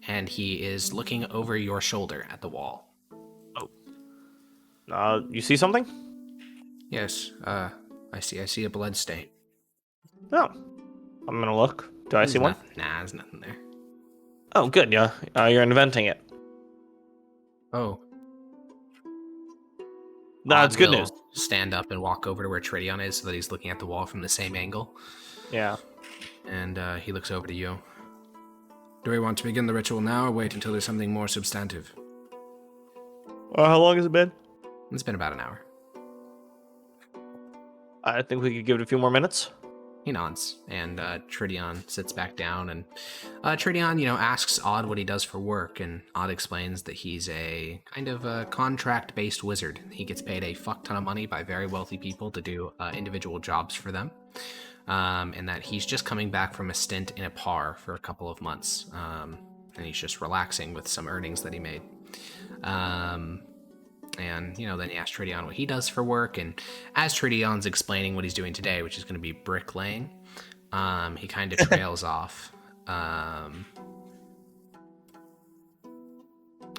and he is looking over your shoulder at the wall. You see something? Yes, I see a blood stain. No. I'm gonna look. Do I see one? Nah, there's nothing there. Oh, good. Yeah, you're inventing it. Oh. No, it's good news. Stand up and walk over to where Tridion is so that he's looking at the wall from the same angle. Yeah. And he looks over to you. Do we want to begin the ritual now or wait until there's something more substantive? How long has it been? It's been about an hour. I think we could give it a few more minutes. He nods, and Tridion sits back down, and Tridion, asks Odd what he does for work, and Odd explains that he's a kind of a contract-based wizard. He gets paid a fuck ton of money by very wealthy people to do individual jobs for them, and that he's just coming back from a stint in a par for a couple of months, and he's just relaxing with some earnings that he made. And, then he asks Tridion what he does for work, and as Tridion's explaining what he's doing today, which is going to be bricklaying, he kind of trails off, and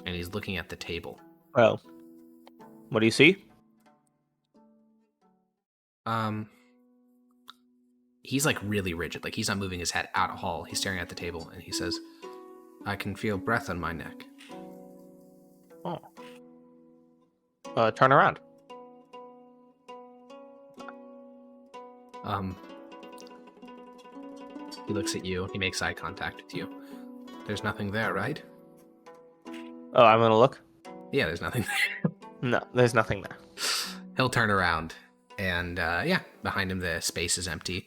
he's looking at the table. Well, what do you see? He's like really rigid, like he's not moving his head out at all. He's staring at the table, and he says, "I can feel breath on my neck." Oh. Turn around. He looks at you. He makes eye contact with you. There's nothing there, right? Oh, I'm gonna look. Yeah, there's nothing there. No, there's nothing there. He'll turn around, and behind him the space is empty,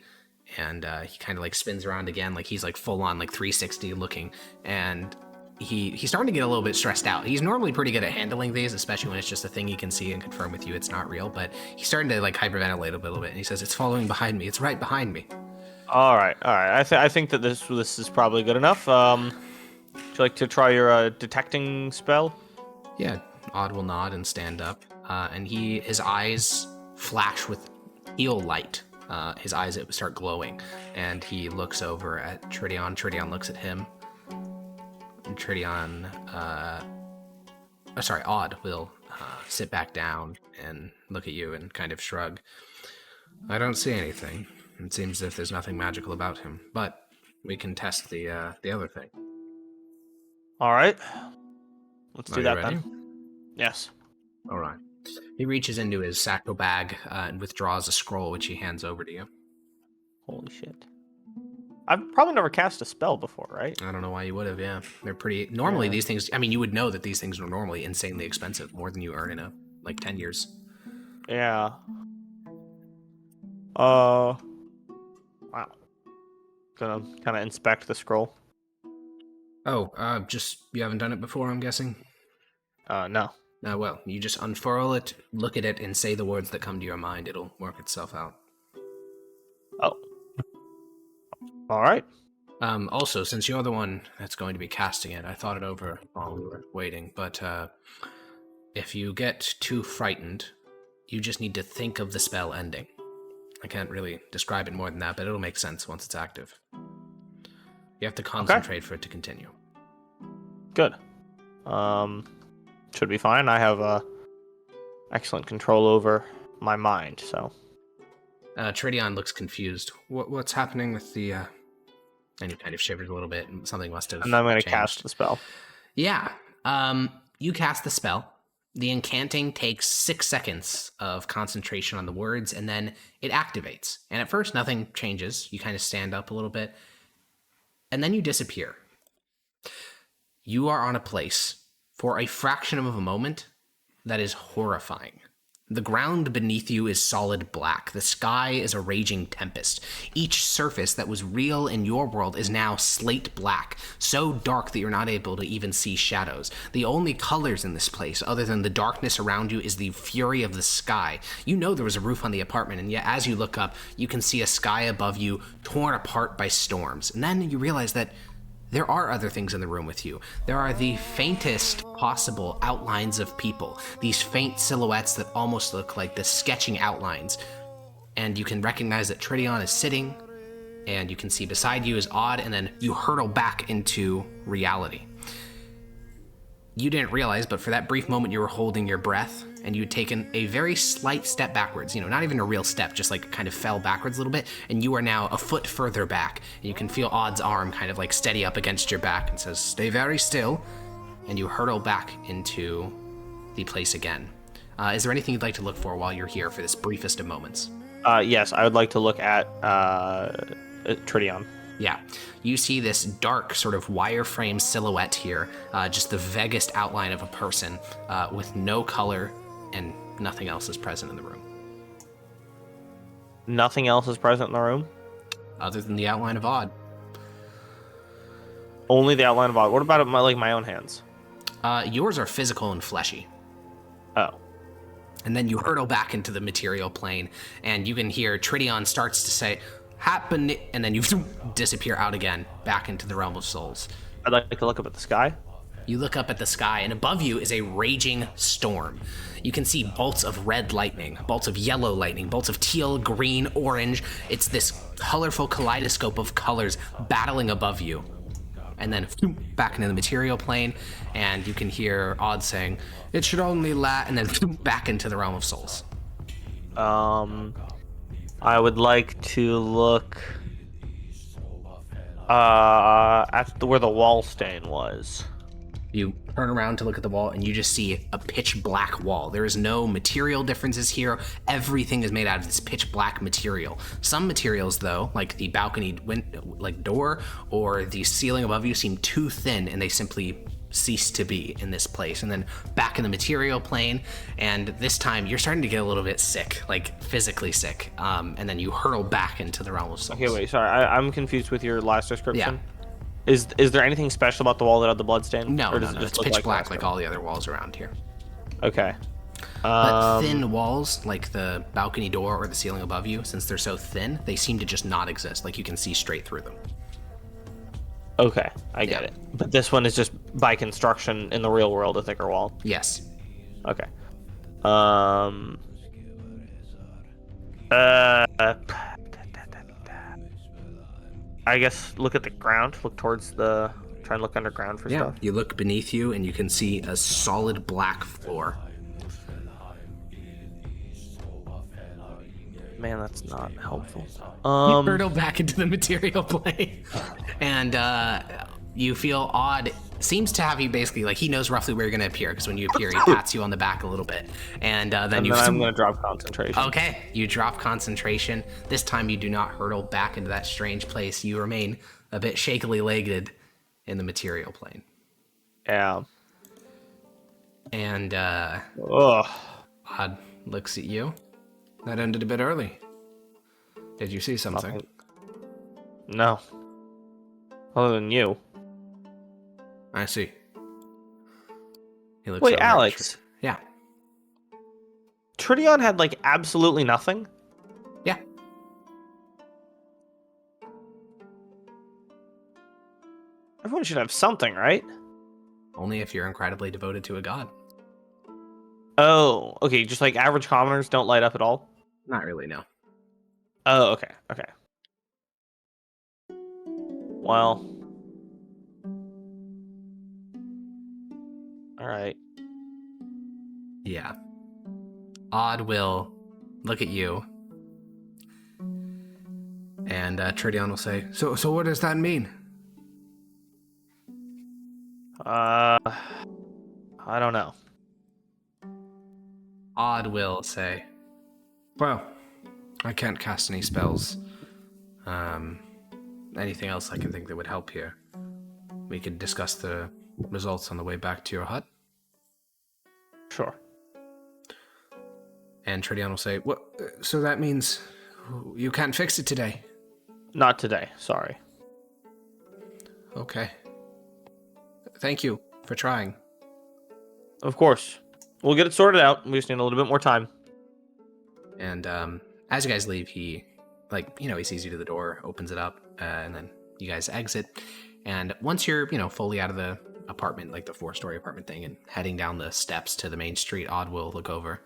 and he kind of like spins around again, like he's like full on like 360 looking, and he's starting to get a little bit stressed out. He's normally pretty good at handling these, especially when it's just a thing he can see and confirm with you it's not real, but he's starting to like hyperventilate a little bit, and he says, "It's following behind me. It's right behind me." All right. I think that this is probably good enough. Would you like to try your detecting spell? Yeah, Odd will nod and stand up, and his eyes flash with eel light. His eyes start glowing, and he looks over at Tridion. Tridion looks at him. And Tridion, Odd will sit back down and look at you and kind of shrug. I don't see anything. It seems as if there's nothing magical about him, but we can test the other thing. All right. Let's Are do you that ready? then. Yes. All right. He reaches into his sacco bag and withdraws a scroll, which he hands over to you. Holy shit. I've probably never cast a spell before, right? I don't know why you would have, yeah. They're pretty... Normally, Yeah. these things... I mean, you would know that these things are normally insanely expensive, more than you earn in, 10 years. Yeah. Wow. Gonna kind of inspect the scroll. Oh, you haven't done it before, I'm guessing? No. Well, you just unfurl it, look at it, and say the words that come to your mind. It'll work itself out. Oh. All right. Also, since you're the one that's going to be casting it, I thought it over while we were waiting, but if you get too frightened, you just need to think of the spell ending. I can't really describe it more than that, but it'll make sense once it's active. You have to concentrate for it to continue. Good. Should be fine. I have excellent control over my mind, so. Tridion looks confused. What's happening with the... And he kind of shivers a little bit, and something must have And I'm going to changed. cast the spell. Yeah. You cast the spell. The incanting takes 6 seconds of concentration on the words, and then it activates. And at first, nothing changes. You kind of stand up a little bit, and then you disappear. You are on a place, for a fraction of a moment, that is horrifying. The ground beneath you is solid black. The sky is a raging tempest. Each surface that was real in your world is now slate black, so dark that you're not able to even see shadows. The only colors in this place, other than the darkness around you, is the fury of the sky. You know there was a roof on the apartment, and yet as you look up, you can see a sky above you torn apart by storms. And then you realize that there are other things in the room with you. There are the faintest possible outlines of people, these faint silhouettes that almost look like the sketching outlines. And you can recognize that Tridion is sitting, and you can see beside you is Odd, and then you hurtle back into reality. You didn't realize, but for that brief moment you were holding your breath, and you'd taken a very slight step backwards, not even a real step, just like kind of fell backwards a little bit, and you are now a foot further back, and you can feel Odd's arm kind of like steady up against your back and says, "Stay very still," and you hurtle back into the place again. Is there anything you'd like to look for while you're here for this briefest of moments? Yes, I would like to look at Tridion. Yeah, you see this dark sort of wireframe silhouette here, just the vaguest outline of a person with no color, and nothing else is present in the room. Nothing else is present in the room? Other than the outline of Odd. Only the outline of Odd. What about my own hands? Yours are physical and fleshy. Oh. And then you hurtle back into the material plane, and you can hear Tridion starts to say, "Happen," and then you disappear out again, back into the realm of souls. I'd like to look up at the sky. You look up at the sky, and above you is a raging storm. You can see bolts of red lightning, bolts of yellow lightning, bolts of teal, green, orange. It's this colorful kaleidoscope of colors battling above you. And then back into the material plane, and you can hear Odd saying, "It should only last," and then back into the realm of souls. I would like to look at where the wall stain was. You turn around to look at the wall, and you just see a pitch black wall. There is no material differences here. Everything is made out of this pitch black material. Some materials, though, like the balcony door or the ceiling above you, seem too thin, and they simply cease to be in this place. And then back in the material plane, and this time you're starting to get a little bit sick, like physically sick. And then you hurtle back into the realm of souls. Okay, wait, sorry, I'm confused with your last description. Yeah. Is there anything special about the wall that had the bloodstain? No, or does it just it's look pitch black last like all the other walls around here. Okay. But thin walls, like the balcony door or the ceiling above you, since they're so thin, they seem to just not exist. Like you can see straight through them. Okay, I get it. But this one is just by construction in the real world a thicker wall. Yes. Okay. I guess look at the ground. Look towards the. Try and look underground for stuff. You look beneath you and you can see a solid black floor. Man, that's not helpful. You hurtle back into the material plane, and you feel Odd seems to have you basically, like, he knows roughly where you're going to appear, because when you appear, he pats you on the back a little bit. And then And you... then I'm going to drop concentration. Okay, you drop concentration. This time you do not hurtle back into that strange place. You remain a bit shakily legged in the material plane. Yeah. And Ugh. Odd looks at you. That ended a bit early. Did you see something? Nothing. No. Other than you. I see. He looks Wait, over at Alex. Yeah. Tridion had, like, absolutely nothing? Yeah. Everyone should have something, right? Only if you're incredibly devoted to a god. Oh, okay, just like average commoners don't light up at all? Not really, no. Oh, okay, okay. Well. Alright. Yeah. Odd will look at you. And Tridion will say, So what does that mean? I don't know. Odd will say, Well, I can't cast any spells. Anything else I can think that would help here? We could discuss the results on the way back to your hut. Sure. And Tridion will say, What? So that means you can't fix it today? Not today, sorry. Okay. Thank you for trying. Of course. We'll get it sorted out. We just need a little bit more time. And as you guys leave, he, he sees you to the door, opens it up, and then you guys exit. And once you're, fully out of the apartment, like the 4-story apartment thing, and heading down the steps to the main street, Odd will look over.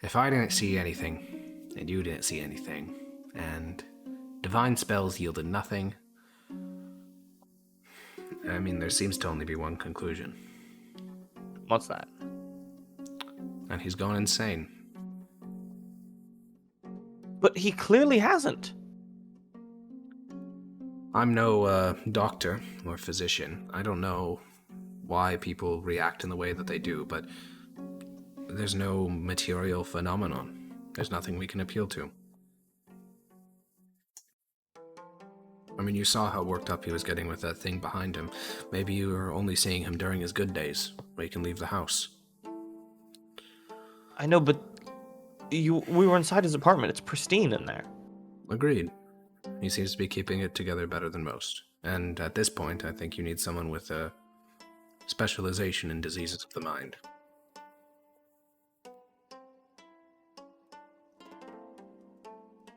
If I didn't see anything, and you didn't see anything, and divine spells yielded nothing, I mean, there seems to only be one conclusion. What's that? And he's gone insane. But he clearly hasn't. I'm no doctor or physician. I don't know why people react in the way that they do, but there's no material phenomenon. There's nothing we can appeal to. I mean, you saw how worked up he was getting with that thing behind him. Maybe you were only seeing him during his good days, where he can leave the house. I know, but we were inside his apartment. It's pristine in there. Agreed. He seems to be keeping it together better than most. And at this point, I think you need someone with a specialization in diseases of the mind.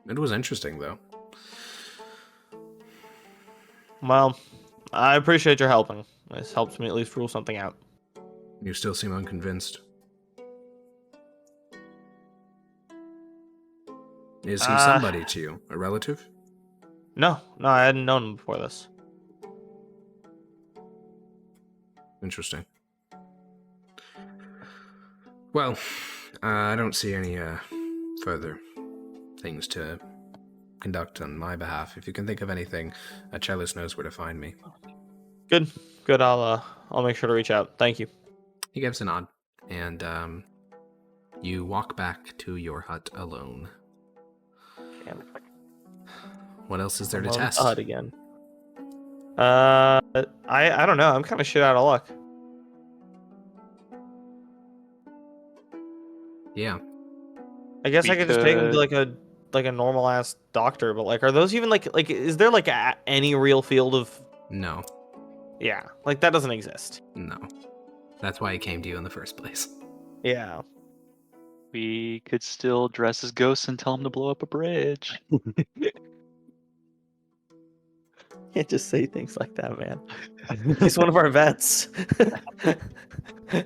It was interesting, though. Well, I appreciate your helping. This helps me at least rule something out. You still seem unconvinced. Is he somebody to you? A relative? No, I hadn't known him before this. Interesting. Well, I don't see any further things to conduct on my behalf. If you can think of anything, Chalice knows where to find me. Good. I'll make sure to reach out. Thank you. He gives a nod, and you walk back to your hut alone. Damn it. What else is there to I'm on test? HUD again. I don't know. I'm kind of shit out of luck. Yeah. I guess I could just take him to like a normal ass doctor, but like, are those even like is there like any real field of? No. Yeah, like that doesn't exist. No. That's why he came to you in the first place. Yeah. We could still dress as ghosts and tell him to blow up a bridge. Can't just say things like that, man. He's one of our vets.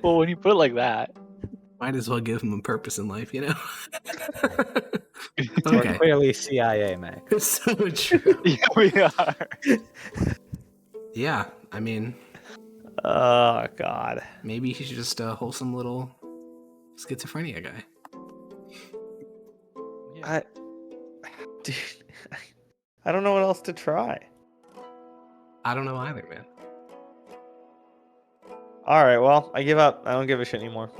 Well, when you put it like that. Might as well give him a purpose in life, you know? We're Okay. clearly CIA, Mac. So true. Yeah, we are. Yeah, I mean, Oh God. maybe he's just a wholesome little schizophrenia guy. Dude, I don't know what else to try. I don't know either, man. All right, well, I give up. I don't give a shit anymore.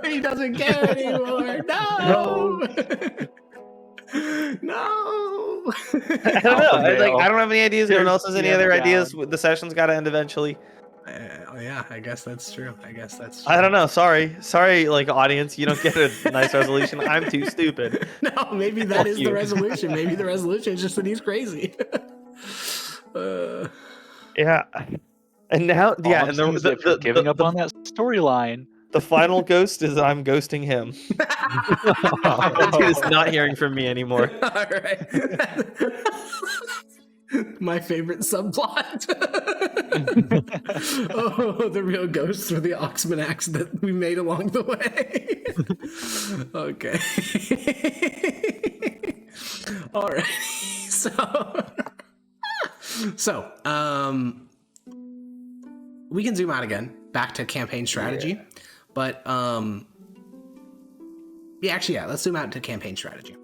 He doesn't care anymore. No. No. I don't know. Alpha I male. don't have any ideas. No one else has any Here's other down. ideas. The session's got to end eventually. Yeah, I guess that's true. I don't know. Sorry, like audience, you don't get a nice resolution. I'm too stupid. No, maybe that Fuck is you. the resolution. Maybe the resolution is just that he's crazy. Yeah. And now, All yeah, I'm and saying is if you're giving up on that storyline, the final ghost is I'm ghosting him. That dude is not hearing from me anymore. All right. My favorite subplot. Oh, the real ghosts were the Oxman acts that we made along the way. Okay. All right. So, we can zoom out again back to campaign strategy, but yeah, let's zoom out to campaign strategy.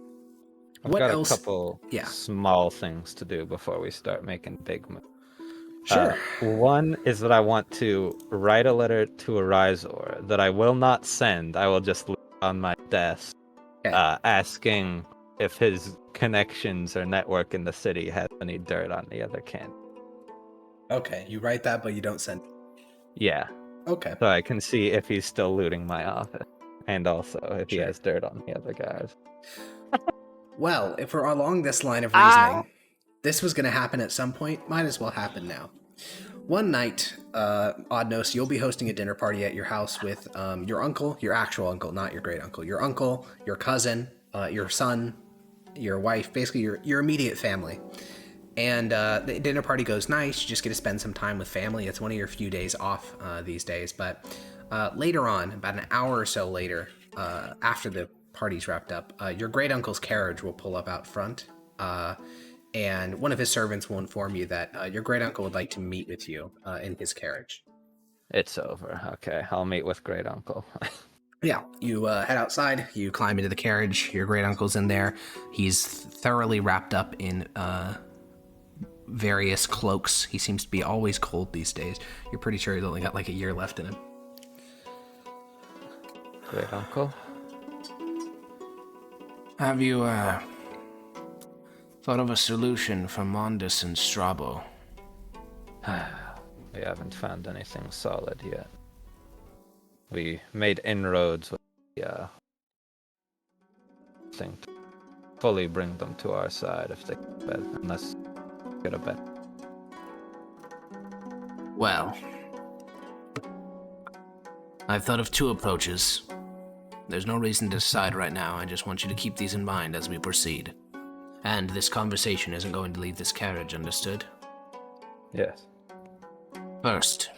I've What got else? a couple Yeah. small things to do before we start making big moves. Sure. One is that I want to write a letter to Arizor that I will not send. I will just leave on my desk, Okay. asking if his connections or network in the city has any dirt on the other candidate. Okay, you write that, but you don't send. Yeah, Okay. so I can see if he's still looting my office, and also if he Sure. has dirt on the other guys. Well, if we're along this line of reasoning, this was going to happen at some point. Might as well happen now. One night, Oddnose, you'll be hosting a dinner party at your house with your uncle, your actual uncle, not your great uncle, your uncle, your cousin, your son, your wife, basically your immediate family. And the dinner party goes nice. You just get to spend some time with family. It's one of your few days off these days. But later on, about an hour or so later, after the party's wrapped up, your great uncle's carriage will pull up out front. And one of his servants will inform you that your great uncle would like to meet with you in his carriage. It's over. Okay, I'll meet with great uncle. Yeah, you head outside, you climb into the carriage, your great uncle's in there. He's thoroughly wrapped up in various cloaks. He seems to be always cold these days. You're pretty sure he's only got like a year left in him. Great uncle. Have you, thought of a solution for Mondus and Strabo? We haven't found anything solid yet. We made inroads with the thing to fully bring them to our side if they bet, unless get a bet. Well, I've thought of two approaches. There's no reason to decide right now. I just want you to keep these in mind as we proceed. And this conversation isn't going to leave this carriage, understood? Yes. First,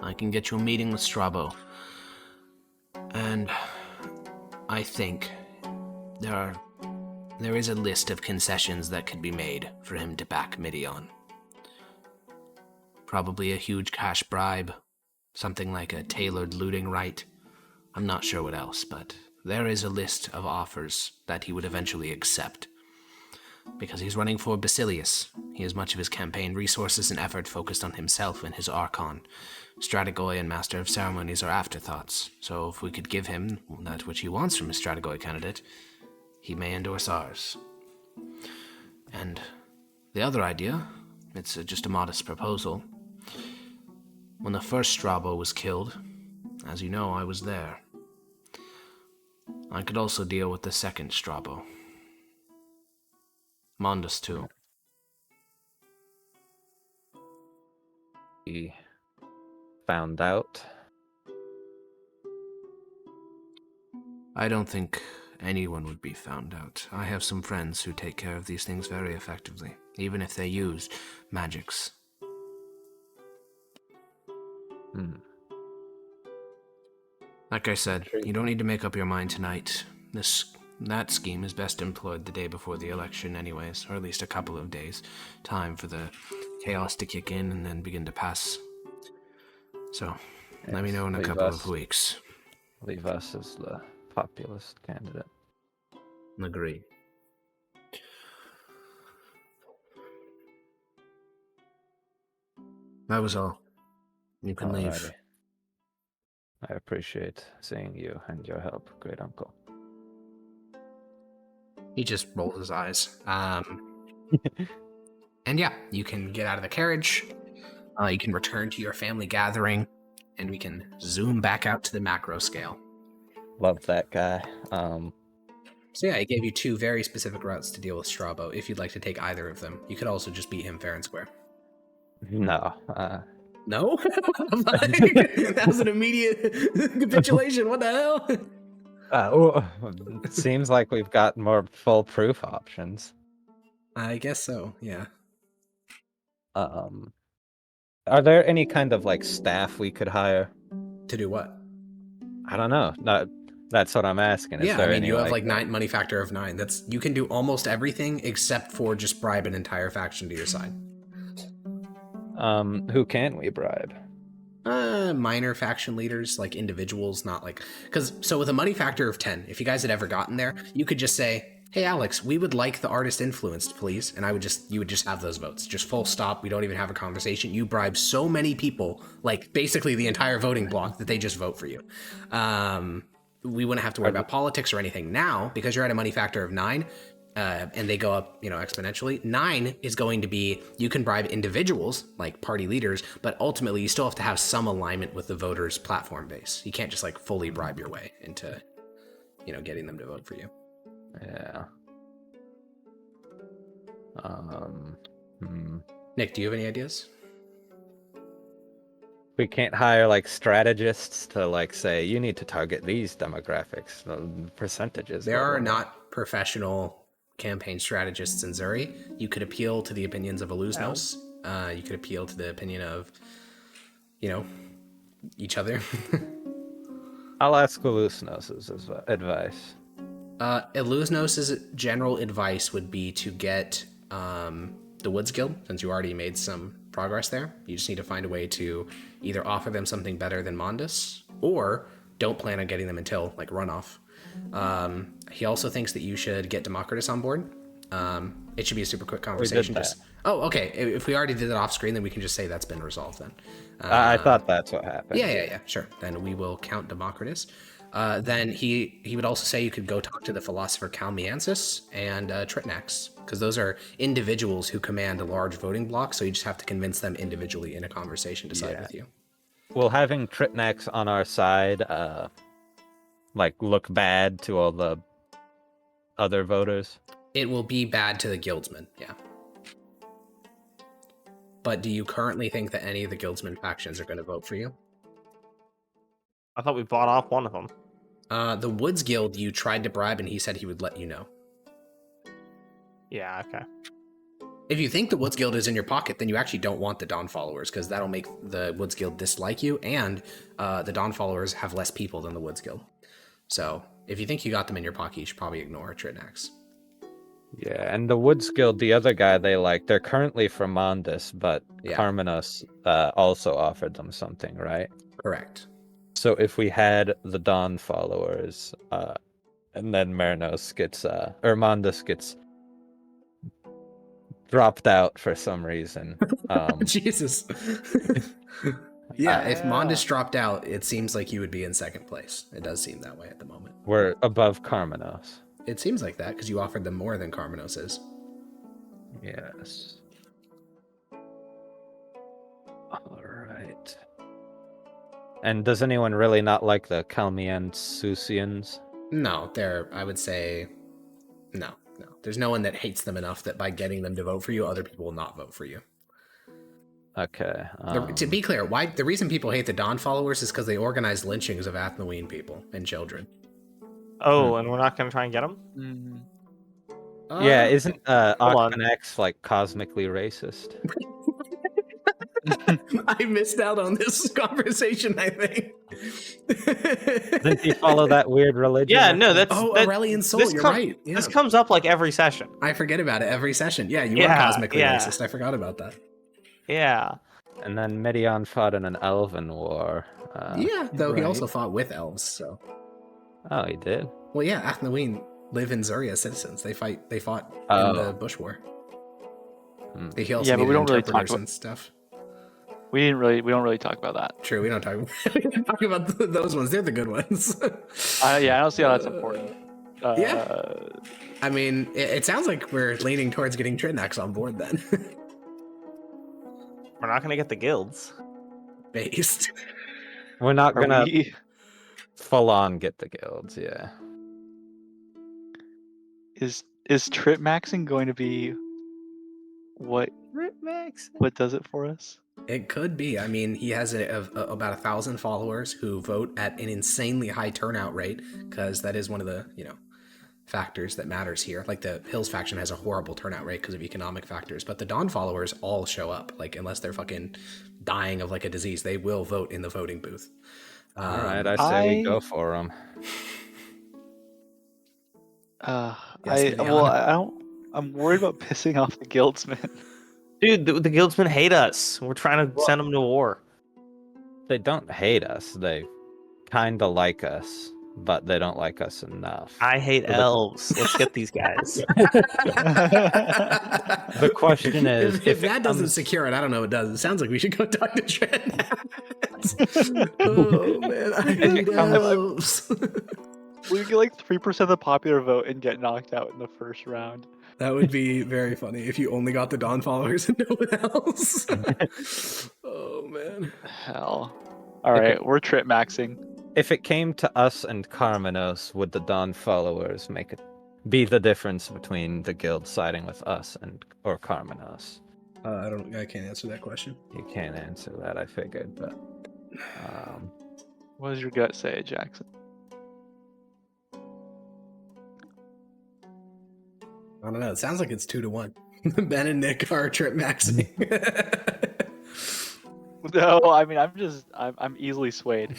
I can get you a meeting with Strabo. And I think there is a list of concessions that could be made for him to back Midion. Probably a huge cash bribe, something like a tailored looting right. I'm not sure what else, but there is a list of offers that he would eventually accept. Because he's running for Basilius, he has much of his campaign resources and effort focused on himself and his Archon. Strategoi and Master of Ceremonies are afterthoughts, so if we could give him that which he wants from his Strategoi candidate, he may endorse ours. And the other idea, it's just a modest proposal. When the first Strabo was killed, as you know, I was there. I could also deal with the second Strabo. Mondus too. He found out. I don't think anyone would be found out. I have some friends who take care of these things very effectively, even if they use magics. Like I said, you don't need to make up your mind tonight. That scheme is best employed the day before the election anyways, or at least a couple of days. Time for the chaos to kick in and then begin to pass. So, let me know in a couple of weeks. Leave us as the populist candidate. Agreed. That was all. You can leave. Alrighty. I appreciate seeing you and your help, great uncle. He just rolls his eyes. And yeah, you can get out of the carriage. You can return to your family gathering, and we can zoom back out to the macro scale. Love that guy. So yeah, I gave you 2 very specific routes to deal with Strabo, if you'd like to take either of them. You could also just beat him fair and square. No. No? That was an immediate capitulation. What the hell? It seems like we've got more foolproof options. I guess so, yeah. Are there any kind of like staff we could hire? To do what? I don't know. That's what I'm asking. Is Yeah, there I mean, any, you have like 9 money factor of 9. You can do almost everything except for just bribe an entire faction to your side. Who can we bribe? Minor faction leaders, like individuals, not like... So with a money factor of 10, if you guys had ever gotten there, you could just say, hey, Alex, we would like the artist influenced, please. And you would just have those votes. Just full stop. We don't even have a conversation. You bribe so many people, like basically the entire voting block, that they just vote for you. We wouldn't have to worry about politics or anything. Now, because you're at a money factor of 9, and they go up, exponentially, 9 is going to be, you can bribe individuals, like party leaders, but ultimately you still have to have some alignment with the voters' platform base. You can't just like fully bribe your way into, getting them to vote for you. Yeah. Nick, do you have any ideas? We can't hire like strategists to like say you need to target these demographics, the percentages. There are not professional campaign strategists in Zuri. You could appeal to the opinions of Aluznos. You could appeal to the opinion of, each other. I'll ask Alusnos' advice. Iluznos' general advice would be to get the Woods Guild, since you already made some progress there. You just need to find a way to either offer them something better than Mondus, or don't plan on getting them until, like, runoff. He also thinks that you should get Democritus on board. It should be a super quick conversation. We did that. Oh, okay. If we already did that off screen, then we can just say that's been resolved then. I thought that's what happened. Yeah, sure. Then we will count Democritus. Then he would also say you could go talk to the philosopher Calmiansis and Tritnax, because those are individuals who command a large voting block, so you just have to convince them individually in a conversation to side with you. Will having Tritnax on our side look bad to all the other voters? It will be bad to the guildsmen, yeah. But do you currently think that any of the guildsmen factions are going to vote for you? I thought we bought off one of them. The Woods Guild, you tried to bribe and he said he would let you know. Yeah, okay. If you think the Woods Guild is in your pocket, then you actually don't want the Dawn followers, because that'll make the Woods Guild dislike you, and the Dawn followers have less people than the Woods Guild. So if you think you got them in your pocket, you should probably ignore Tritnax. Yeah, and the Woods Guild, the other guy they're currently from Mondus, but Carmenos also offered them something, right? Correct. So if we had the Dawn followers, and then Myrnos gets, or Mondus gets dropped out for some reason. Jesus. If Mondus dropped out, it seems like you would be in second place. It does seem that way at the moment. We're above Carmenos. It seems like that, because you offered them more than Carmenos is. Yes. Alright. And does anyone really not like the Calmiansusians? No, I would say, no. There's no one that hates them enough that by getting them to vote for you, other people will not vote for you. Okay. To be clear, the reason people hate the Dawn followers is because they organize lynchings of Athnaween people and children. Oh, and we're not going to try and get them? Mm-hmm. Yeah, isn't on. Octanax like cosmically racist? I missed out on this conversation, I think. Didn't he follow that weird religion? Yeah, no, that's... Aurelian Soul, you're right. Yeah. This comes up like every session. I forget about it every session. Yeah, you are cosmically racist. I forgot about that. Yeah. And then Medion fought in an elven war. Though he also fought with elves, so... Oh, he did? Well, yeah, Athnaween live in Zuri as citizens. They fought in the Bush War. They also but we don't really talk interpreters about... and stuff. We don't really talk about that. True, we don't talk, we don't talk about those ones. They're the good ones. Yeah, I don't see how that's important. Yeah. I mean, it sounds like we're leaning towards getting Tritnax on board then. We're not gonna get the guilds. Based. We're not Are gonna we? full on get the guilds, yeah. Is trip maxing going to be what does it for us? It could be. I mean, he has about 1,000 followers who vote at an insanely high turnout rate, because that is one of the, factors that matters here. Like, the Hills faction has a horrible turnout rate because of economic factors, but the Dawn followers all show up. Like, unless they're fucking dying of like a disease, they will vote in the voting booth. All right, I say we go for them. Yes, Leon. I'm worried about pissing off the guildsmen. Dude, the guildsmen hate us. We're trying to send them to war. They don't hate us. They kind of like us, but they don't like us enough. I hate elves. Let's get these guys. The question is, if that doesn't secure it, I don't know what does. It sounds like we should go talk to Trent. Oh man, I hate elves. We get like 3% of the popular vote and get knocked out in the first round. That would be very funny if you only got the Dawn followers and no one else. Oh man. Hell. All right, we're trip maxing. If it came to us and Carmenos, would the Dawn followers be the difference between the guild siding with us or Carmenos? I can't answer that question. You can't answer that, I figured, but What does your gut say, Jackson? I don't know. It sounds like it's 2-1. Ben and Nick are trip maxing. No, I mean I'm easily swayed.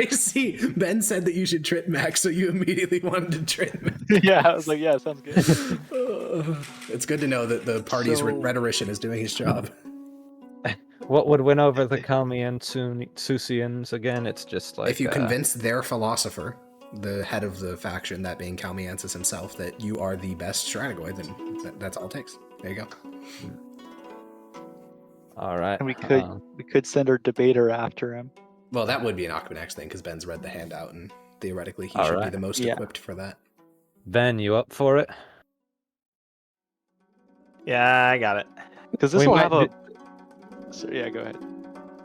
I see. Ben said that you should trip max, so you immediately wanted to trip max. Yeah, I was like, yeah, sounds good. It's good to know that the party's So- rhetorician is doing his job. what would win over the Kalmian again? It's just like If you convince their philosopher, the head of the faction, that being Kalmiansis himself, that you are the best Stranagoid, then that's all it takes. There you go. all right. And we could send our debater after him. Well, that would be an Aquanex thing, because Ben's read the handout, and theoretically he All should be right. the most Yeah. equipped for that. Ben, you up for it? Yeah, I got it. Because this We will might have a. So, yeah, go ahead.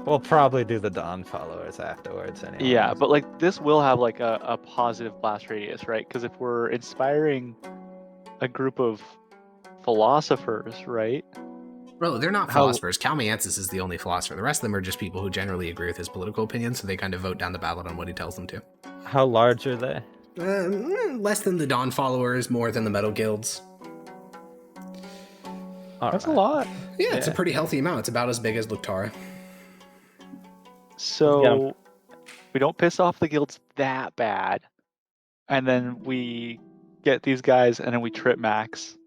We'll probably do the Dawn followers afterwards anyway. Yeah, but like this will have like a positive blast radius, right? Because if we're inspiring a group of philosophers, right? Well, they're not How- philosophers. Kalmiansis is the only philosopher. The rest of them are just people who generally agree with his political opinions, so they kind of vote down the ballot on what he tells them to. How large are they? Less than the Dawn followers, more than the Metal Guilds. All That's right. a lot. Yeah, it's a Yeah. pretty healthy amount. It's about as big as Luktara. So we don't piss off the guilds that bad, and then we get these guys, and then we trip max.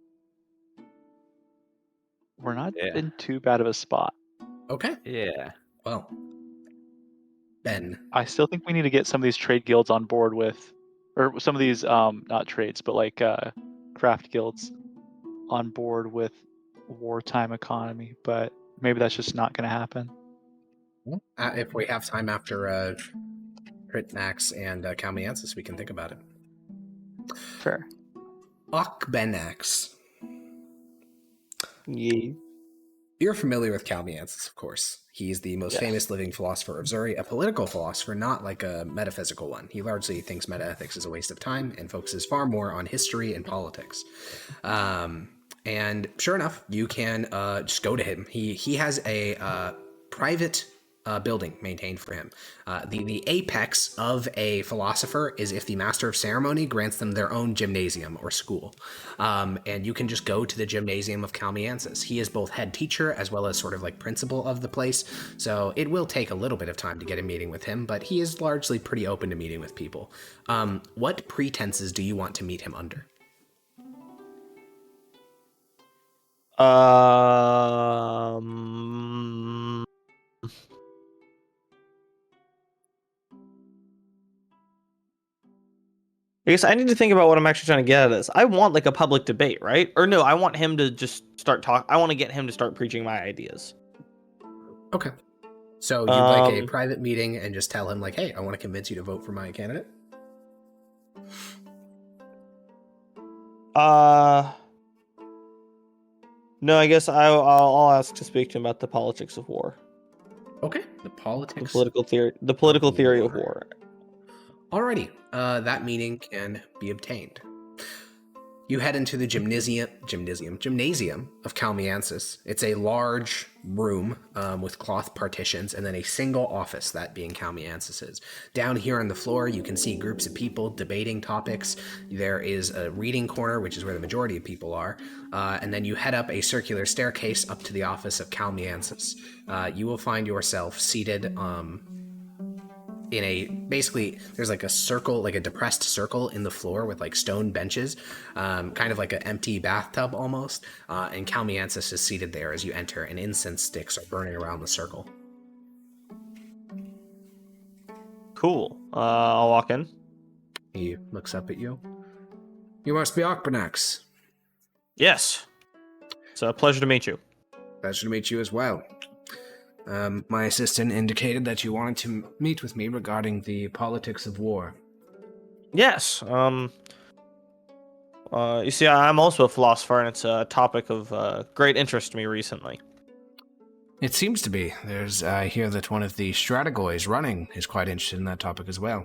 We're not Yeah. in too bad of a spot. Okay. Yeah. Well, Ben. I still think we need to get some of these trade guilds on board with, or some of these not trades, but like craft guilds on board with wartime economy. But maybe that's just not going to happen. If we have time after Tritnax and Kalmiansis, we can think about it. Fair. Akbenax. Yeah. You're familiar with Kalmiansis, of course. He's the most Yes. famous living philosopher of Zuri, a political philosopher, not like a metaphysical one. He largely thinks metaethics is a waste of time and focuses far more on history and politics. And sure enough, you can just go to him. He has a private building maintained for him. The apex of a philosopher is if the master of ceremony grants them their own gymnasium or school. And you can just go to the gymnasium of Kalmiansis. He is both head teacher as well as sort of like principal of the place. So it will take a little bit of time to get a meeting with him, but he is largely pretty open to meeting with people. What pretenses do you want to meet him under? I guess I need to think about what I'm actually trying to get at this. I want like a public debate, right? Or no, I want him to just start talk. I want to get him to start preaching my ideas. Okay. So you'd like a private meeting and just tell him, like, hey, I want to convince you to vote for my candidate? No, I guess I'll ask to speak to him about the politics of war. Okay. The politics. The political theory of war. Alrighty. That meeting can be obtained. You head into the gymnasium of Kalmiansis. It's a large room with cloth partitions and then a single office, that being Kalmiansis's. Down here on the floor, you can see groups of people debating topics. There is a reading corner, which is where the majority of people are. And then you head up a circular staircase up to the office of Kalmiansis. You will find yourself seated in a, basically, there's like a circle, like a depressed circle in the floor with like stone benches, kind of like an empty bathtub almost, and Kalmiansis is seated there as you enter, and incense sticks are burning around the circle. Cool. I'll walk in. He looks up at you. You must be Arpanax. Yes. It's a pleasure to meet you. Pleasure to meet you as well. My assistant indicated that you wanted to meet with me regarding the politics of war. Yes. You see, I'm also a philosopher, and it's a topic of great interest to me recently. It seems to be. I hear that one of the Stratagoys running is quite interested in that topic as well.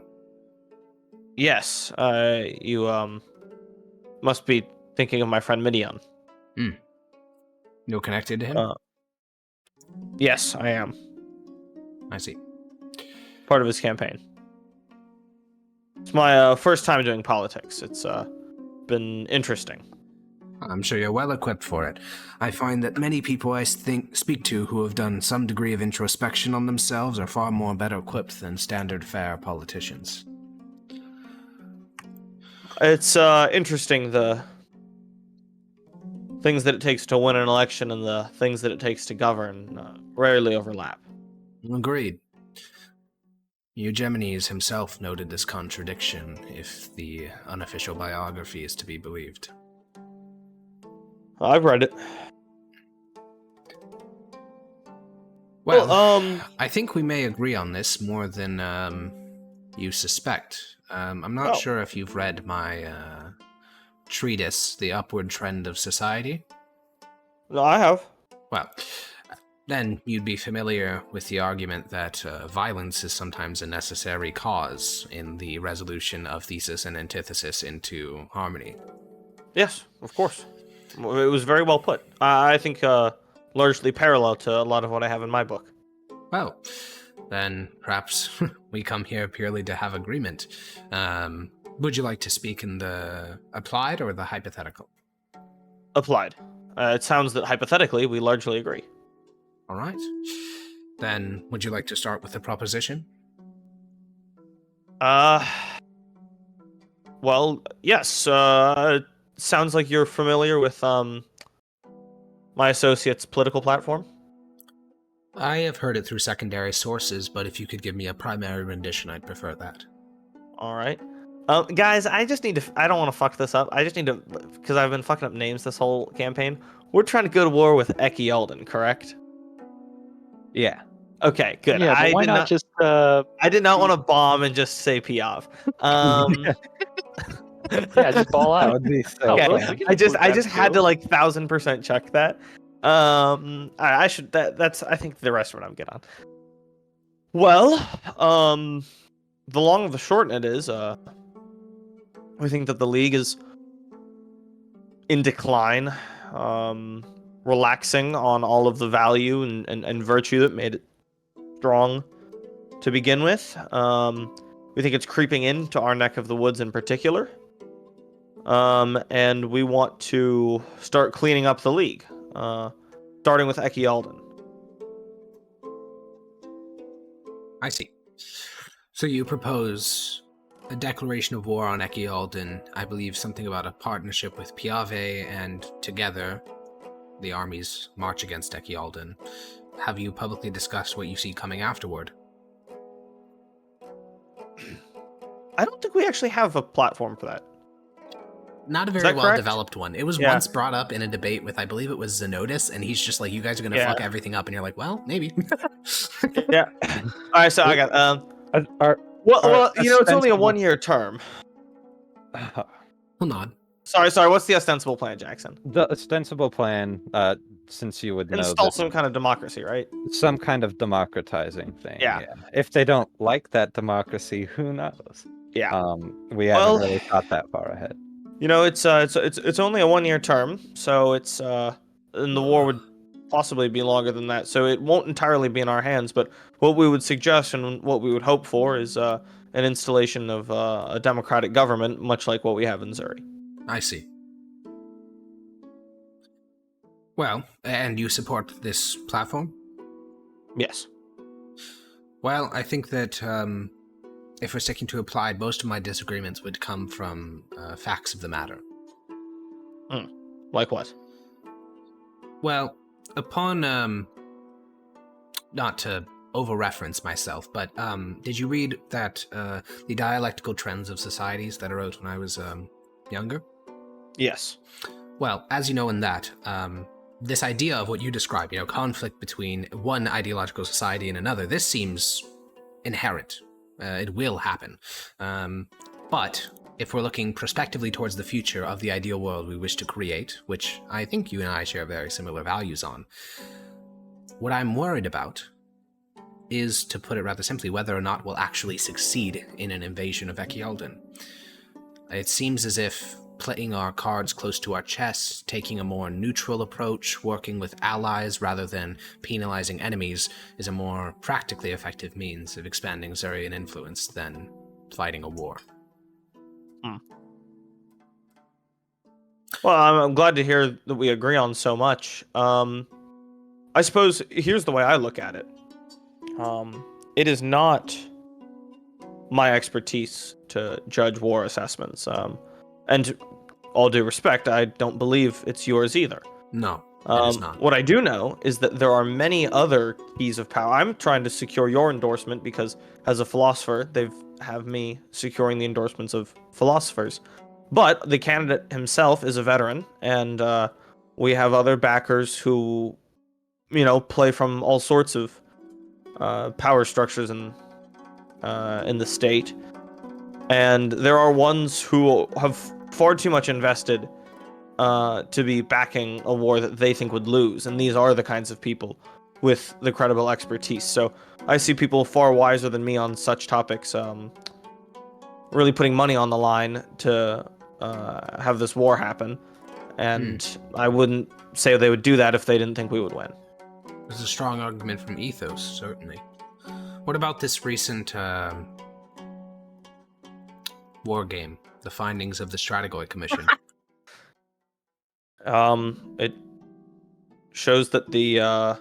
Yes. You must be thinking of my friend Midian. You're connected to him? Yes, I am. I see. Part of his campaign. It's my first time doing politics. It's been interesting. I'm sure you're well equipped for it. I find that many people I speak to who have done some degree of introspection on themselves are far more better equipped than standard fare politicians. It's interesting, the things that it takes to win an election and the things that it takes to govern rarely overlap. Agreed. Eugemenes himself noted this contradiction, if the unofficial biography is to be believed. I've read it. Well, I think we may agree on this more than you suspect. I'm not sure if you've read my treatise, The Upward Trend of Society. No, I have. Well, then you'd be familiar with the argument that violence is sometimes a necessary cause in the resolution of thesis and antithesis into harmony. Yes, of course. It was very well put. I think largely parallel to a lot of what I have in my book. Well, then perhaps we come here purely to have agreement. Would you like to speak in the applied or the hypothetical? Applied. It sounds that hypothetically we largely agree. All right. Then would you like to start with the proposition? Well, yes. Sounds like you're familiar with my associate's political platform. I have heard it through secondary sources, but if you could give me a primary rendition, I'd prefer that. All right. Guys, I just need to... I don't want to fuck this up. I just need to... Because I've been fucking up names this whole campaign. We're trying to go to war with Eki Alden, correct? Yeah. Okay, good. Yeah, but why not just... I did not want to bomb and just say Piave. Yeah, just ball out. That would be so Okay, fun. I just had to like 1000% check that. I should that's I think the rest of it I'm good on. Well, the long of the short of it is we think that the league is in decline, relaxing on all of the value and virtue that made it strong to begin with. We think it's creeping into our neck of the woods in particular. And we want to start cleaning up the league, starting with Eki Alden. I see. So you propose a declaration of war on Eki Alden, I believe something about a partnership with Piave, and together the armies march against Eki Alden. Have you publicly discussed what you see coming afterward? I don't think we actually have a platform for that. Not a Is very that well correct? developed one. It was Yeah. once brought up in a debate with, I believe it was Zenotis, and he's just like, you guys are gonna Yeah. fuck everything up, and you're like, well, maybe. Yeah. All right, so I got Are, well, it's only a ostensible- 1-year term. Hold on. Sorry. What's the ostensible plan, Jackson? The ostensible plan, since you would know Install that some kind of democracy, right? some kind of democratizing thing. Yeah. If they don't like that democracy, who knows? Yeah. We Well- haven't really thought that far ahead. It's only a 1-year term, so it's and the war would possibly be longer than that, so it won't entirely be in our hands. But what we would suggest and what we would hope for is an installation of a democratic government, much like what we have in Zuri. I see. Well, and you support this platform? Yes. Well, I think that if we're sticking to applied, most of my disagreements would come from facts of the matter. Like what? Well, upon not to over-reference myself, but did you read that the dialectical trends of societies that I wrote when I was younger? Yes. Well, as you know in that, this idea of what you describe, conflict between one ideological society and another, this seems inherent. It will happen. But if we're looking prospectively towards the future of the ideal world we wish to create, which I think you and I share very similar values on, what I'm worried about is, to put it rather simply, whether or not we'll actually succeed in an invasion of Echialden. It seems as if playing our cards close to our chests, taking a more neutral approach, working with allies rather than penalizing enemies, is a more practically effective means of expanding Zurian influence than fighting a war. Well, I'm glad to hear that we agree on so much. I suppose here's the way I look at it. It is not my expertise to judge war assessments. And all due respect, I don't believe it's yours either. No, it is not. What I do know is that there are many other keys of power. I'm trying to secure your endorsement because, as a philosopher, they have me securing the endorsements of philosophers. But the candidate himself is a veteran, and we have other backers who, play from all sorts of power structures in the state. And there are ones who have far too much invested to be backing a war that they think would lose. And these are the kinds of people with the credible expertise. So I see people far wiser than me on such topics really putting money on the line to have this war happen. And I wouldn't say they would do that if they didn't think we would win. There's a strong argument from ethos, certainly. What about this recent war game, the findings of the Stratigoy Commission? It shows that the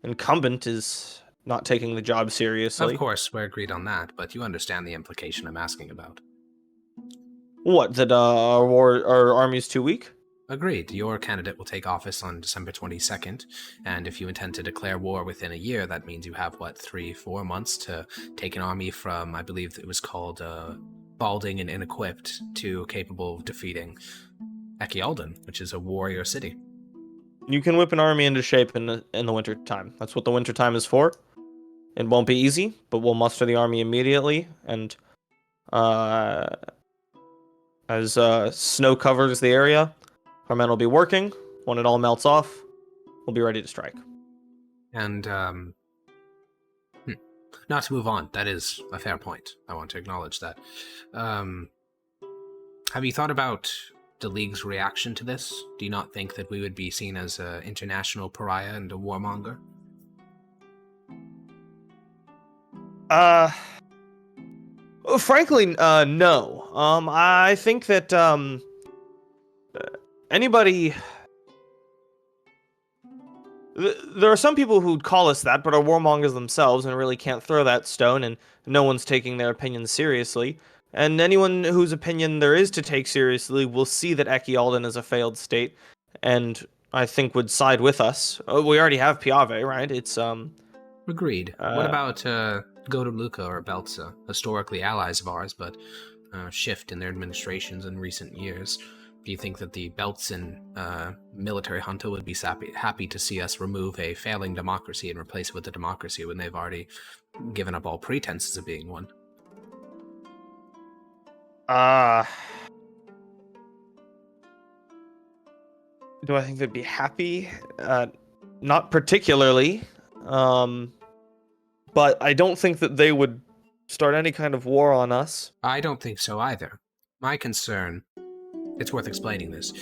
incumbent is not taking the job seriously. Of course, we're agreed on that, but you understand the implication I'm asking about. What, that our army is too weak? Agreed. Your candidate will take office on December 22nd, and if you intend to declare war within a year, that means you have, 3-4 months to take an army from, I believe it was called balding and inequipped, to capable of defeating Echialden, which is a warrior city. You can whip an army into shape in the winter time. That's what the winter time is for. It won't be easy, but we'll muster the army immediately, and as snow covers the area, our men will be working. When it all melts off, we'll be ready to strike. And, not to move on, that is a fair point. I want to acknowledge that. Have you thought about the League's reaction to this? Do you not think that we would be seen as an international pariah and a warmonger? Frankly, no. I think that anybody. There are some people who'd call us that, but are warmongers themselves and really can't throw that stone, and no one's taking their opinions seriously. And anyone whose opinion there is to take seriously will see that Echialden is a failed state, and I think would side with us. We already have Piave, right? It's Agreed. What about Godomluka or Beltza? Historically allies of ours, but shift in their administrations in recent years. Do you think that the Beltson military junta would be happy to see us remove a failing democracy and replace it with a democracy when they've already given up all pretenses of being one? Do I think they'd be happy? Not particularly. But I don't think that they would start any kind of war on us. I don't think so either. My concern, it's worth explaining this,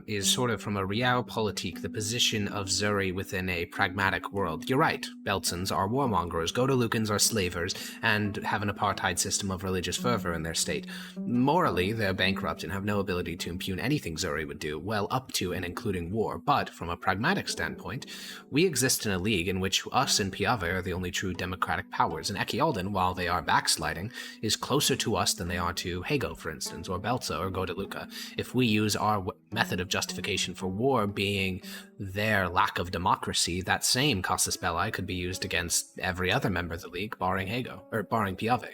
is sort of from a realpolitik, the position of Zuri within a pragmatic world. You're right, Beltsons are warmongers, Godalukans are slavers, and have an apartheid system of religious fervor in their state. Morally, they're bankrupt and have no ability to impugn anything Zuri would do, well up to and including war. But from a pragmatic standpoint, we exist in a league in which us and Piave are the only true democratic powers, and Echialden, while they are backsliding, is closer to us than they are to Hago, for instance, or Belza, or Godaluca. If we use our method of justification for war being their lack of democracy, that same casus belli could be used against every other member of the league, barring Hago, or barring Piave.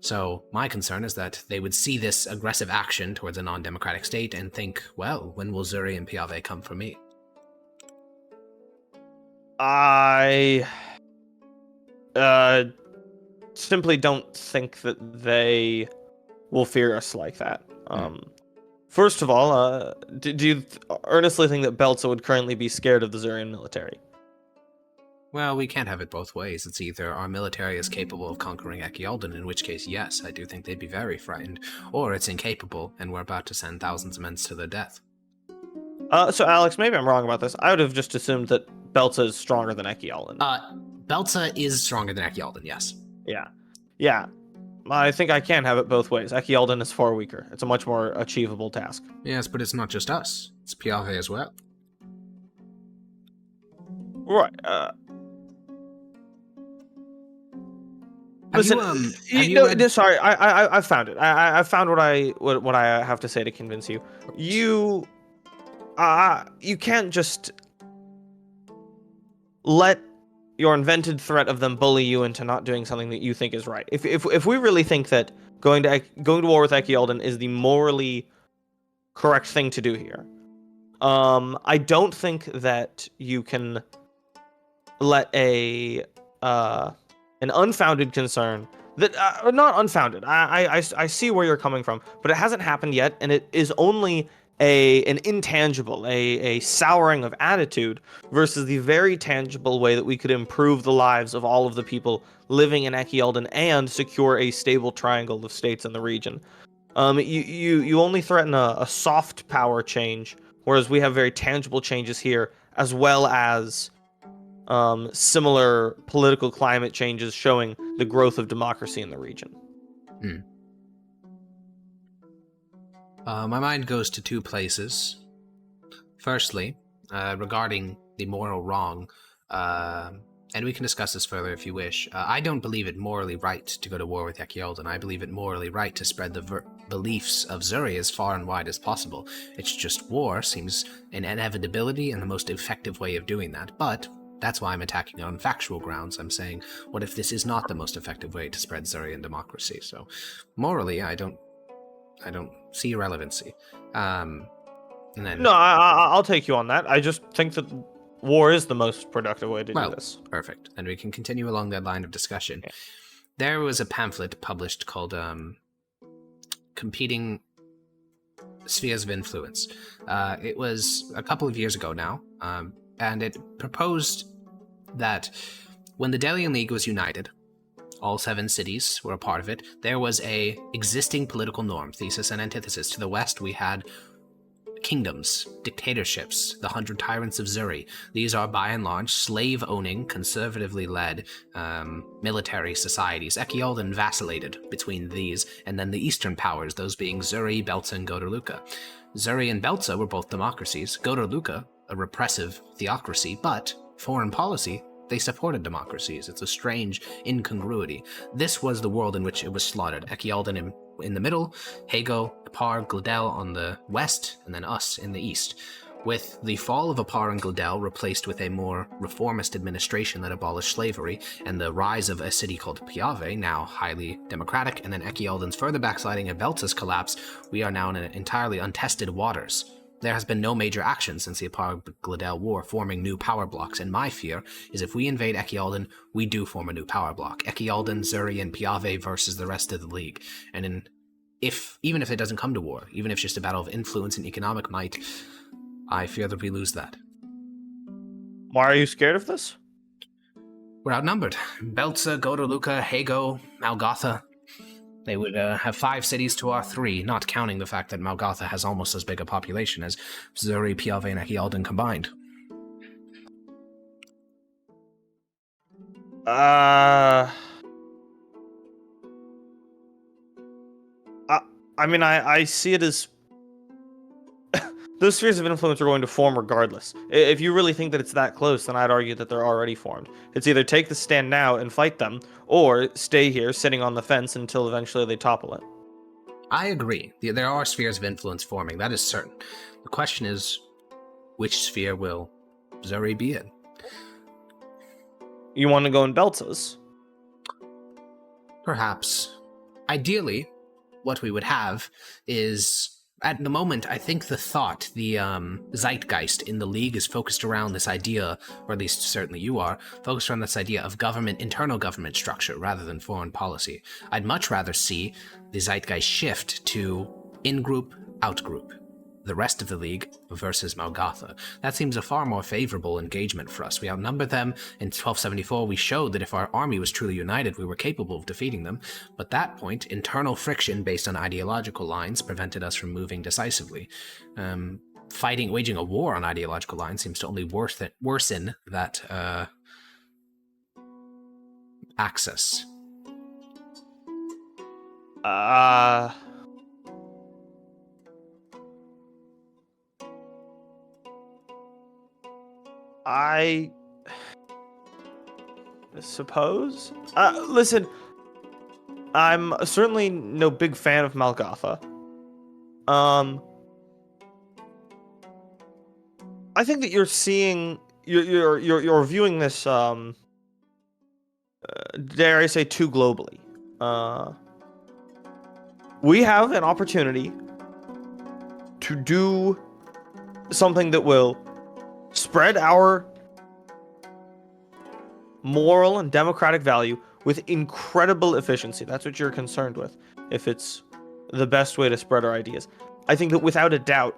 So my concern is that they would see this aggressive action towards a non-democratic state and think, well, when will Zuri and Piave come for me? I simply don't think that they will fear us like that. First of all, do you earnestly think that Belza would currently be scared of the Zurian military? Well, we can't have it both ways. It's either our military is capable of conquering Echialden, in which case, yes, I do think they'd be very frightened, or it's incapable, and we're about to send thousands of men to their death. So Alex, maybe I'm wrong about this. I would have just assumed that Belza is stronger than Echialden. Belza is stronger than Echialden, yes. Yeah. I think I can have it both ways. Echialden is far weaker. It's a much more achievable task. Yes, but it's not just us. It's Piave as well. Right. Listen, sorry. I found it. I found what I have to say to convince you. You can't just let your invented threat of them bully you into not doing something that you think is right. If we really think that going to war with Echialden is the morally correct thing to do here, I don't think that you can let an unfounded concern that not unfounded. I see where you're coming from, but it hasn't happened yet, and it is only an intangible, a souring of attitude versus the very tangible way that we could improve the lives of all of the people living in Echialden and secure a stable triangle of states in the region. You only threaten a soft power change, whereas we have very tangible changes here, as well as similar political climate changes showing the growth of democracy in the region. My mind goes to two places. Firstly, regarding the moral wrong, and we can discuss this further if you wish. I don't believe it morally right to go to war with Echialden. I believe it morally right to spread the beliefs of Zuri as far and wide as possible. It's just war seems an inevitability and the most effective way of doing that. But that's why I'm attacking on factual grounds. I'm saying, what if this is not the most effective way to spread Zurian democracy? So, morally, I don't see relevancy. And then No, I'll take you on that. I just think that war is the most productive way to do this. Perfect. And we can continue along that line of discussion. Yeah. There was a pamphlet published called Competing Spheres of Influence. It was a couple of years ago now, and it proposed that when the Delian League was united, all 7 cities were a part of it, there was a existing political norm, thesis and antithesis. To the west, we had kingdoms, dictatorships, the 100 Tyrants of Zuri. These are, by and large, slave-owning, conservatively led military societies. Echialden vacillated between these, and then the eastern powers, those being Zuri, Belza, and Godaluca. Zuri and Belza were both democracies. Godaluca, a repressive theocracy, but foreign policy, they supported democracies. It's a strange incongruity. This was the world in which it was slaughtered. Echialden in the middle, Hago, Par, Gladel on the west, and then us in the east. With the fall of Apar and Gladel replaced with a more reformist administration that abolished slavery, and the rise of a city called Piave, now highly democratic, and then Echialden's further backsliding and Beltza's collapse, we are now in entirely untested waters. There has been no major action since the Apar-Gladel War, forming new power blocks, and my fear is if we invade Echialden, we do form a new power block. Echialden, Zuri, and Piave versus the rest of the League. And even if it doesn't come to war, even if it's just a battle of influence and economic might, I fear that we lose that. Why are you scared of this? We're outnumbered. Beltza, Godaluca, Hago, Malgotha. They would have 5 cities to our 3, not counting the fact that Malgotha has almost as big a population as Zuri, Piave, and Echialden combined. I mean, I see it as those spheres of influence are going to form regardless. If you really think that it's that close, then I'd argue that they're already formed. It's either take the stand now and fight them, or stay here sitting on the fence until eventually they topple it. I agree. There are spheres of influence forming, that is certain. The question is, which sphere will Zuri be in? You want to go in Beltza's? Perhaps. Ideally, what we would have is, at the moment, I think the thought, the zeitgeist in the League is focused around this idea, or at least certainly you are, focused around this idea of government, internal government structure rather than foreign policy. I'd much rather see the zeitgeist shift to in-group, out-group. The rest of the League versus Malgotha. That seems a far more favorable engagement for us. We outnumbered them. In 1274, we showed that if our army was truly united, we were capable of defeating them. But at that point, internal friction based on ideological lines prevented us from moving decisively. Waging a war on ideological lines seems to only worsen that axis. I suppose. Listen, I'm certainly no big fan of Malgotha. I think that you're seeing, you're viewing this, dare I say, too globally. We have an opportunity to do something that will spread our moral and democratic value with incredible efficiency. That's what you're concerned with, if it's the best way to spread our ideas. I think that without a doubt,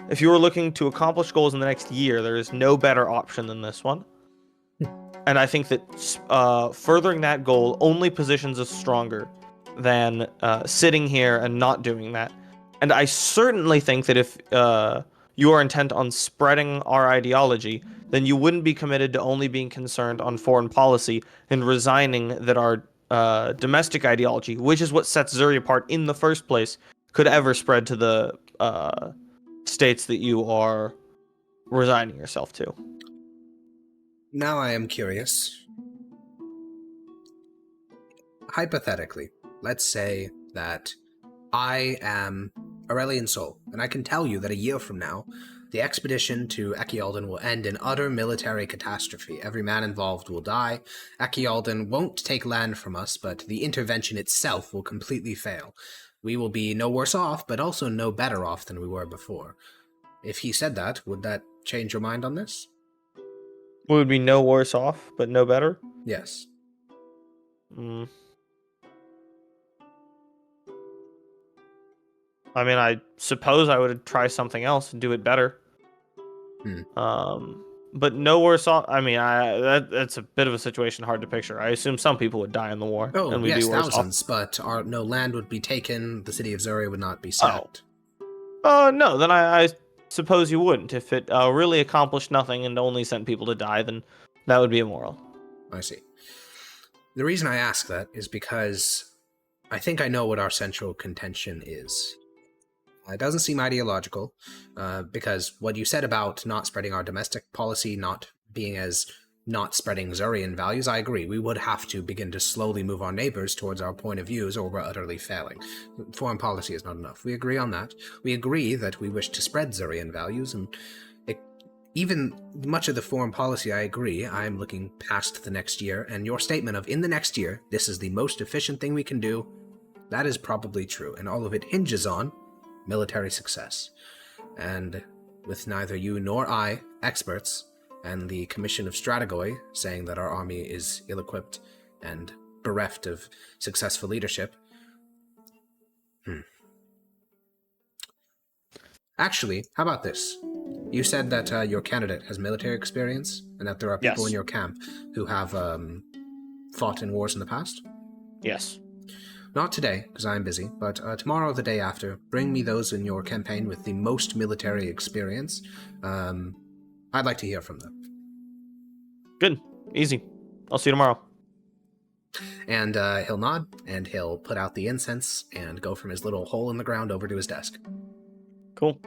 if you were looking to accomplish goals in the next year, there is no better option than this one. And I think that furthering that goal only positions us stronger than sitting here and not doing that. And I certainly think that if you are intent on spreading our ideology, then you wouldn't be committed to only being concerned on foreign policy and resigning that our domestic ideology, which is what sets Zuri apart in the first place, could ever spread to the states that you are resigning yourself to. Now I am curious. Hypothetically, let's say that I am Aurelian Sol, and I can tell you that a year from now, the expedition to Echialden will end in utter military catastrophe. Every man involved will die. Echialden won't take land from us, but the intervention itself will completely fail. We will be no worse off, but also no better off than we were before. If he said that, would that change your mind on this? We would be no worse off, but no better? Yes. I mean, I suppose I would try something else and do it better. But no worse off. I mean, that's a bit of a situation hard to picture. I assume some people would die in the war. Oh, and we'd yes, be worse thousands, off. but no land would be taken, the city of Zuri would not be sacked. No, then I suppose you wouldn't. If it really accomplished nothing and only sent people to die, then that would be immoral. I see. The reason I ask that is because I think I know what our central contention is. It doesn't seem ideological, because what you said about not spreading our domestic policy, not being as not spreading Zurian values, I agree. We would have to begin to slowly move our neighbors towards our point of views, or we're utterly failing. Foreign policy is not enough. We agree on that. We agree that we wish to spread Zurian values, and even much of the foreign policy, I agree. I'm looking past the next year, and your statement of, in the next year, this is the most efficient thing we can do, that is probably true, and all of it hinges on military success. And with neither you nor I experts, and the Commission of Strategoi saying that our army is ill-equipped and bereft of successful leadership. Actually, how about this? You said that your candidate has military experience, and that there are people Yes. in your camp who have fought in wars in the past? Yes. Not today, because I'm busy, but tomorrow or the day after, bring me those in your campaign with the most military experience. I'd like to hear from them. Good. Easy. I'll see you tomorrow. And he'll nod, and he'll put out the incense and go from his little hole in the ground over to his desk. Cool.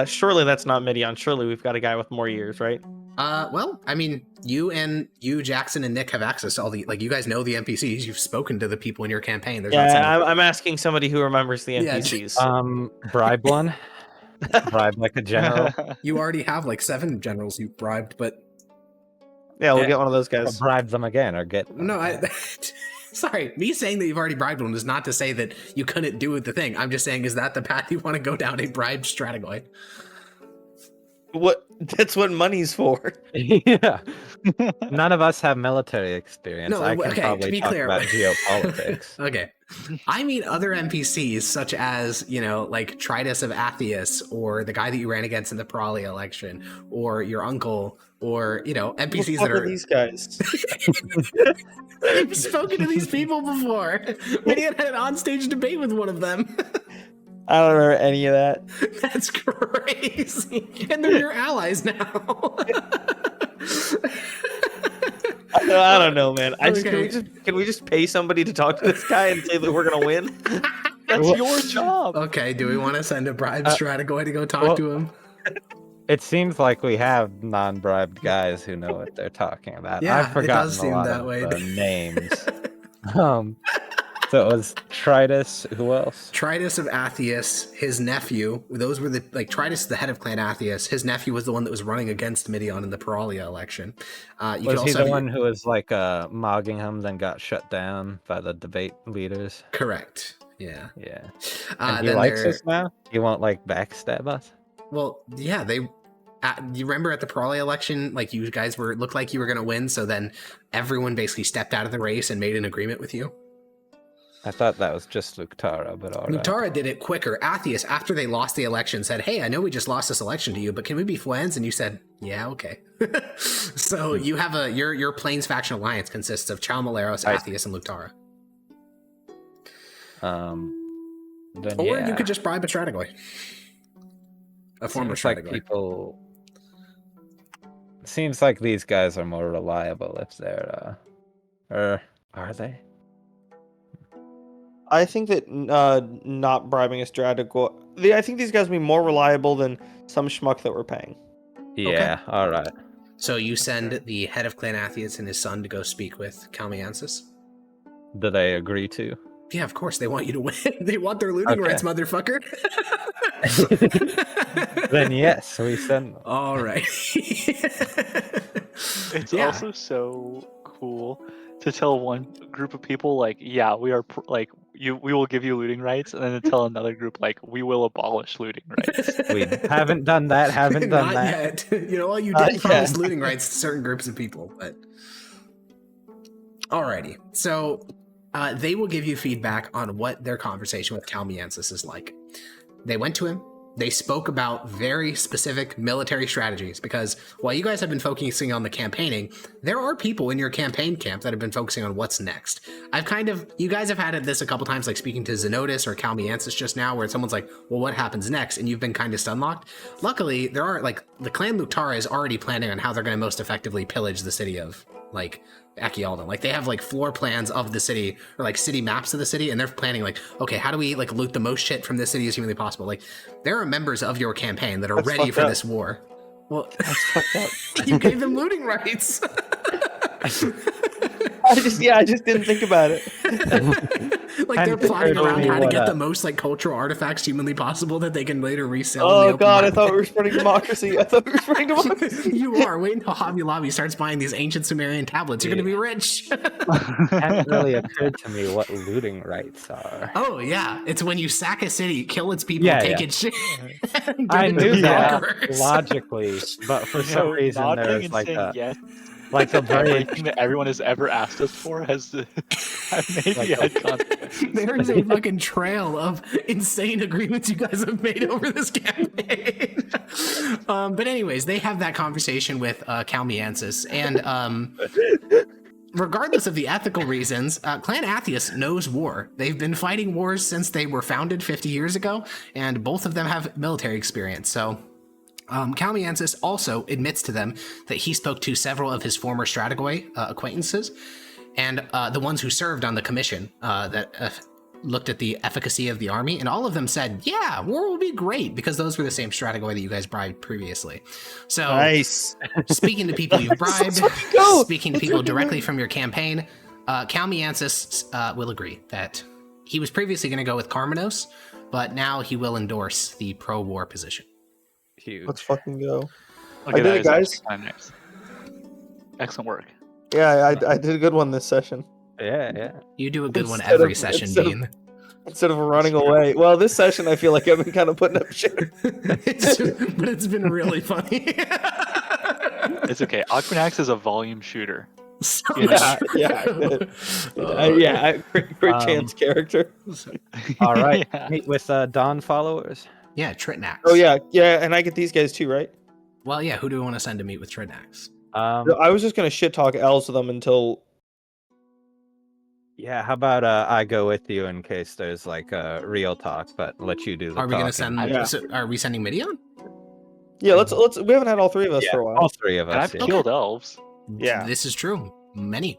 Surely that's not Midian. Surely we've got a guy with more years, right? Well, I mean, you, Jackson, and Nick have access to all the, like, you guys know the NPCs. You've spoken to the people in your campaign. There's not Yeah, some... I'm asking somebody who remembers the Yeah, NPCs. Bribe one. Bribe like a general. You already have, like, 7 generals you've bribed, but... Yeah, we'll Yeah. get one of those Or guys. bribe them again, or get them. No, Sorry, me saying that you've already bribed one is not to say that you couldn't do the thing. I'm just saying, is that the path you want to go down, a bribed strategoid? What? That's what money's for. Yeah. None of us have military experience. No, I can okay, to probably be talk clear. about geopolitics. Okay. I mean other NPCs, such as, like Tritus of Athius, or the guy that you ran against in the Paralia election, or your uncle, or, NPCs that are... these guys. You've spoken to these people before. We had an onstage debate with one of them. I don't remember any of that. That's crazy. And they're your allies now. I don't know, man. Okay. Can we just pay somebody to talk to this guy and say that we're gonna win? That's your job. Okay, do we want to send a bribe strategoid to go talk to him? It seems like we have non-bribed guys who know what they're talking about. Yeah, I've forgotten it does seem a lot that of way. the names. So it was Tritus. Who else? Tritus of Athius, his nephew. Those were the, like, Tritus, the head of Clan Athius. His nephew was the one that was running against Midian in the Paralia election. Was he the one who was like mogging him, then got shut down by the debate leaders? Correct. Yeah. Yeah. And he then likes there- us now? He won't like backstab us? Well, yeah, they. You remember at the Paralia election, like, you guys looked like you were going to win, so then everyone basically stepped out of the race and made an agreement with you. I thought that was just Luktara, but all right. Luktara did it quicker. Athius, after they lost the election, said, "Hey, I know we just lost this election to you, but can we be friends?" And you said, "Yeah, okay." So you have your Plains faction alliance consists of Chalmaleros, Athius, and Luktara. Then Or yeah. you could just bribe a strategoid. A former Seems like strategoid. people. Seems like these guys are more reliable if they're, or are they? I think that not bribing a strategoid. I think these guys will be more reliable than some schmuck that we're paying. Yeah. All right. So you send the head of Clan Athius and his son to go speak with Kalmiansis? Do they agree to? Yeah, of course. They want you to win. They want their looting Okay. rights, motherfucker. Then yes, we send them. All right. It's Yeah. also so cool to tell one group of people like, yeah, we are we will give you looting rights, and then to tell another group like, we will abolish looting rights. We haven't done that. Haven't done Not that. yet. Well, you Not did promise yet. looting rights to certain groups of people, but... Alrighty. So, they will give you feedback on what their conversation with Kalmiansis is like. They went to him. They spoke about very specific military strategies, because while you guys have been focusing on the campaigning, there are people in your campaign camp that have been focusing on what's next. You guys have had this a couple times, like speaking to Zenotis or Kalmiansis just now, where someone's like, well, what happens next? And you've been kind of stunlocked. Luckily, there are, like, the clan Luktara is already planning on how they're going to most effectively pillage the city of, like, Akialden. Like, they have, like, floor plans of the city, or, like, city maps of the city, and they're planning, like, okay, how do we, like, loot the most shit from this city as humanly possible? Like, there are members of your campaign that are That's ready fucked for up. this war. Well, That's fucked up. you gave them looting rights. I just didn't think about it. Like they're And it plotting occurred to around me how to what get the a- most like cultural artifacts humanly possible that they can later resell. in the Oh open god, I market. thought we were spreading democracy. You are. Wait until Hobby Lobby starts buying these ancient Sumerian tablets. You're gonna be rich. Hadn't really occurred to me what looting rights are. Oh yeah, it's when you sack a city, kill its people, Yeah, take yeah. its shit. I give it to knew the that conquerors. logically, but for some No, reason nodding there's and like saying a yes. like a very Everything that everyone has ever asked us for has maybe had consequences. There is a fucking trail of insane agreements you guys have made over this campaign. But anyways, they have that conversation with Kalmiansis, and regardless of the ethical reasons, Clan Atheus knows war. They've been fighting wars since they were founded 50 years ago, and both of them have military experience. So Kalmiansis also admits to them that he spoke to several of his former Strategoi acquaintances, and the ones who served on the commission that looked at the efficacy of the army, and all of them said, yeah, war will be great, because those were the same Strategoi that you guys bribed previously. So Nice. speaking to people you've bribed, Let's fucking go. speaking to Let's people fucking directly go. from your campaign, Kalmiansis will agree that he was previously going to go with Karmanos, but now he will endorse the pro-war position. huge. Let's fucking go. Look I at did that, it, it's guys. actually kinda nice. Excellent work. Yeah, I did a good one this session. Yeah. You do a good one Instead every of- session, instead of- Dean. Instead of running away. Well, this session I feel like I've been kind of putting up shit. But it's been really funny. It's okay. Aquanax is a volume shooter. So Yeah, true. Great chance character. All right. Yeah. Meet with Dawn followers. Yeah, Tritnax. Oh yeah, and I get these guys too, right? Well, yeah, who do we want to send to meet with Tritnax? I was just gonna shit talk elves with them until. Yeah, how about I go with you in case there's like a real talk, but let you do the Are we going to talking. send? Yeah. So are we sending Midian? Yeah, let's. We haven't had all three of us Yeah, for a while. all three of And us. I've Yeah. killed elves. Yeah. This is true. Many.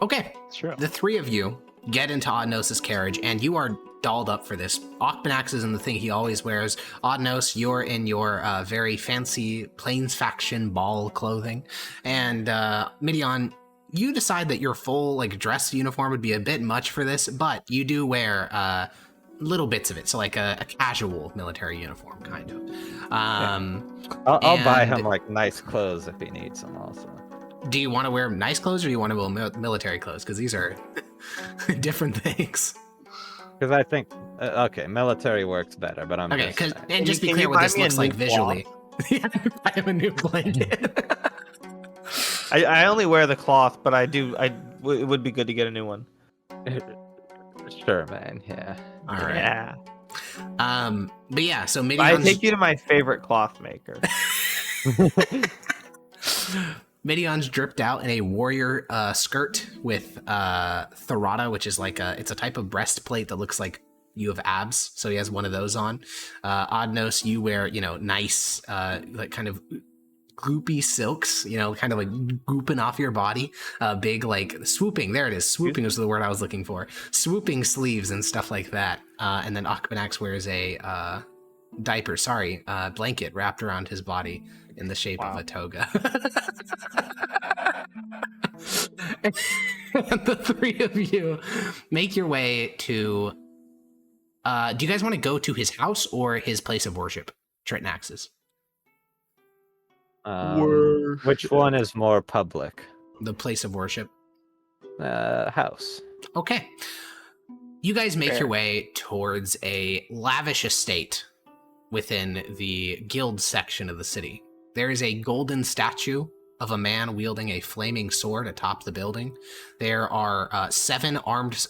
Okay, It's true. the three of you get into Odnos's carriage, and you are dolled up for this. Okpanax is in the thing he always wears. Odnos, you're in your very fancy Plains faction ball clothing, and Midian, you decide that your full like dress uniform would be a bit much for this, but you do wear little bits of it, so like a casual military uniform, kind of. I'll buy and- him like nice clothes if he needs them also. Do you want to wear nice clothes or do you want to wear military clothes? Because these are different things. Because I think, okay, military works better, but I'm Okay, just because saying. and just be Can clear you what buy this me a looks new like visually. I have a new blanket. I only wear the cloth, but it would be good to get a new one. Sure, man. Yeah. All right. Yeah. But yeah, so I Midian's, take you to my favorite cloth maker. Midian's dripped out in a warrior skirt with Tharada, which is like it's a type of breastplate that looks like you have abs, so he has one of those on. Odnos, you wear nice like kind of goopy silks, kind of like gooping off your body, big like swooping. There it is. Swooping is the word I was looking for. Swooping sleeves and stuff like that. And then Akbanax wears a blanket wrapped around his body in the shape of a toga. And the three of you make your way to. Do you guys want to go to his house or his place of worship, Tritnax's? Which one is more public? The place of worship. House. Okay. You guys make Fair. your way towards a lavish estate within the guild section of the city. There is a golden statue of a man wielding a flaming sword atop the building. There are 7 armed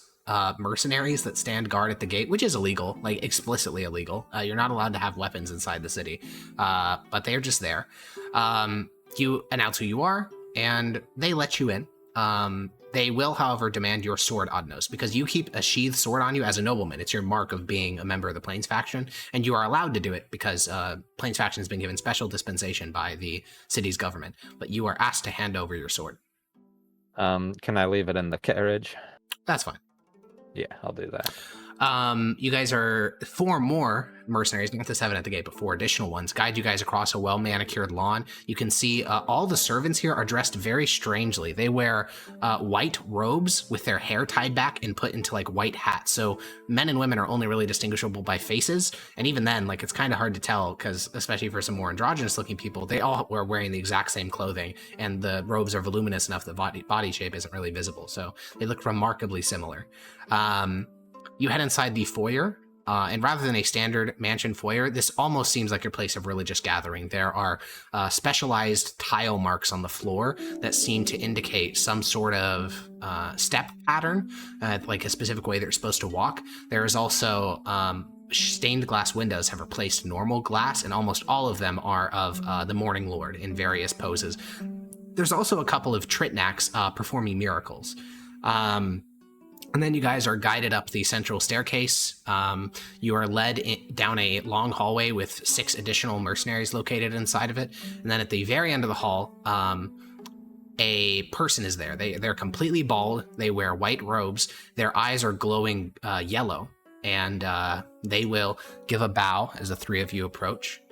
mercenaries that stand guard at the gate, which is illegal, like explicitly illegal. You're not allowed to have weapons inside the city, but they're just there. You announce who you are, and they let you in. They will, however, demand your sword, Odnos, because you keep a sheathed sword on you as a nobleman. It's your mark of being a member of the Plains faction, and you are allowed to do it because Plains faction has been given special dispensation by the city's government. But you are asked to hand over your sword. Can I leave it in the carriage? That's fine. Yeah, I'll do that. You guys are 4 more mercenaries, not the 7 at the gate, but 4 additional ones, guide you guys across a well-manicured lawn. You can see all the servants here are dressed very strangely. They wear white robes with their hair tied back and put into like white hats. So men and women are only really distinguishable by faces, and even then, like, it's kind of hard to tell because, especially for some more androgynous-looking people, they all were wearing the exact same clothing, and the robes are voluminous enough that body shape isn't really visible. So they look remarkably similar. You head inside the foyer, and rather than a standard mansion foyer, this almost seems like your place of religious gathering. There are specialized tile marks on the floor that seem to indicate some sort of step pattern, like a specific way they're supposed to walk. There is also stained glass windows have replaced normal glass, and almost all of them are of the Morning Lord in various poses. There's also a couple of Tritnaks performing miracles. And then you guys are guided up the central staircase. You are led down a long hallway with 6 additional mercenaries located inside of it. And then at the very end of the hall, a person is there. They're completely bald. They wear white robes. Their eyes are glowing yellow. And they will give a bow as the 3 of you approach.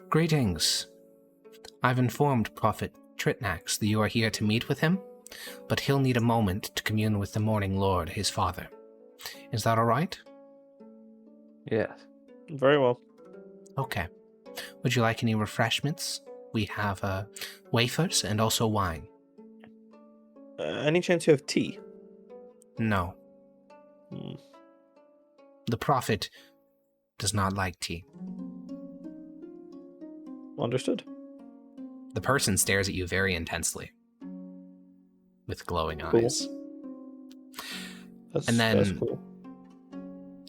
Greetings. I've informed Prophet Tritnax that you are here to meet with him, but he'll need a moment to commune with the Morning Lord, his father. Is that all right? Yes. Very well. Okay. Would you like any refreshments? We have wafers and also wine. Any chance you have tea? No. Hmm. The Prophet does not like tea. Understood. The person stares at you very intensely with glowing Cool. eyes. That's And then cool.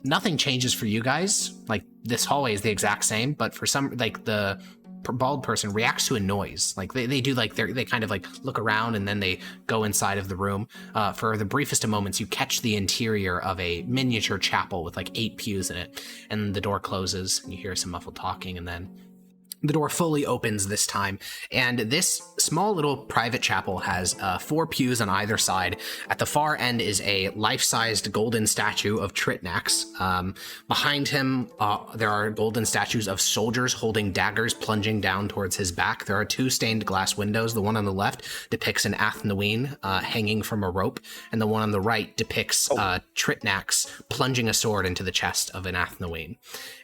nothing changes for you guys. Like, this hallway is the exact same, but for some, like, the bald person reacts to a noise. Like, they do, like, they kind of, like, look around and then they go inside of the room. For the briefest of moments, you catch the interior of a miniature chapel with, like, 8 pews in it, and the door closes, and you hear some muffled talking, and then the door fully opens this time, and this small little private chapel has 4 pews on either side. At the far end is a life-sized golden statue of Tritnax. Behind him, there are golden statues of soldiers holding daggers plunging down towards his back. There are 2 stained glass windows. The one on the left depicts an Athnoine hanging from a rope, and the one on the right depicts Tritnax plunging a sword into the chest of an Athnoine.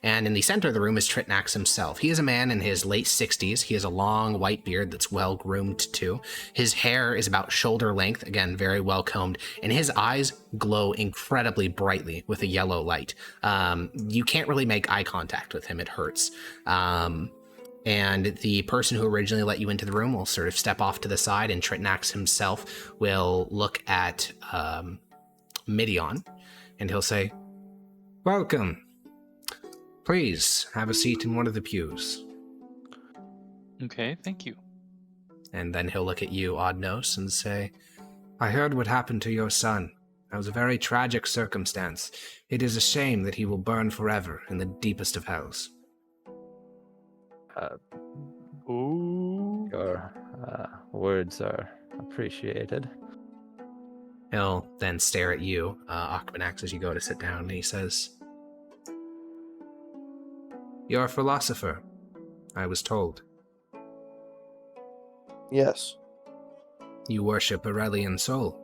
And in the center of the room is Tritnax himself. He is a man in his late 60s. He has a long white beard that's well groomed too. His hair is about shoulder length, again, very well combed, and his eyes glow incredibly brightly with a yellow light. You can't really make eye contact with him. It hurts. And the person who originally let you into the room will sort of step off to the side, and Tritnax himself will look at Midion, and he'll say, Welcome. Please have a seat in one of the pews. Okay, thank you. and then he'll look at you, Oddnose, and say, I heard what happened to your son. That was a very tragic circumstance. It is a shame that he will burn forever in the deepest of hells. Ooh. Your words are appreciated. he'll then stare at you, Akbanax, as you go to sit down, and he says, You're a philosopher, I was told. Yes. You worship Aurelian soul.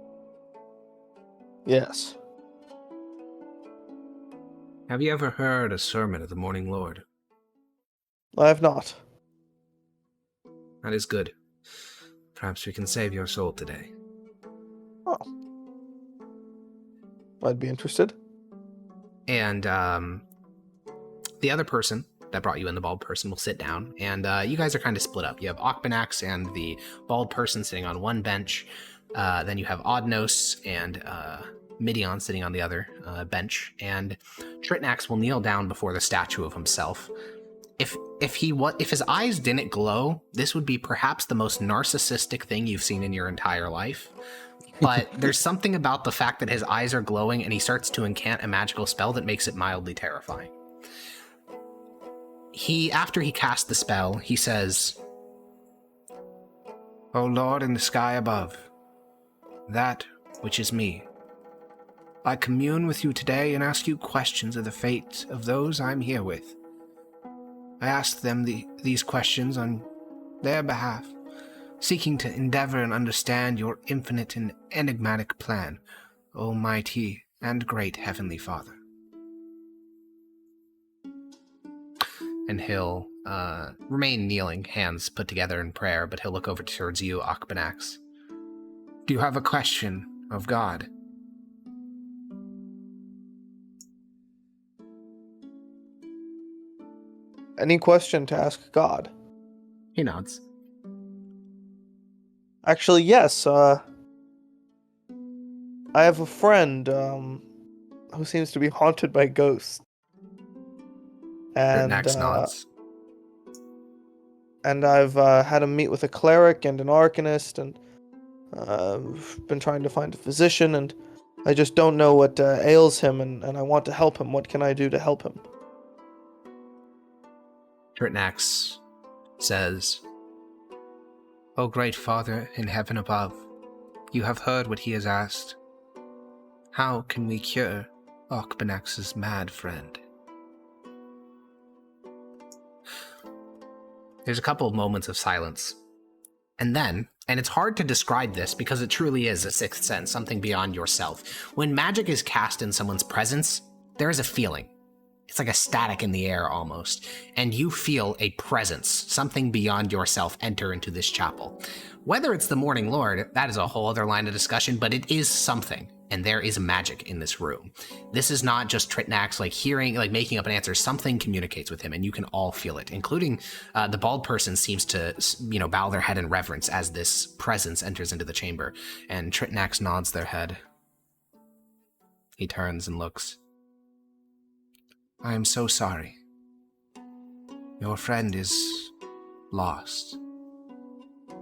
Yes. Have you ever heard a sermon of the Morning Lord? I have not. That is good. Perhaps we can save your soul today. Oh. I'd be interested. and the other person that brought you in, the bald person, will sit down, and you guys are kind of split up. You have Akbanax and the bald person sitting on one bench, then you have Oddnose and Midion sitting on the other bench, and Tritnax will kneel down before the statue of himself. If his eyes didn't glow, this would be perhaps the most narcissistic thing you've seen in your entire life. But there's something about the fact that his eyes are glowing and he starts to incant a magical spell that makes it mildly terrifying. After he casts the spell, he says, O Lord in the sky above, that which is me, I commune with you today and ask you questions of the fate of those I'm here with. I ask them these questions on their behalf, seeking to endeavor and understand your infinite and enigmatic plan, O mighty and great Heavenly Father. And he'll remain kneeling, hands put together in prayer, but he'll look over towards you, Akbanax. Do you have a question of God? Any question to ask God? He nods. Actually, yes. I have a friend who seems to be haunted by ghosts. And Nax nods. and I've had him meet with a cleric and an arcanist, and been trying to find a physician, and I just don't know what ails him, and I want to help him. What can I do to help him? Nax says, O great Father in heaven above, you have heard what he has asked. How can we cure Akbanax's mad friend? There's a couple of moments of silence. And then, and it's hard to describe this because it truly is a sixth sense, something beyond yourself. When magic is cast in someone's presence, there is a feeling. It's like a static in the air almost. And you feel a presence, something beyond yourself, enter into this chapel. Whether it's the Morning Lord, that is a whole other line of discussion, but it is something. And there is magic in this room. This is not just Tritnax hearing, making up an answer. Something communicates with him, and you can all feel it, including the bald person seems to, bow their head in reverence as this presence enters into the chamber. And Tritnax nods their head. He turns and looks. I am so sorry. Your friend is lost.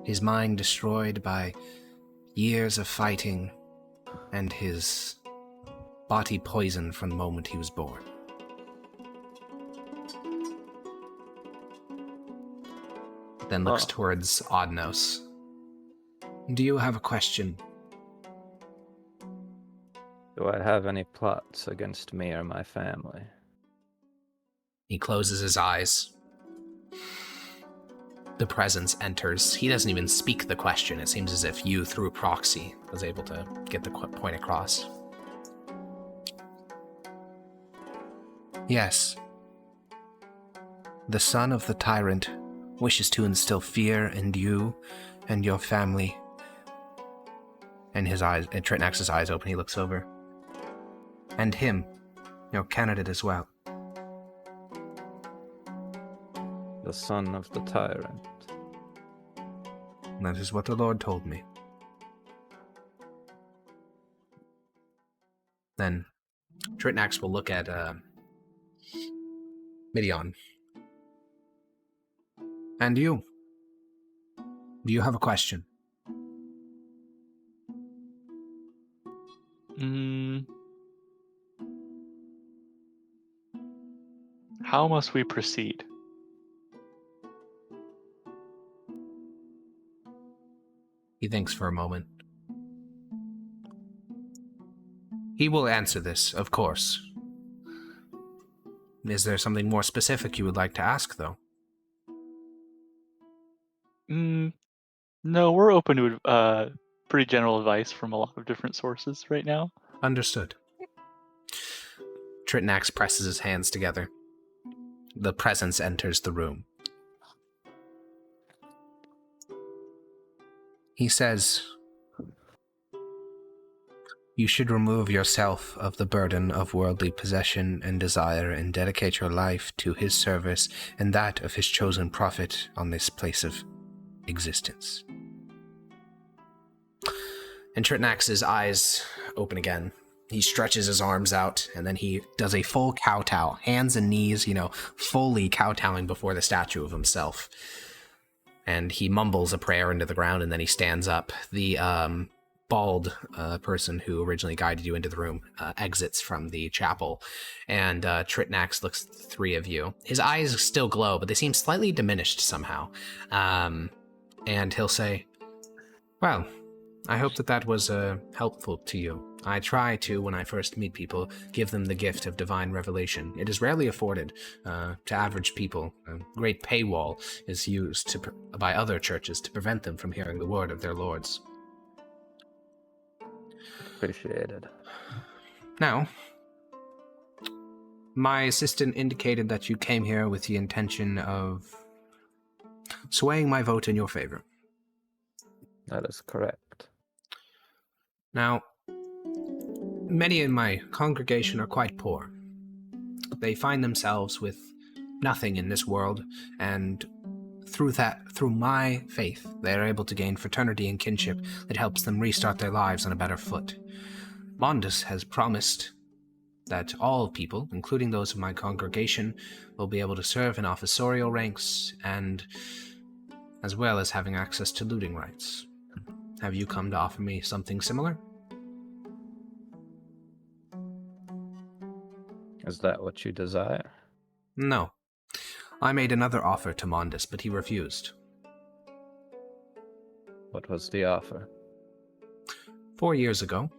His mind destroyed by years of fighting, and his body poisoned from the moment he was born. Then looks towards Odnos. Do you have a question? Do I have any plots against me or my family? He closes his eyes. The presence enters. He doesn't even speak the question. It seems as if you, through proxy, was able to get the point across. Yes. The son of the tyrant wishes to instill fear in you and your family. And his eyes, and Tritnax's eyes open, he looks over. And him, your candidate as well. The son of the tyrant. That is what the Lord told me. Then Tritnax will look at Midian. And you? Do you have a question? How must we proceed? He thinks for a moment. He will answer this, of course. Is there something more specific you would like to ask, though? No, we're open to pretty general advice from a lot of different sources right now. Understood. Tritnax presses his hands together. The presence enters the room. He says, you should remove yourself of the burden of worldly possession and desire and dedicate your life to his service and that of his chosen prophet on this place of existence. And Tritnax's eyes open again. He stretches his arms out, and then he does a full kowtow, hands and knees, fully kowtowing before the statue of himself. And he mumbles a prayer into the ground, and then he stands up. The bald person who originally guided you into the room exits from the chapel, and Tritnax looks at the three of you. His eyes still glow, but they seem slightly diminished somehow. And he'll say, well, I hope that was helpful to you. I try to, when I first meet people, give them the gift of divine revelation. It is rarely afforded to average people. A great paywall is used by other churches to prevent them from hearing the word of their lords. Appreciated. Now, my assistant indicated that you came here with the intention of swaying my vote in your favor. That is correct. Now, many in my congregation are quite poor. They find themselves with nothing in this world, and through my faith, they are able to gain fraternity and kinship that helps them restart their lives on a better foot. Mondus has promised that all people, including those of my congregation, will be able to serve in officerial ranks, and as well as having access to looting rights. Have you come to offer me something similar? Is that what you desire? No. I made another offer to Mondus, but he refused. What was the offer? 4 years ago,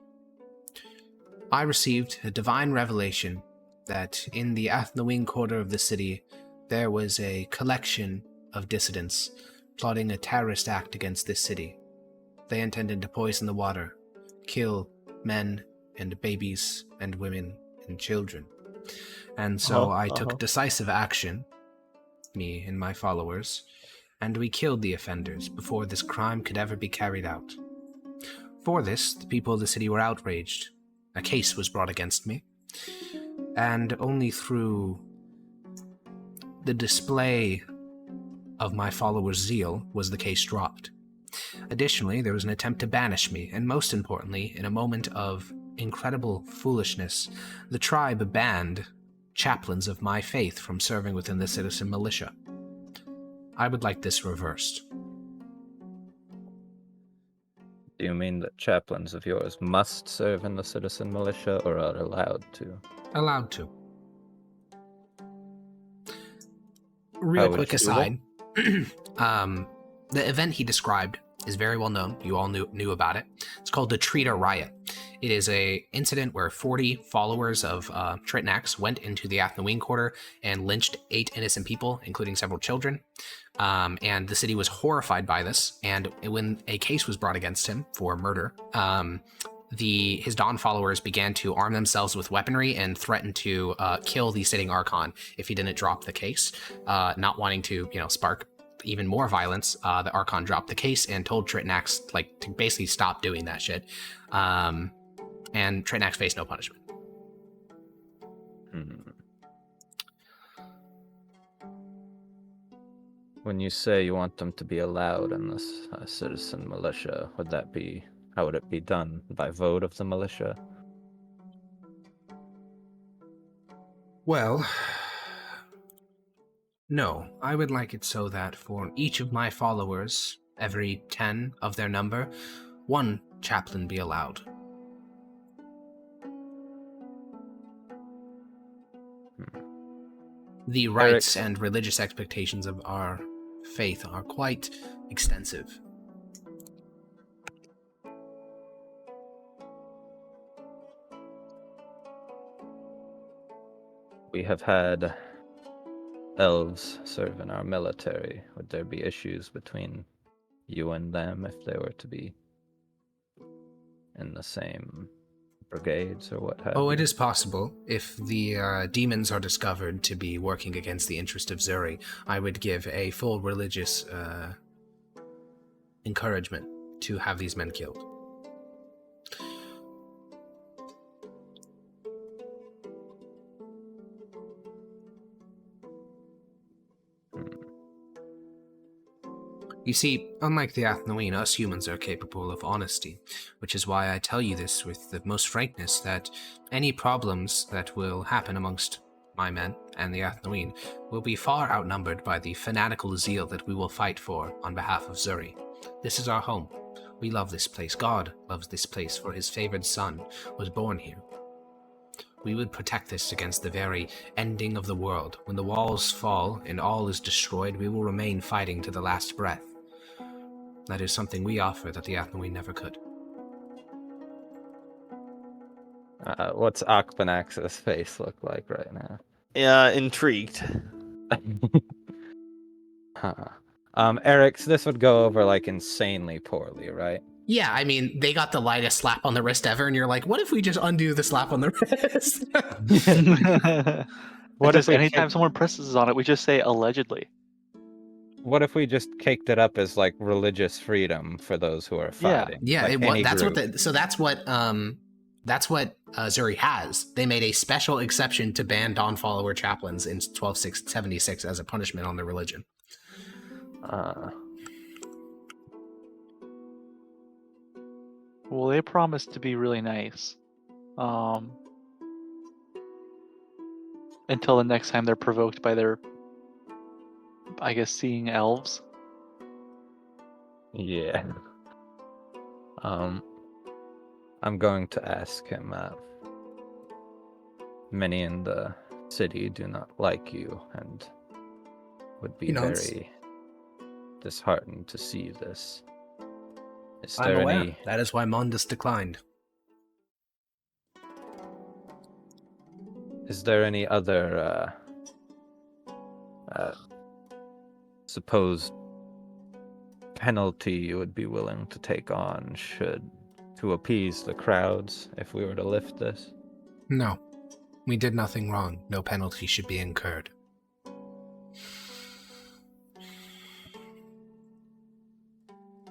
I received a divine revelation that in the Athnawing quarter of the city, there was a collection of dissidents plotting a terrorist act against this city. They intended to poison the water, kill men and babies and women and children. And so I took decisive action, me and my followers, and we killed the offenders before this crime could ever be carried out. For this, the people of the city were outraged. A case was brought against me, and only through the display of my followers' zeal was the case dropped. Additionally, there was an attempt to banish me, and most importantly, in a moment of incredible foolishness, the tribe banned chaplains of my faith from serving within the citizen militia. I would like this reversed. Do you mean that chaplains of yours must serve in the citizen militia or are allowed to? Allowed to. Real quick aside, the event he described is very well known. You all knew about it. It's called the Trita Riot. It is a incident where 40 followers of Tritnax went into the Athnawing quarter and lynched 8 innocent people, including several children. And the city was horrified by this. And when a case was brought against him for murder, his Dawn followers began to arm themselves with weaponry and threaten to kill the sitting Archon if he didn't drop the case, not wanting to, spark even more violence. The Archon dropped the case and told Tritnax to basically stop doing that shit. And Tritnax faced no punishment. When you say you want them to be allowed in this citizen militia, how would it be done? By vote of the militia? Well, no. I would like it so that for each of my followers, every 10 of their number, 1 chaplain be allowed. The rights and religious expectations of our faith are quite extensive. We have had elves serve in our military. Would there be issues between you and them if they were to be in the same brigades or what have you? It is possible. If the demons are discovered to be working against the interest of Zuri, I would give a full religious encouragement to have these men killed. You see, unlike the Athnaween, us humans are capable of honesty, which is why I tell you this with the most frankness, that any problems that will happen amongst my men and the Athnaween will be far outnumbered by the fanatical zeal that we will fight for on behalf of Zuri. This is our home. We love this place. God loves this place, for his favored son was born here. We would protect this against the very ending of the world. When the walls fall and all is destroyed, we will remain fighting to the last breath. That is something we offer that the Athnaween never could. What's Akbanax's face look like right now? Intrigued. Huh. Eric, so this would go over like insanely poorly, right? Yeah, I mean, they got the lightest slap on the wrist ever, and you're like, what if we just undo the slap on the wrist? What if if we anytime kick- someone presses on it, we just say allegedly? What if we just caked it up as like religious freedom for those who are Yeah. fighting? Yeah, like any that's group. that's what Zuri has. They made a special exception to ban Dawn follower chaplains in 1276 as a punishment on their religion. Well, they promised to be really nice. Until the next time they're provoked by their, I guess, seeing elves. Yeah. I'm going to ask him. Many in the city do not like you and would be He nods. very disheartened to see this. Is I'm there aware. any? That is why Mondus declined. Is there any other supposed penalty you would be willing to take on to appease the crowds if we were to lift this? No, we did nothing wrong. No penalty should be incurred.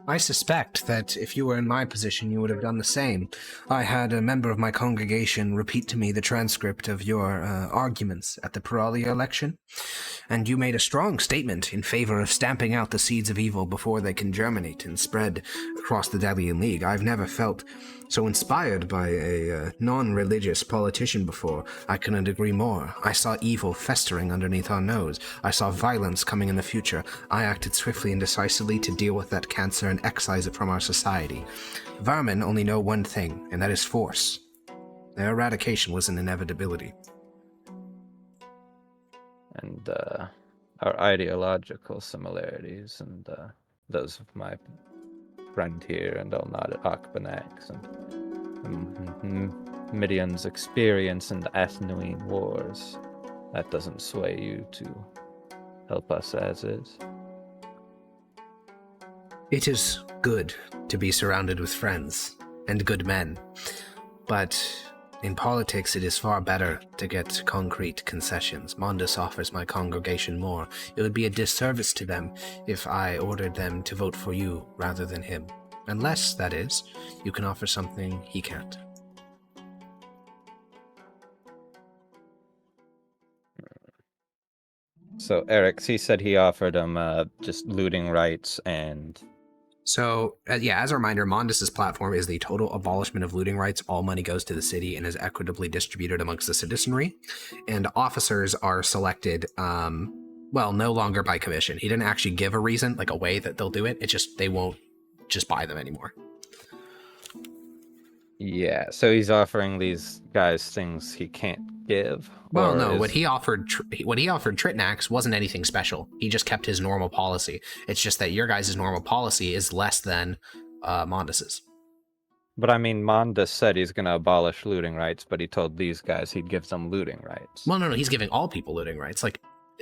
I suspect that if you were in my position, you would have done the same. I had a member of my congregation repeat to me the transcript of your arguments at the Paralia election, and you made a strong statement in favor of stamping out the seeds of evil before they can germinate and spread across the Delian League. I've never felt so inspired by a non-religious politician before. I couldn't agree more. I saw evil festering underneath our nose. I saw violence coming in the future. I acted swiftly and decisively to deal with that cancer and excise it from our society. Vermin only know one thing, and that is force. Their eradication was an inevitability. And our ideological similarities and those of my friend here, and I'll nod at Akbanax, and Midian's experience in the Athnuine Wars. That doesn't sway you to help us as is. It is good to be surrounded with friends and good men, but in politics it is far better to get concrete concessions. Mondus offers my congregation more. It would be a disservice to them if I ordered them to vote for you rather than him. Unless, that is, you can offer something he can't. So Eric, he said he offered him just looting rights and... So, as a reminder, Mondus's platform is the total abolishment of looting rights. All money goes to the city and is equitably distributed amongst the citizenry. And officers are selected, no longer by commission. He didn't actually give a reason, like a way that they'll do it. It's just they won't just buy them anymore. Yeah, so he's offering these guys things he can't give? Well, no, what he offered Tritnax wasn't anything special. He just kept his normal policy. It's just that your guys' normal policy is less than Mondus's. But I mean, Mondus said he's going to abolish looting rights, but he told these guys he'd give them looting rights. Well, no, he's giving all people looting rights. Like,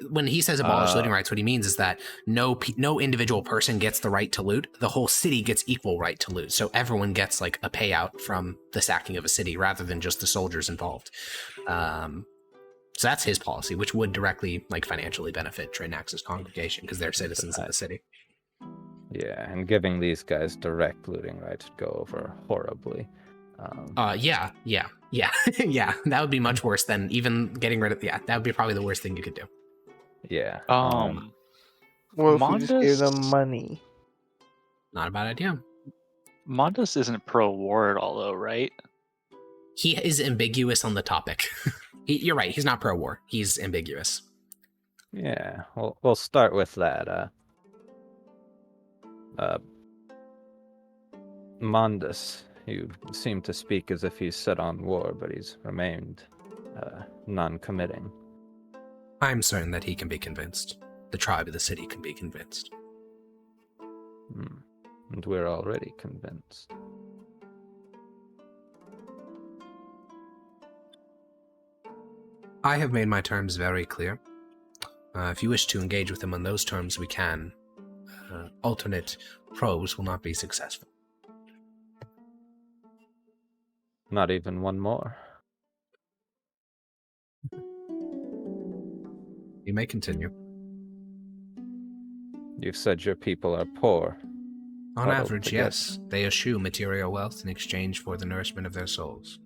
when he says abolish looting rights, what he means is that no individual person gets the right to loot. The whole city gets equal right to loot. So everyone gets, like, a payout from the sacking of a city rather than just the soldiers involved. So that's his policy, which would directly, like, financially benefit Tritnax's congregation because they're citizens of the city. Yeah, and giving these guys direct looting rights would go over horribly. Yeah. Yeah, that would be much worse than even getting rid of... Yeah, that would be probably the worst thing you could do. Yeah. Well, if we just gave them money. Not a bad idea. Mondus isn't pro-war at all, though, right? He is ambiguous on the topic. You're right, he's not pro-war. He's ambiguous. Yeah, we'll start with that. Mondus, you seem to speak as if he's set on war, but he's remained non-committing. I'm certain that he can be convinced. The tribe of the city can be convinced. And we're already convinced. I have made my terms very clear. If you wish to engage with him on those terms, we can. Alternate probes will not be successful. Not even one more. You may continue. You've said your people are poor. On Huddled average, together. yes. They eschew material wealth in exchange for the nourishment of their souls.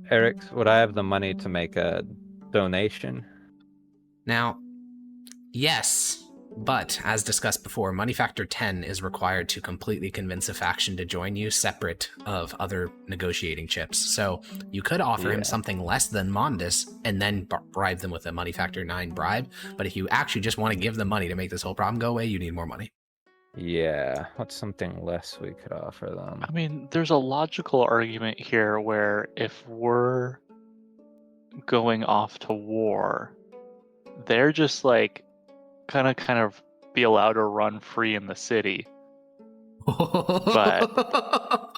Eric, would I have the money to make a donation? Now, yes, but as discussed before, money factor 10 is required to completely convince a faction to join you separate of other negotiating chips. So you could offer him Yeah. something less than Mondus and then bribe them with a money factor 9 bribe. But if you actually just want to give them money to make this whole problem go away, you need more money. Yeah, what's something less we could offer them? I mean, there's a logical argument here where if we're going off to war, they're just like kind of be allowed to run free in the city. But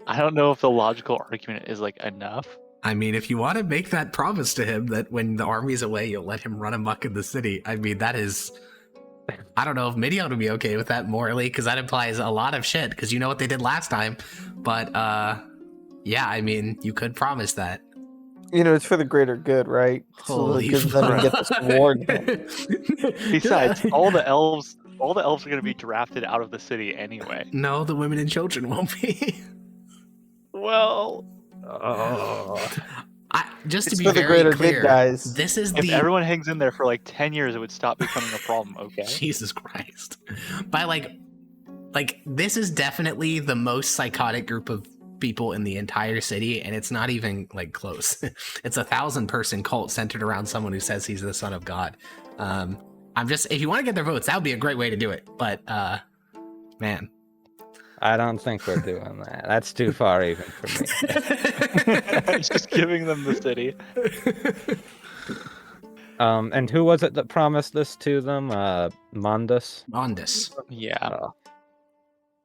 I don't know if the logical argument is like enough. I mean, if you want to make that promise to him that when the army's away, you'll let him run amok in the city, I mean, that is... I don't know if Midian would be okay with that morally, because that implies a lot of shit, because you know what they did last time. But, yeah, I mean, you could promise that. You know, it's for the greater good, right? Holy Because then we get this war done. Besides, all the elves are going to be drafted out of the city anyway. No, the women and children won't be. Well, Just to It's be for the very greater clear, good, guys. this is if the... everyone hangs in there for like 10 years, it would stop becoming a problem, okay? Jesus Christ. By like, this is definitely the most psychotic group of people in the entire city, and it's not even like close. It's a 1,000-person cult centered around someone who says he's the son of God. If you want to get their votes, that would be a great way to do it. But, man. I don't think we're doing that. That's too far even for me. Just giving them the city. And who was it that promised this to them? Mondus? Mondus. Yeah. Oh.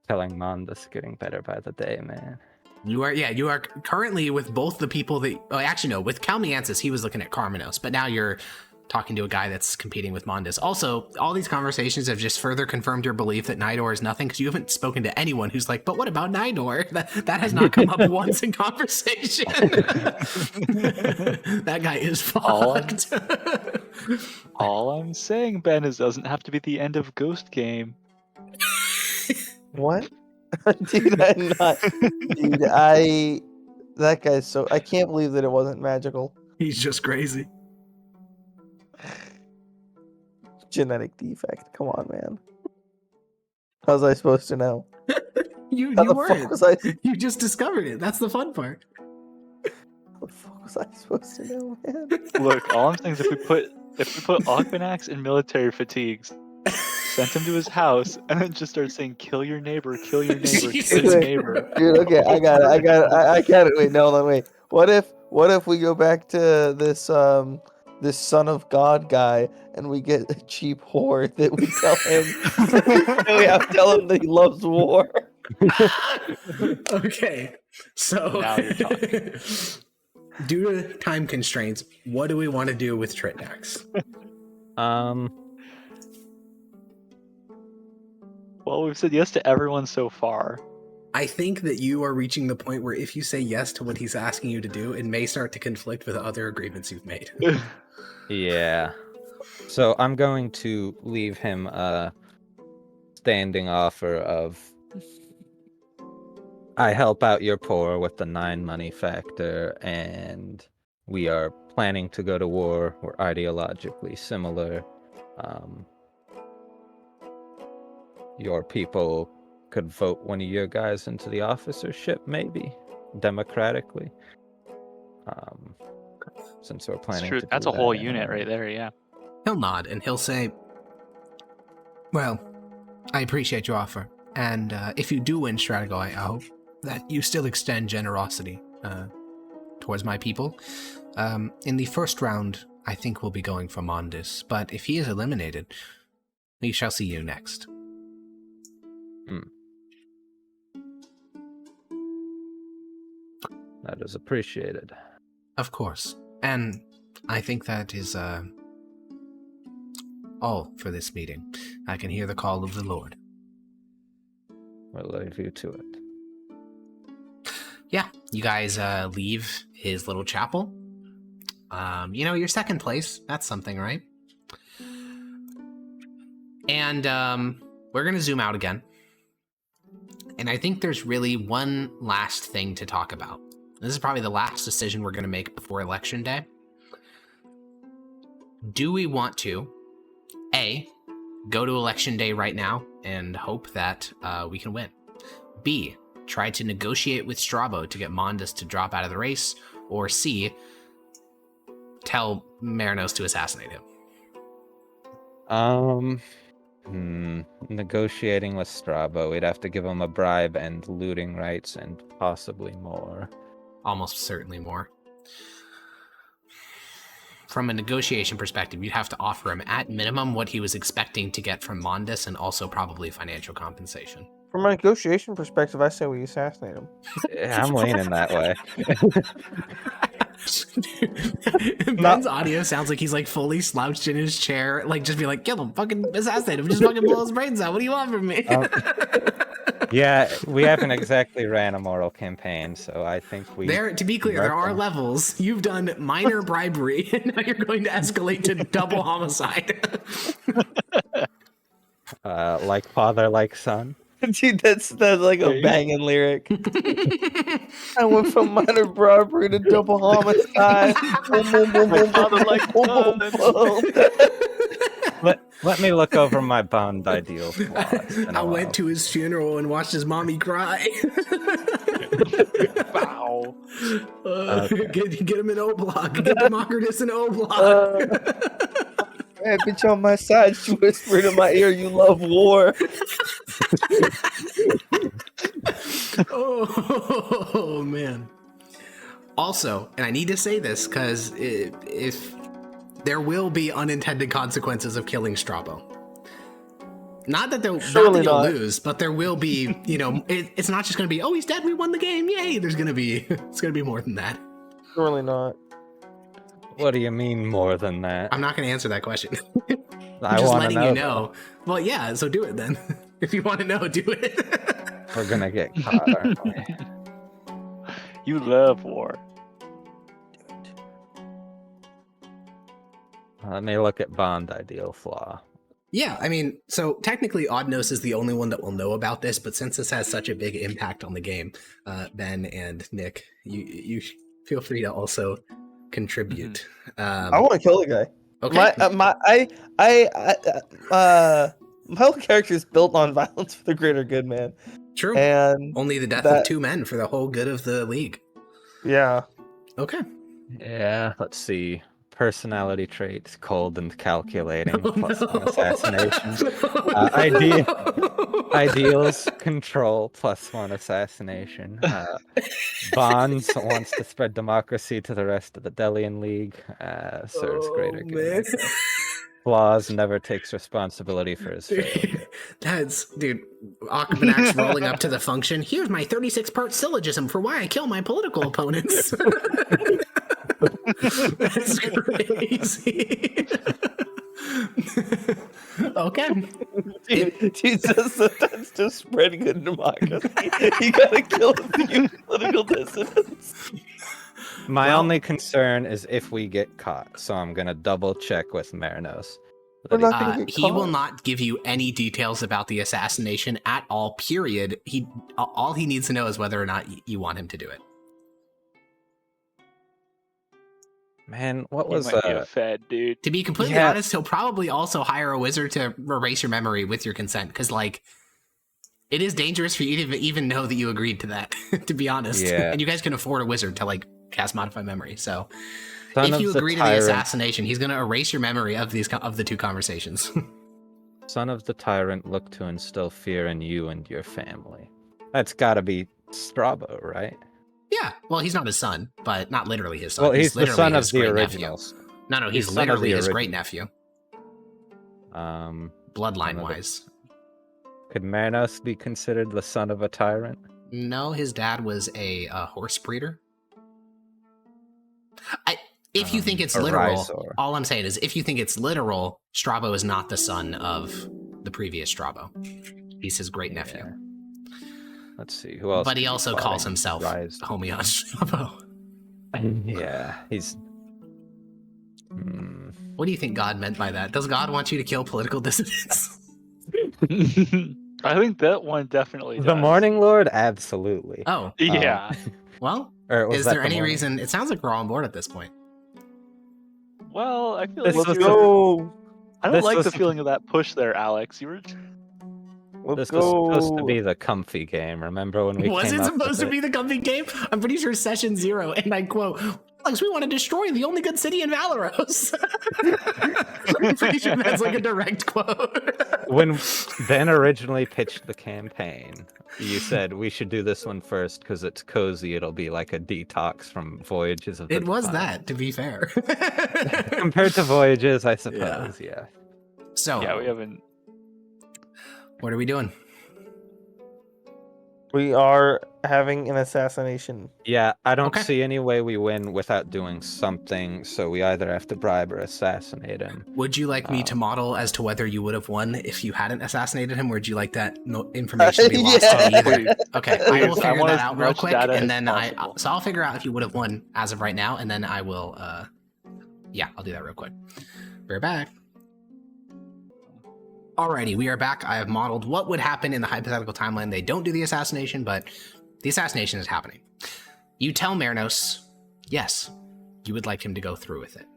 Telling Mondus getting better by the day, man. You are currently with both the people that... Oh, actually, no. With Calmiansis, he was looking at Carmenos, but now you're talking to a guy that's competing with Mondus. Also, all these conversations have just further confirmed your belief that Nidor is nothing, because you haven't spoken to anyone who's like, but what about Nidor? That has not come up once in conversation. That guy is fucked. All I'm saying, Ben, is doesn't have to be the end of Ghost Game. What? Dude, I'm not. Dude, that guy's so. I can't believe that it wasn't magical. He's just crazy. Genetic defect. Come on, man. How was I supposed to know? You How the weren't. fuck was I? You just discovered it. That's the fun part. How the fuck was I supposed to know, man? Look, all I'm saying is if we put Akbanax in military fatigues, sent him to his house, and then just started saying, "Kill your neighbor, kill your neighbor, kill your neighbor." Dude, okay, I got it. Wait, no, wait. What if we go back to this this son of God guy, and we get a cheap whore that we tell him we have to tell him that he loves war. Okay, so Now you're talking. due to time constraints, what do we want to do with Tritnax? Well, we've said yes to everyone so far. I think that you are reaching the point where if you say yes to what he's asking you to do, it may start to conflict with other agreements you've made. Yeah. So I'm going to leave him a standing offer of I help out your poor with the 9 money factor, and we are planning to go to war. We're ideologically similar. Your people could vote one of your guys into the officership, maybe democratically. Since we're It's planning true. to That's do a whole that unit anyway. right there. Yeah. He'll nod and he'll say, well, I appreciate your offer. And if you do win Stratigo, I hope that you still extend generosity towards my people. In the first round, I think we'll be going for Mondus, but if he is eliminated, we shall see you next. That is appreciated. Of course. And I think that is all for this meeting. I can hear the call of the Lord. We'll leave you to it. Yeah, you guys leave his little chapel. You're second place. That's something, right? And we're going to zoom out again. And I think there's really one last thing to talk about. This is probably the last decision we're going to make before Election Day. Do we want to, A, go to Election Day right now and hope that we can win? B, try to negotiate with Strabo to get Mondus to drop out of the race? Or C, tell Marinos to assassinate him? Negotiating with Strabo, we'd have to give him a bribe and looting rights and possibly more. Almost certainly more. From a negotiation perspective, you'd have to offer him at minimum what he was expecting to get from Mondus and also probably financial compensation. From a negotiation perspective, I say we assassinate him. Yeah, I'm leaning that way. Ben's audio sounds like he's like fully slouched in his chair, like just be like, kill him, fucking assassinate him, just fucking blow his brains out. What do you want from me? Yeah, we haven't exactly ran a moral campaign, so I think we... To be clear, there are levels. You've done minor bribery, and now you're going to escalate to double homicide. Like father, like son. Dude, that's like a banging lyric. I went from minor robbery to double homicide. Boom, boom, boom, boom, boom, boom, boom, boom. Let me look over my Bond ideal flaws. I went to his funeral and watched his mommy cry. Wow. Get him in O-Block. Get Democritus in O-Block. That bitch on my side, she whispered in my ear, "You love war." Oh man. Also, and I need to say this because if there will be unintended consequences of killing Strabo. Not that you'll lose, but there will be. It's not just going to be, oh, he's dead, we won the game, yay! It's going to be more than that. Surely not. What do you mean more than that? I'm not going to answer that question. I'm just letting you know. Well, yeah, so do it then. If you want to know, do it. We're gonna get caught, aren't we? You love war. Let me look at Bond ideal flaw. Yeah, I mean, so technically Oddnose is the only one that will know about this, but since this has such a big impact on the game, Ben and Nick, you feel free to also contribute. I want to kill the guy. Okay. My whole character is built on violence for the greater good, man. True. And only the death of two men for the whole good of the league. Yeah. Okay. Yeah, let's see. Personality traits, cold and calculating, plus one assassination. Ideals, control, plus one assassination. Bonds wants to spread democracy to the rest of the Delian League. Serves greater good. Flaws, never takes responsibility for his failure. Dude, Akbanak's rolling up to the function. Here's my 36-part syllogism for why I kill my political opponents. That's crazy. Okay. Dude says that's just spreading good democracy. You gotta kill a few political dissidents. My only concern is if we get caught, so I'm gonna double check with Marinos. He will not give you any details about the assassination at all, period. All he needs to know is whether or not you want him to do it. Man, what was might be a fed dude? To be completely honest, he'll probably also hire a wizard to erase your memory with your consent, because it is dangerous for you to even know that you agreed to that. To be honest, and you guys can afford a wizard to cast modify memory. So if you agree to the assassination, he's going to erase your memory of the two conversations. Son of the tyrant, look to instill fear in you and your family. That's got to be Strabo, right? Yeah, well, he's not his son, but not literally his son. Well, he's the son of the great originals. Nephew. No, he's literally his great nephew. Bloodline wise. Could Manos be considered the son of a tyrant? No, his dad was a horse breeder. If you think it's literal, Arisor. all I'm saying is if you think it's literal, Strabo is not the son of the previous Strabo. He's his great nephew. Yeah. Let's see, who else? But he could be also calls plotting? himself Rise. Homion Strabo. Yeah, he's. What do you think God meant by that? Does God want you to kill political dissidents? I think that one definitely does. The Morning Lord, absolutely. Oh, Yeah. well, Or was is that there the any morning? reason? It sounds like we're on board at this point. Well, I feel This like was you're. Go. I don't this like was the the- feeling of that push there, Alex. You were. Let's This was supposed to go. be the comfy game. Remember when we Was came it up with supposed to it? be the comfy game? I'm pretty sure session 0, and I quote, Alex, we want to destroy the only good city in Valeros. I'm pretty sure that's like a direct quote. When Ben originally pitched the campaign, you said we should do this one first because it's cozy. It'll be like a detox from Voyages of the It was Divine. that, to be fair. Compared to Voyages, I suppose. Yeah. So, Yeah, we haven't. what are we doing? We are having an assassination. Yeah, I don't Okay. see any way we win without doing something. So we either have to bribe or assassinate him. Would you like me to model as to whether you would have won if you hadn't assassinated him, or would you like that information to be lost Yeah. to me either? Please. Okay, I will Please, I figure want that as out real much quick, data and as then possible. so I'll figure out if you would have won as of right now, and then I will, yeah, I'll do that real quick. We're back. Alrighty, we are back. I have modeled what would happen in the hypothetical timeline. They don't do the assassination, but the assassination is happening. You tell Meranos, yes, you would like him to go through with it.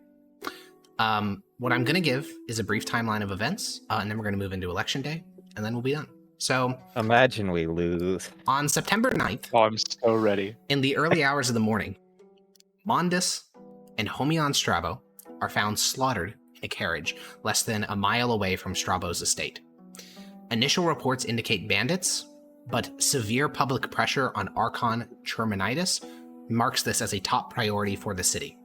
What I'm going to give is a brief timeline of events, and then we're going to move into election day, and then we'll be done. So, Imagine we lose. on September 9th, Oh, I'm so ready. in the early hours of the morning, Mondus and Homion Strabo are found slaughtered in a carriage less than a mile away from Strabo's estate. Initial reports indicate bandits, but severe public pressure on Archon Terminitus marks this as a top priority for the city.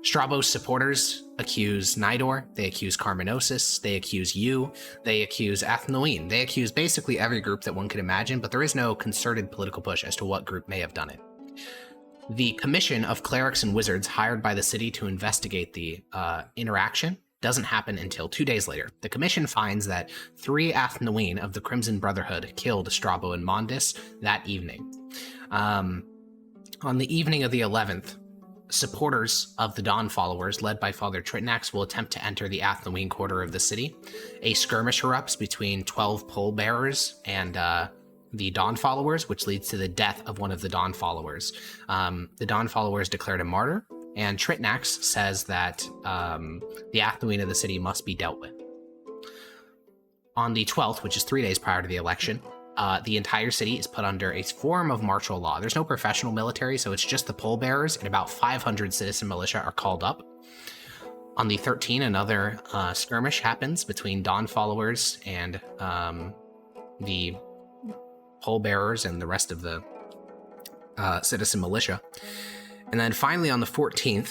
Strabo's supporters accuse Nidor, they accuse Carminosis, they accuse you, they accuse Athnoin, they accuse basically every group that one could imagine, but there is no concerted political push as to what group may have done it. The commission of clerics and wizards hired by the city to investigate the interaction doesn't happen until 2 days later. The commission finds that 3 Athnoin of the Crimson Brotherhood killed Strabo and Mondus that evening. On the evening of the 11th, supporters of the Dawn followers, led by Father Tritnax, will attempt to enter the Athnoin quarter of the city. A skirmish erupts between 12 pole bearers and the Dawn followers, which leads to the death of one of the Dawn followers. The Dawn followers declared a martyr, and Tritnax says that the Athnoin of the city must be dealt with. On the 12th, which is 3 days prior to the election, the entire city is put under a form of martial law. There's no professional military, so it's just the pole bearers, and about 500 citizen militia are called up. On the 13th, another skirmish happens between Dawn followers and the pole bearers and the rest of the citizen militia. And then finally on the 14th,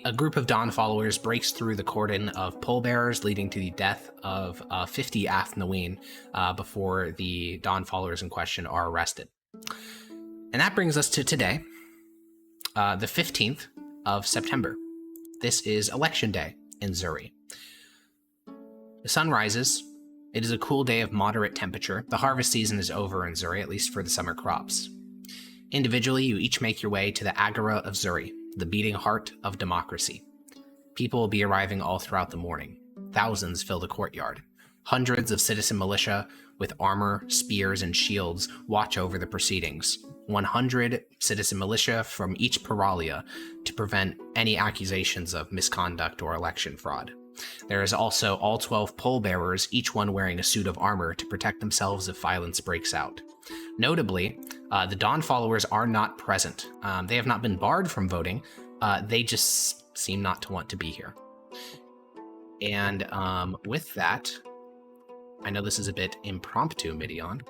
a group of Dawn followers breaks through the cordon of pole bearers, leading to the death of 50 Athnoin before the Dawn followers in question are arrested. And that brings us to today, the 15th of September. This is election day in Zuri. The sun rises. It is a cool day of moderate temperature. The harvest season is over in Zuri, at least for the summer crops. Individually, you each make your way to the Agora of Zuri, the beating heart of democracy. People will be arriving all throughout the morning. Thousands fill the courtyard. Hundreds of citizen militia with armor, spears, and shields watch over the proceedings. 100 citizen militia from each paralia to prevent any accusations of misconduct or election fraud. There is also all 12 pole bearers, each one wearing a suit of armor to protect themselves if violence breaks out. Notably, the Dawn followers are not present. They have not been barred from voting. They just seem not to want to be here. And with that, I know this is a bit impromptu, Midian,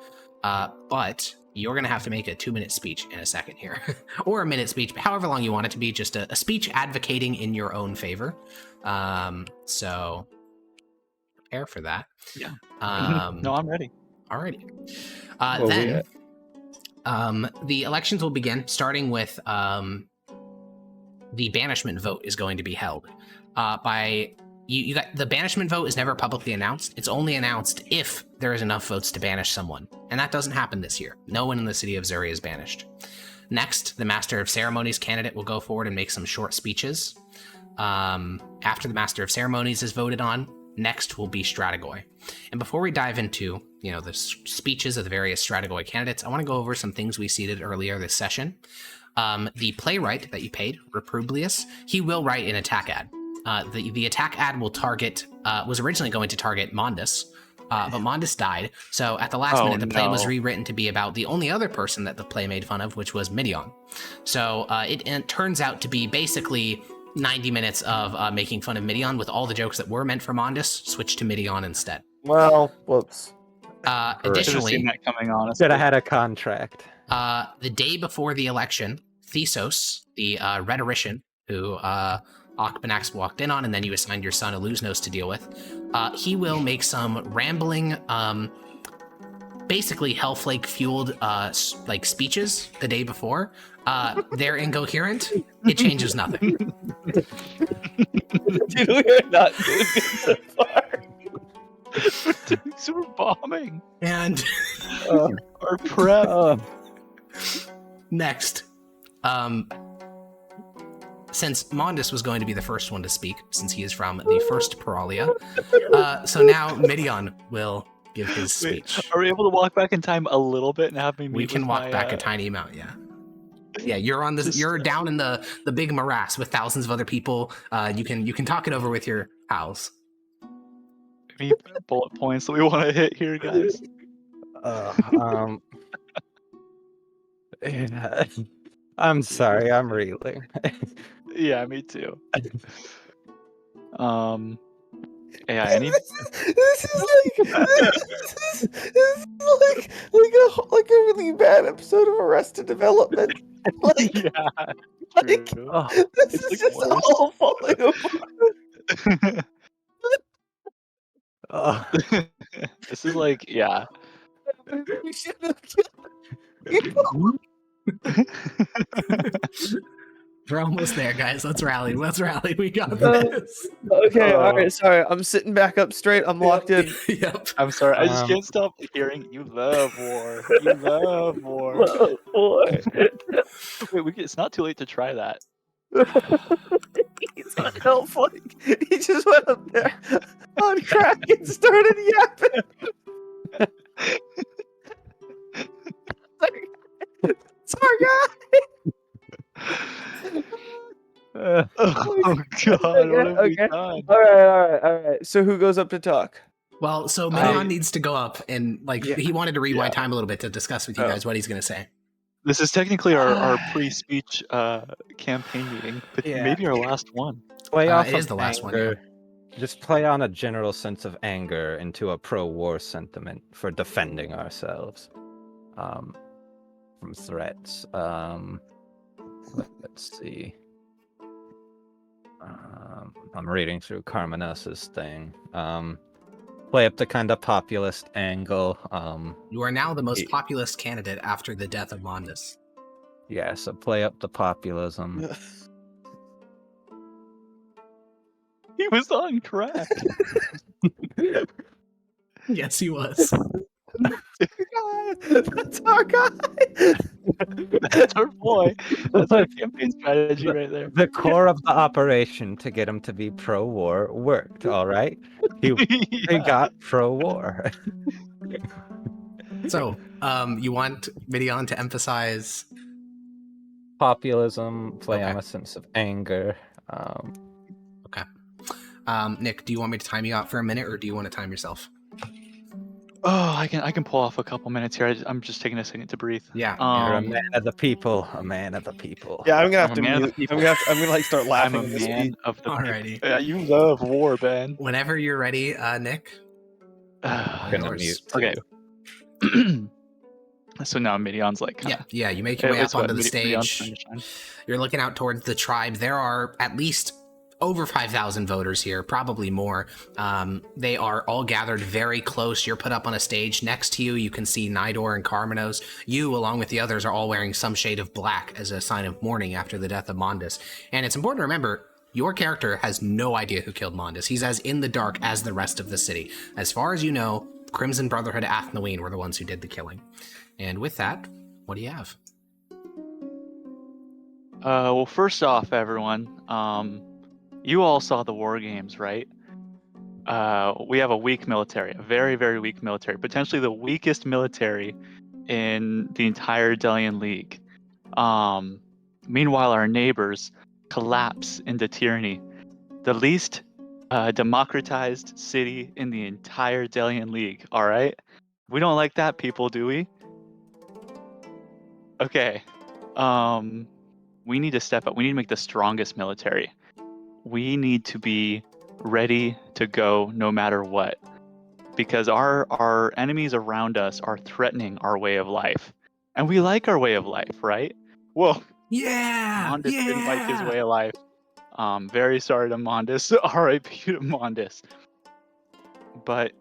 but you're going to have to make a 2-minute speech in a second here. Or a minute speech, however long you want it to be, just a speech advocating in your own favor. So prepare for that. Yeah. No, I'm ready. Alrighty. Well, Then, The elections will begin, starting with the banishment vote is going to be held. You got the banishment vote is never publicly announced. It's only announced if there is enough votes to banish someone, and that doesn't happen this year. No one in the city of Zuri is banished. Next, the Master of Ceremonies candidate will go forward and make some short speeches. After the Master of Ceremonies is voted on, next will be Strategoi. And before we dive into, the speeches of the various Strategoi candidates, I want to go over some things we seeded earlier this session. The playwright that you paid, Reproblius, he will write an attack ad. The attack ad will was originally going to target Mondus, but Mondus died. So at the last minute, the play was rewritten to be about the only other person that the play made fun of, which was Midion. So it turns out to be basically 90 minutes of making fun of Midion with all the jokes that were meant for Mondus switched to Midion instead. Well, whoops. Additionally, seen that coming on. Should have had a contract. the day before the election, Thesos, the rhetorician who Akbanax walked in on, and then you assigned your son Eluznos to deal with, he will make some rambling, basically Hellflake-fueled speeches the day before. They're incoherent. It changes nothing. Dude, we're not doing good so far. So we're bombing. And Our prep. next, since Mondus was going to be the first one to speak, since he is from the first Paralia, so now Midion will give his speech. Are we able to walk back in time a little bit and have me meet We can with walk my, back a tiny amount, yeah. Yeah, you're on this. You're down in the big morass with thousands of other people. You can talk it over with your pals. Any bullet points that we want to hit here, guys? Yeah. I'm sorry, I'm reeling. Yeah, me too. Yeah, any This is like a really bad episode of Arrested Development. Like, yeah. like True. this It's is like just worse. all falling apart. This is like, yeah. We should have killed people. We're almost there, guys. Let's rally. Let's rally. We got this. Okay, all right. Sorry, I'm sitting back up straight. I'm locked in. Yep. I'm sorry, I just can't stop hearing you love war. You love war. Oh, boy. Wait, it's not too late to try that. He's on Hellflake. He just went up there on crack and started yapping. Sorry, guys. Oh god, what have we Okay. done? All right. So who goes up to talk? Well, so Midion needs to go up and he wanted to rewind Yeah. time a little bit to discuss with you guys what he's going to say. This is technically our pre-speech campaign meeting, but Yeah. maybe our last one. Play off It of is the last one, anger. Just play on a general sense of anger into a pro-war sentiment for defending ourselves from threats. Let's see. I'm reading through Carmenos's thing. Play up the kind of populist angle. You are now the most populist candidate after the death of Mondus. Yeah, so play up the populism. He was on crack. Yes, he was. That's our guy. That's our boy. That's our campaign strategy right there. The core of the operation to get him to be pro-war worked, all right? He got pro-war. So, you want Midion to emphasize Populism, play on Okay. a sense of anger. Nick, do you want me to time you out for a minute, or do you want to time yourself? Oh, I can pull off a couple minutes here. I'm just taking a second to breathe. Yeah. You're a Um, man of the people, a man of the people. Yeah, I'm gonna have I'm to a man of the mute. people. I'm gonna like start I'm laughing. a at this man of the Alrighty. people. Yeah, you love war, Ben. Whenever you're ready, Nick. I'm gonna yours. mute. Okay. So now Midion's like, Yeah. You make your way up onto the Midion's stage. trying to shine. You're looking out towards the tribe. There are at least over 5,000 voters here, probably more. They are all gathered very close. You're put up on a stage. Next to you, you can see Nidor and Carmenos. You, along with the others, are all wearing some shade of black as a sign of mourning after the death of Mondus. And it's important to remember, your character has no idea who killed Mondus. He's as in the dark as the rest of the city. As far as you know, Crimson Brotherhood Athnoween were the ones who did the killing. And with that, what do you have? Well, first off, everyone, you all saw the war games, right? We have a weak military, a very, very weak military, potentially the weakest military in the entire Delian League. Meanwhile, our neighbors collapse into tyranny. The least democratized city in the entire Delian League, all right? We don't like that, people, do we? Okay. We need to step up. We need to make the strongest military. We need to be ready to go no matter what, because our enemies around us are threatening our way of life, and we like our way of life, right? Whoa, Mondus didn't like his way of life. Very sorry to Mondus. R.I.P. to Mondus. But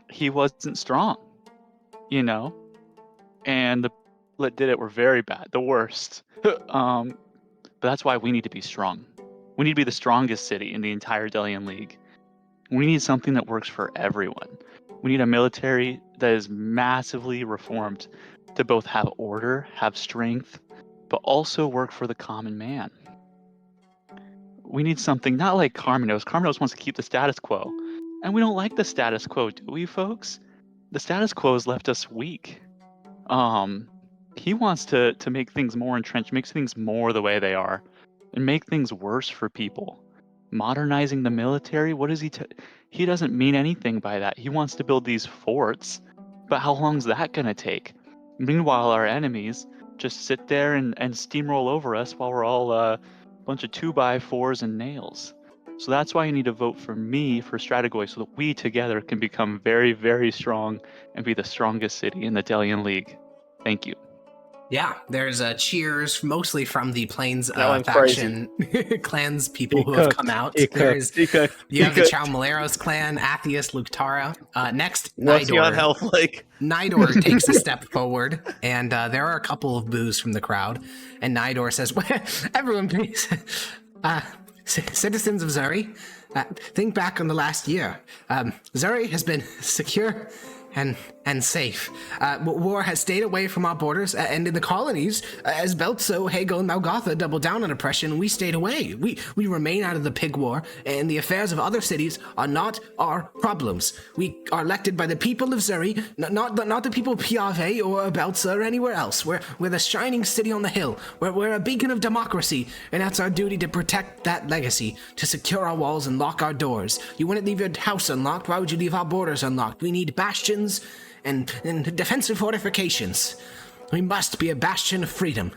he wasn't strong, you know, and the people that did it were very bad, the worst. But that's why we need to be strong. We need to be the strongest city in the entire Delian League. We need something that works for everyone. We need a military that is massively reformed to both have order, have strength, but also work for the common man. We need something not like Carmenos. Carmenos wants to keep the status quo. And we don't like the status quo, do we, folks? The status quo has left us weak. He wants to make things more entrenched, makes things more the way they are, and make things worse for people. Modernizing the military, what is he he doesn't mean anything by that. He wants to build these forts, but how long is that going to take? Meanwhile, our enemies just sit there and steamroll over us while we're all a bunch of 2x4s and nails. So that's why you need to vote for me for Stratagoy, so that we together can become very, very strong and be the strongest city in the Delian League. Thank you. Yeah, there's cheers, mostly from the Plains That went faction clans people who have come out. You have the Chalmaleros clan, Athius, Luktara. Next, What's Nidor. your health like? Nidor takes a step forward, and there are a couple of boos from the crowd. And Nidor says, well, everyone please, citizens of Zuri, think back on the last year. Zuri has been secure and safe. War has stayed away from our borders, and in the colonies, as Beltso, Hagel, and Malgotha doubled down on oppression, we stayed away. We remain out of the pig war, and the affairs of other cities are not our problems. We are elected by the people of Zuri, not the people of Piave or Beltsa or anywhere else. We're the shining city on the hill. We're a beacon of democracy, and that's our duty to protect that legacy, to secure our walls and lock our doors. You wouldn't leave your house unlocked, why would you leave our borders unlocked? We need bastions and defensive fortifications. We must be a bastion of freedom.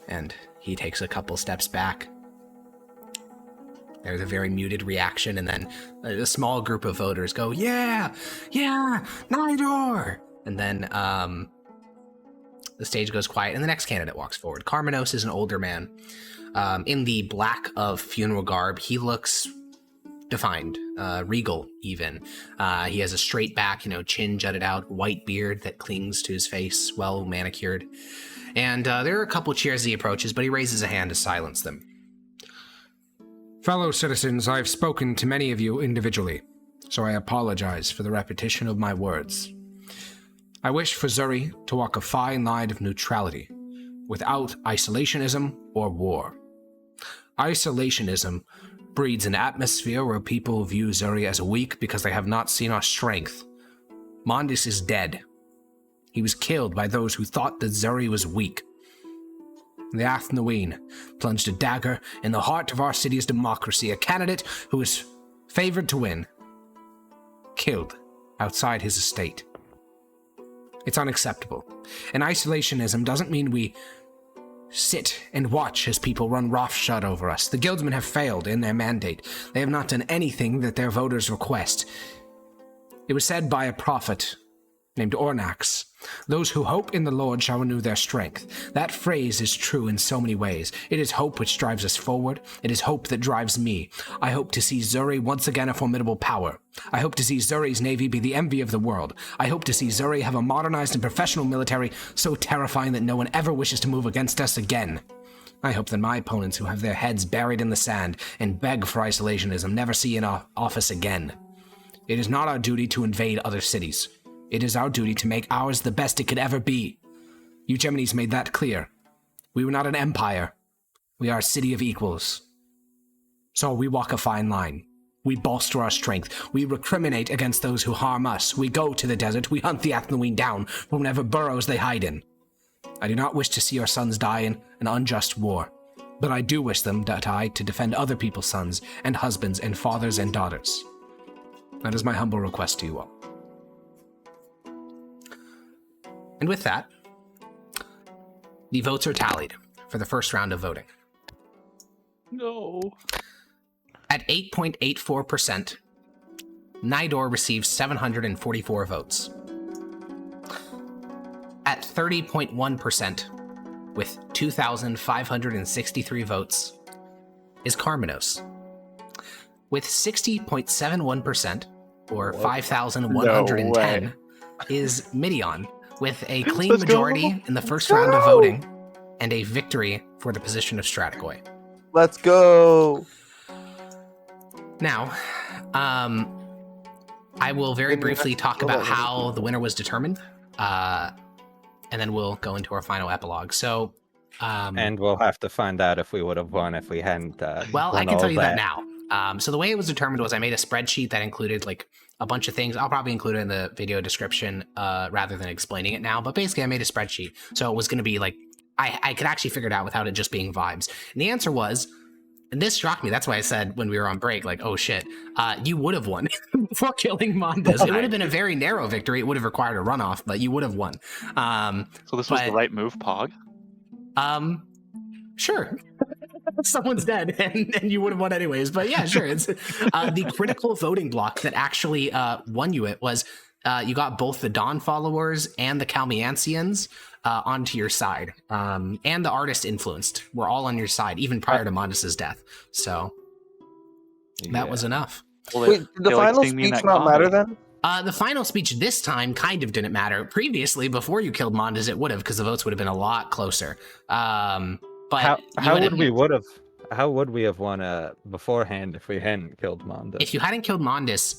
And he takes a couple steps back. There's a very muted reaction, and then a small group of voters go, yeah, Nidor! And then the stage goes quiet, and the next candidate walks forward. Carmenos is an older man. In the black of funeral garb, he looks defined, regal even. He has a straight back, chin jutted out, white beard that clings to his face, well manicured. And there are a couple cheers as he approaches, but he raises a hand to silence them. Fellow citizens, I've spoken to many of you individually, so I apologize for the repetition of my words. I wish for Zuri to walk a fine line of neutrality, without isolationism or war. Isolationism breeds an atmosphere where people view Zuri as weak because they have not seen our strength. Mondus is dead. He was killed by those who thought that Zuri was weak. The Athnoween plunged a dagger in the heart of our city's democracy, a candidate who was favored to win, killed outside his estate. It's unacceptable. And isolationism doesn't mean we sit and watch as people run roughshod over us. The guildsmen have failed in their mandate. They have not done anything that their voters request. It was said by a prophet named Ornax. Those who hope in the Lord shall renew their strength. That phrase is true in so many ways. It is hope which drives us forward. It is hope that drives me. I hope to see Zuri once again a formidable power. I hope to see Zuri's navy be the envy of the world. I hope to see Zuri have a modernized and professional military so terrifying that no one ever wishes to move against us again. I hope that my opponents who have their heads buried in the sand and beg for isolationism never see an office again. It is not our duty to invade other cities. It is our duty to make ours the best it could ever be. You Geminis made that clear. We were not an empire. We are a city of equals. So we walk a fine line. We bolster our strength. We recriminate against those who harm us. We go to the desert. We hunt the Athnaween down from whatever burrows they hide in. I do not wish to see our sons die in an unjust war, but I do wish them to die to defend other people's sons and husbands and fathers and daughters. That is my humble request to you all. And with that, the votes are tallied for the first round of voting. No. At 8.84%, Nidor receives 744 votes. At 30.1%, with 2,563 votes, is Karmanos. With 60.71%, or 5,110, is Midion, with a clean majority in the first round of voting, and a victory for the position of Strategoi. Let's go. Now, I will very briefly talk about how the winner was determined, and then we'll go into our final epilogue. So, And we'll have to find out if we would have won if we hadn't. well, I done can all tell you that now. So the way it was determined was I made a spreadsheet that included like a bunch of things. I'll probably include it in the video description rather than explaining it now. But basically, I made a spreadsheet, so it was going to be like I could actually figure it out without it just being vibes. And the answer was. And this shocked me. That's why I said when we were on break, like, oh shit, you would have won for killing Mondes. It would have been a very narrow victory. It would have required a runoff, but you would have won. So this was the right move, Pog? Sure. Someone's dead, and you would have won anyways. But yeah, sure. It's the critical voting block that actually won you it was you got both the Dawn followers and the Calmiancians onto your side, and the artist influenced were all on your side even prior to Mondes's death. So that was enough. Well, Wait, did the final speech not matter then? The final speech this time kind of didn't matter. Previously, before you killed Mondes, it would have, because the votes would have been a lot closer. But how would we have won beforehand if we hadn't killed Mondes? If you hadn't killed Mondes,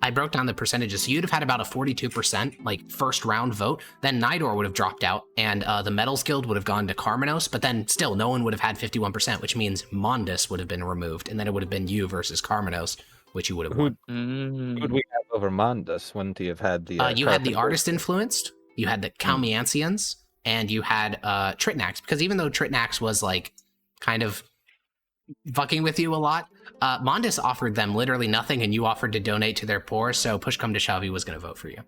I broke down the percentages. So you'd have had about a 42% like first round vote. Then Nidor would have dropped out, and the Metals Guild would have gone to Karmanos. But then still, no one would have had 51%, which means Mondes would have been removed, and then it would have been you versus Karmanos, which you would have won. Who would we have over Mondes? Wouldn't he have had the? You had the artist influenced. You had the Calmiancians, and you had Tritnax. Because even though Tritnax was like kind of fucking with you a lot, Mondes offered them literally nothing, and you offered to donate to their poor. So push come to shove, he was going to vote for you.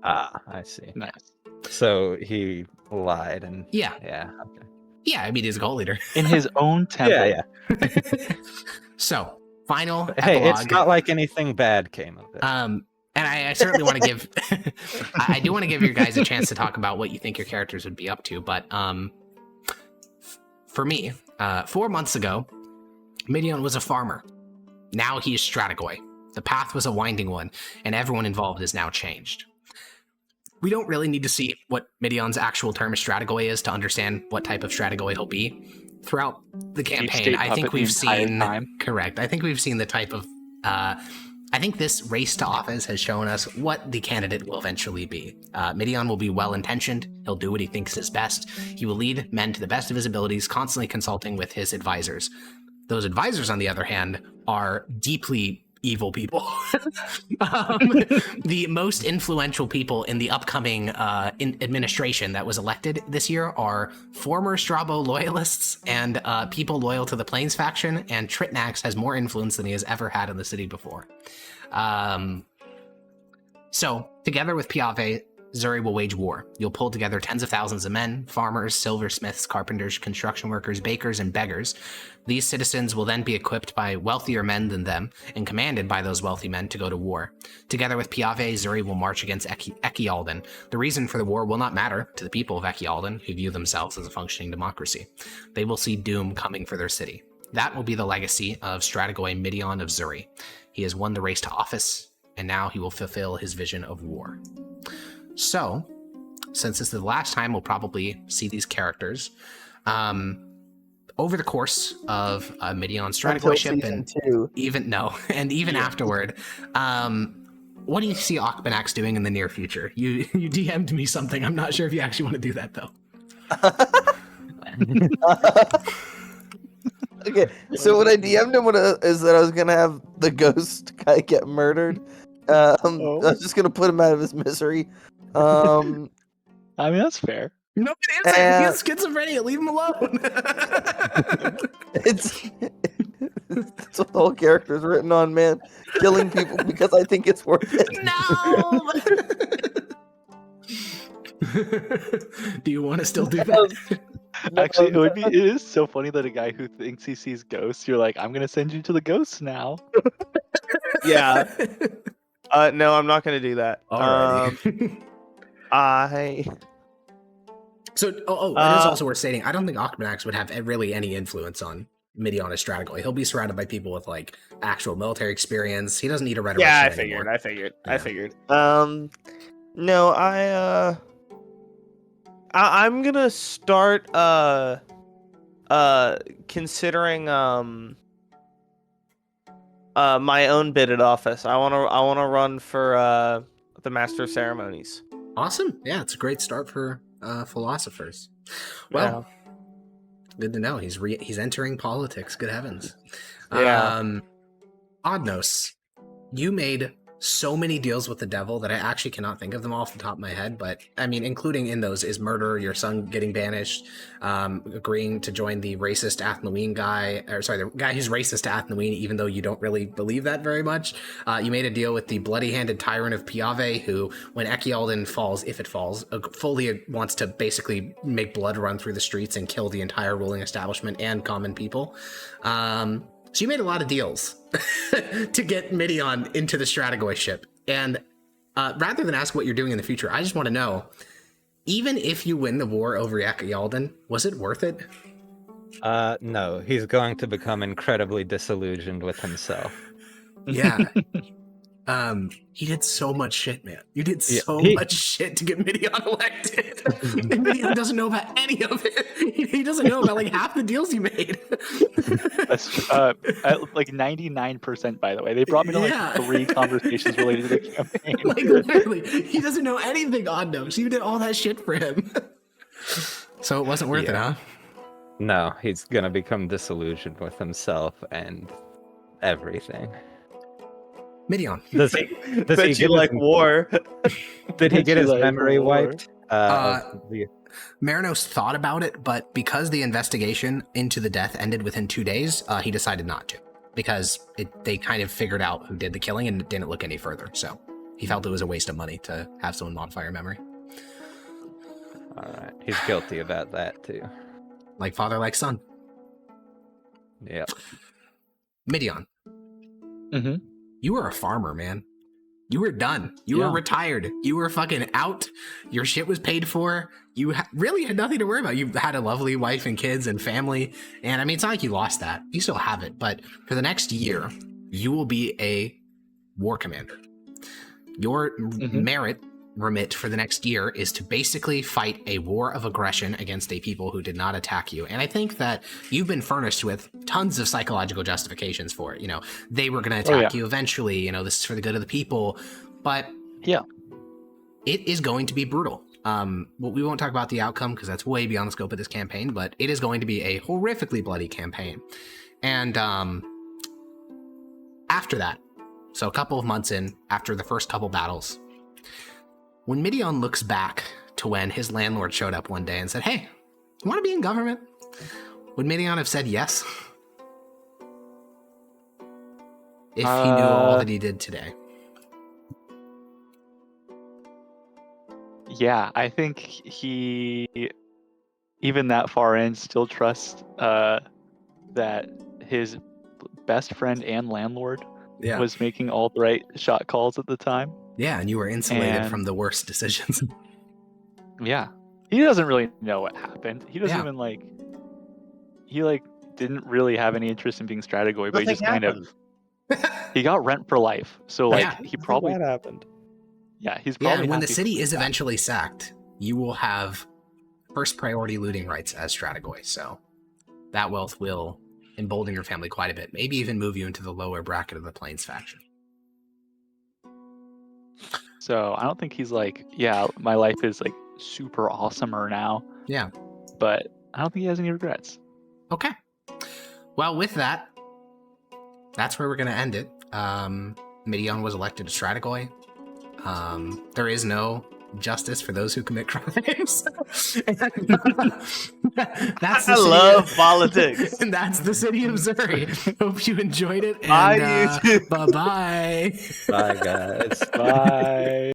Ah, I see. Nice. So he lied and Yeah. Okay. Yeah, I mean, he's a goal leader. In his own temple. Yeah. So, final Hey, epilogue. it's not like anything bad came of it. And I certainly want to give, I do want to give you guys a chance to talk about what you think your characters would be up to. But for me, 4 months ago, Midion was a farmer. Now he is Strategoi. The path was a winding one, and everyone involved is now changed. We don't really need to see what Midion's actual term of Strategoi is to understand what type of Strategoi he'll be. Throughout the campaign, I think we've seen... Correct. I think we've seen the type of... I think this race to office has shown us what the candidate will eventually be. Midion will be well-intentioned. He'll do what he thinks is best. He will lead men to the best of his abilities, constantly consulting with his advisors. Those advisors, on the other hand, are deeply evil people. The most influential people in the upcoming administration that was elected this year are former Strabo loyalists and people loyal to the Plains faction, and Tritnax has more influence than he has ever had in the city before. So, together with Piave, Zuri will wage war. You'll pull together tens of thousands of men, farmers, silversmiths, carpenters, construction workers, bakers, and beggars. These citizens will then be equipped by wealthier men than them and commanded by those wealthy men to go to war. Together with Piave, Zuri will march against Echialden. The reason for the war will not matter to the people of Echialden, who view themselves as a functioning democracy. They will see doom coming for their city. That will be the legacy of Stradigoy Midion of Zuri. He has won the race to office, and now he will fulfill his vision of war. So, since this is the last time we'll probably see these characters, over the course of Midion Stradigoy ship and even afterward, what do you see Akbanax doing in the near future? You DM'd me something. I'm not sure if you actually want to do that though. Okay, so what I DM'd him is that I was gonna have the ghost guy get murdered. I was just gonna put him out of his misery. I mean, that's fair. No, it isn't. He has schizophrenia. Leave him alone. It's that's what the whole character is written on, man. Killing people because I think it's worth it. No. Do you want to still do that? Actually, it is so funny that a guy who thinks he sees ghosts, you're like, I'm gonna send you to the ghosts now. Yeah. No, I'm not gonna do that. Alrighty. So, it is also worth stating, I don't think Akbanax would have really any influence on Midion or Stradigoy. He'll be surrounded by people with, like, actual military experience. He doesn't need a rhetorician anymore. I figured. Yeah. No, I'm gonna start, considering, my own bid at office. I wanna run for, the Master of Ceremonies. Awesome. Yeah, it's a great start for philosophers. Well, good to know. He's entering politics. Good heavens. Yeah. Odnos, you made so many deals with the devil that I actually cannot think of them off the top of my head, but I mean, including in those is murder, your son getting banished, agreeing to join the racist Athnoween guy, or sorry, the guy who's racist to Athnoween, even though you don't really believe that very much. You made a deal with the bloody-handed tyrant of Piave, who, when Echialden falls, if it falls, fully wants to basically make blood run through the streets and kill the entire ruling establishment and common people. So you made a lot of deals to get Midion into the Stradigoy ship. And rather than ask what you're doing in the future, I just want to know, even if you win the war over Echialden, was it worth it? No, he's going to become incredibly disillusioned with himself. Yeah. He did so much shit, man. You did so much shit to get Midion elected. And Midion doesn't know about any of it. He doesn't know about like half the deals you made. That's like 99%, by the way. They brought me to like 3 conversations related to the campaign. Like literally, he doesn't know anything on notes. You did all that shit for him. So it wasn't worth it, huh? No, he's gonna become disillusioned with himself and everything. Midion. Does he get like war? Did he get his memory wiped? Marinos thought about it, but because the investigation into the death ended within 2 days, he decided not to. Because they kind of figured out who did the killing and didn't look any further. So he felt it was a waste of money to have someone modify your memory. Alright, he's guilty about that too. Like father, like son. Yeah. Midion. Mm-hmm. You were a farmer, man. You were done. You were retired. You were fucking out. Your shit was paid for. You really had nothing to worry about. You had a lovely wife and kids and family. And I mean, it's not like you lost that. You still have it. But for the next year, you will be a war commander. Your merit remit for the next year is to basically fight a war of aggression against a people who did not attack you. And I think that you've been furnished with tons of psychological justifications for it. You know, they were going to attack you eventually. You know, this is for the good of the people. But it is going to be brutal. Well, we won't talk about the outcome because that's way beyond the scope of this campaign, but it is going to be a horrifically bloody campaign. And after that, so a couple of months in, after the first couple battles, when Midion looks back to when his landlord showed up one day and said, "Hey, you want to be in government?" Would Midion have said yes? If he knew all that he did today. Yeah, I think he, even that far in, still trusts that his best friend and landlord Yeah. was making all the right shot calls at the time. Yeah, and you were insulated And- from the worst decisions. Yeah, he doesn't really know what happened. He doesn't Yeah. even he didn't really have any interest in being Stratagoy, but he Nothing just kind of happened. he got rent for life. So like Yeah. he probably That happened. he's Yeah, probably and when the happy city with is that. eventually sacked, you will have first priority looting rights as Stratagoy, so that wealth will embolden your family quite a bit, maybe even move you into the lower bracket of the Plains faction. So I don't think he's like, yeah, my life is like super awesomer now. Yeah. But I don't think he has any regrets. Okay. Well, with that, that's where we're going to end it. Midian was elected to Stratagoy. There is no justice for those who commit crimes. That's I love politics. And that's the city of Zuri. Hope you enjoyed it. And, Bye, YouTube. bye-bye. Bye, guys. Bye.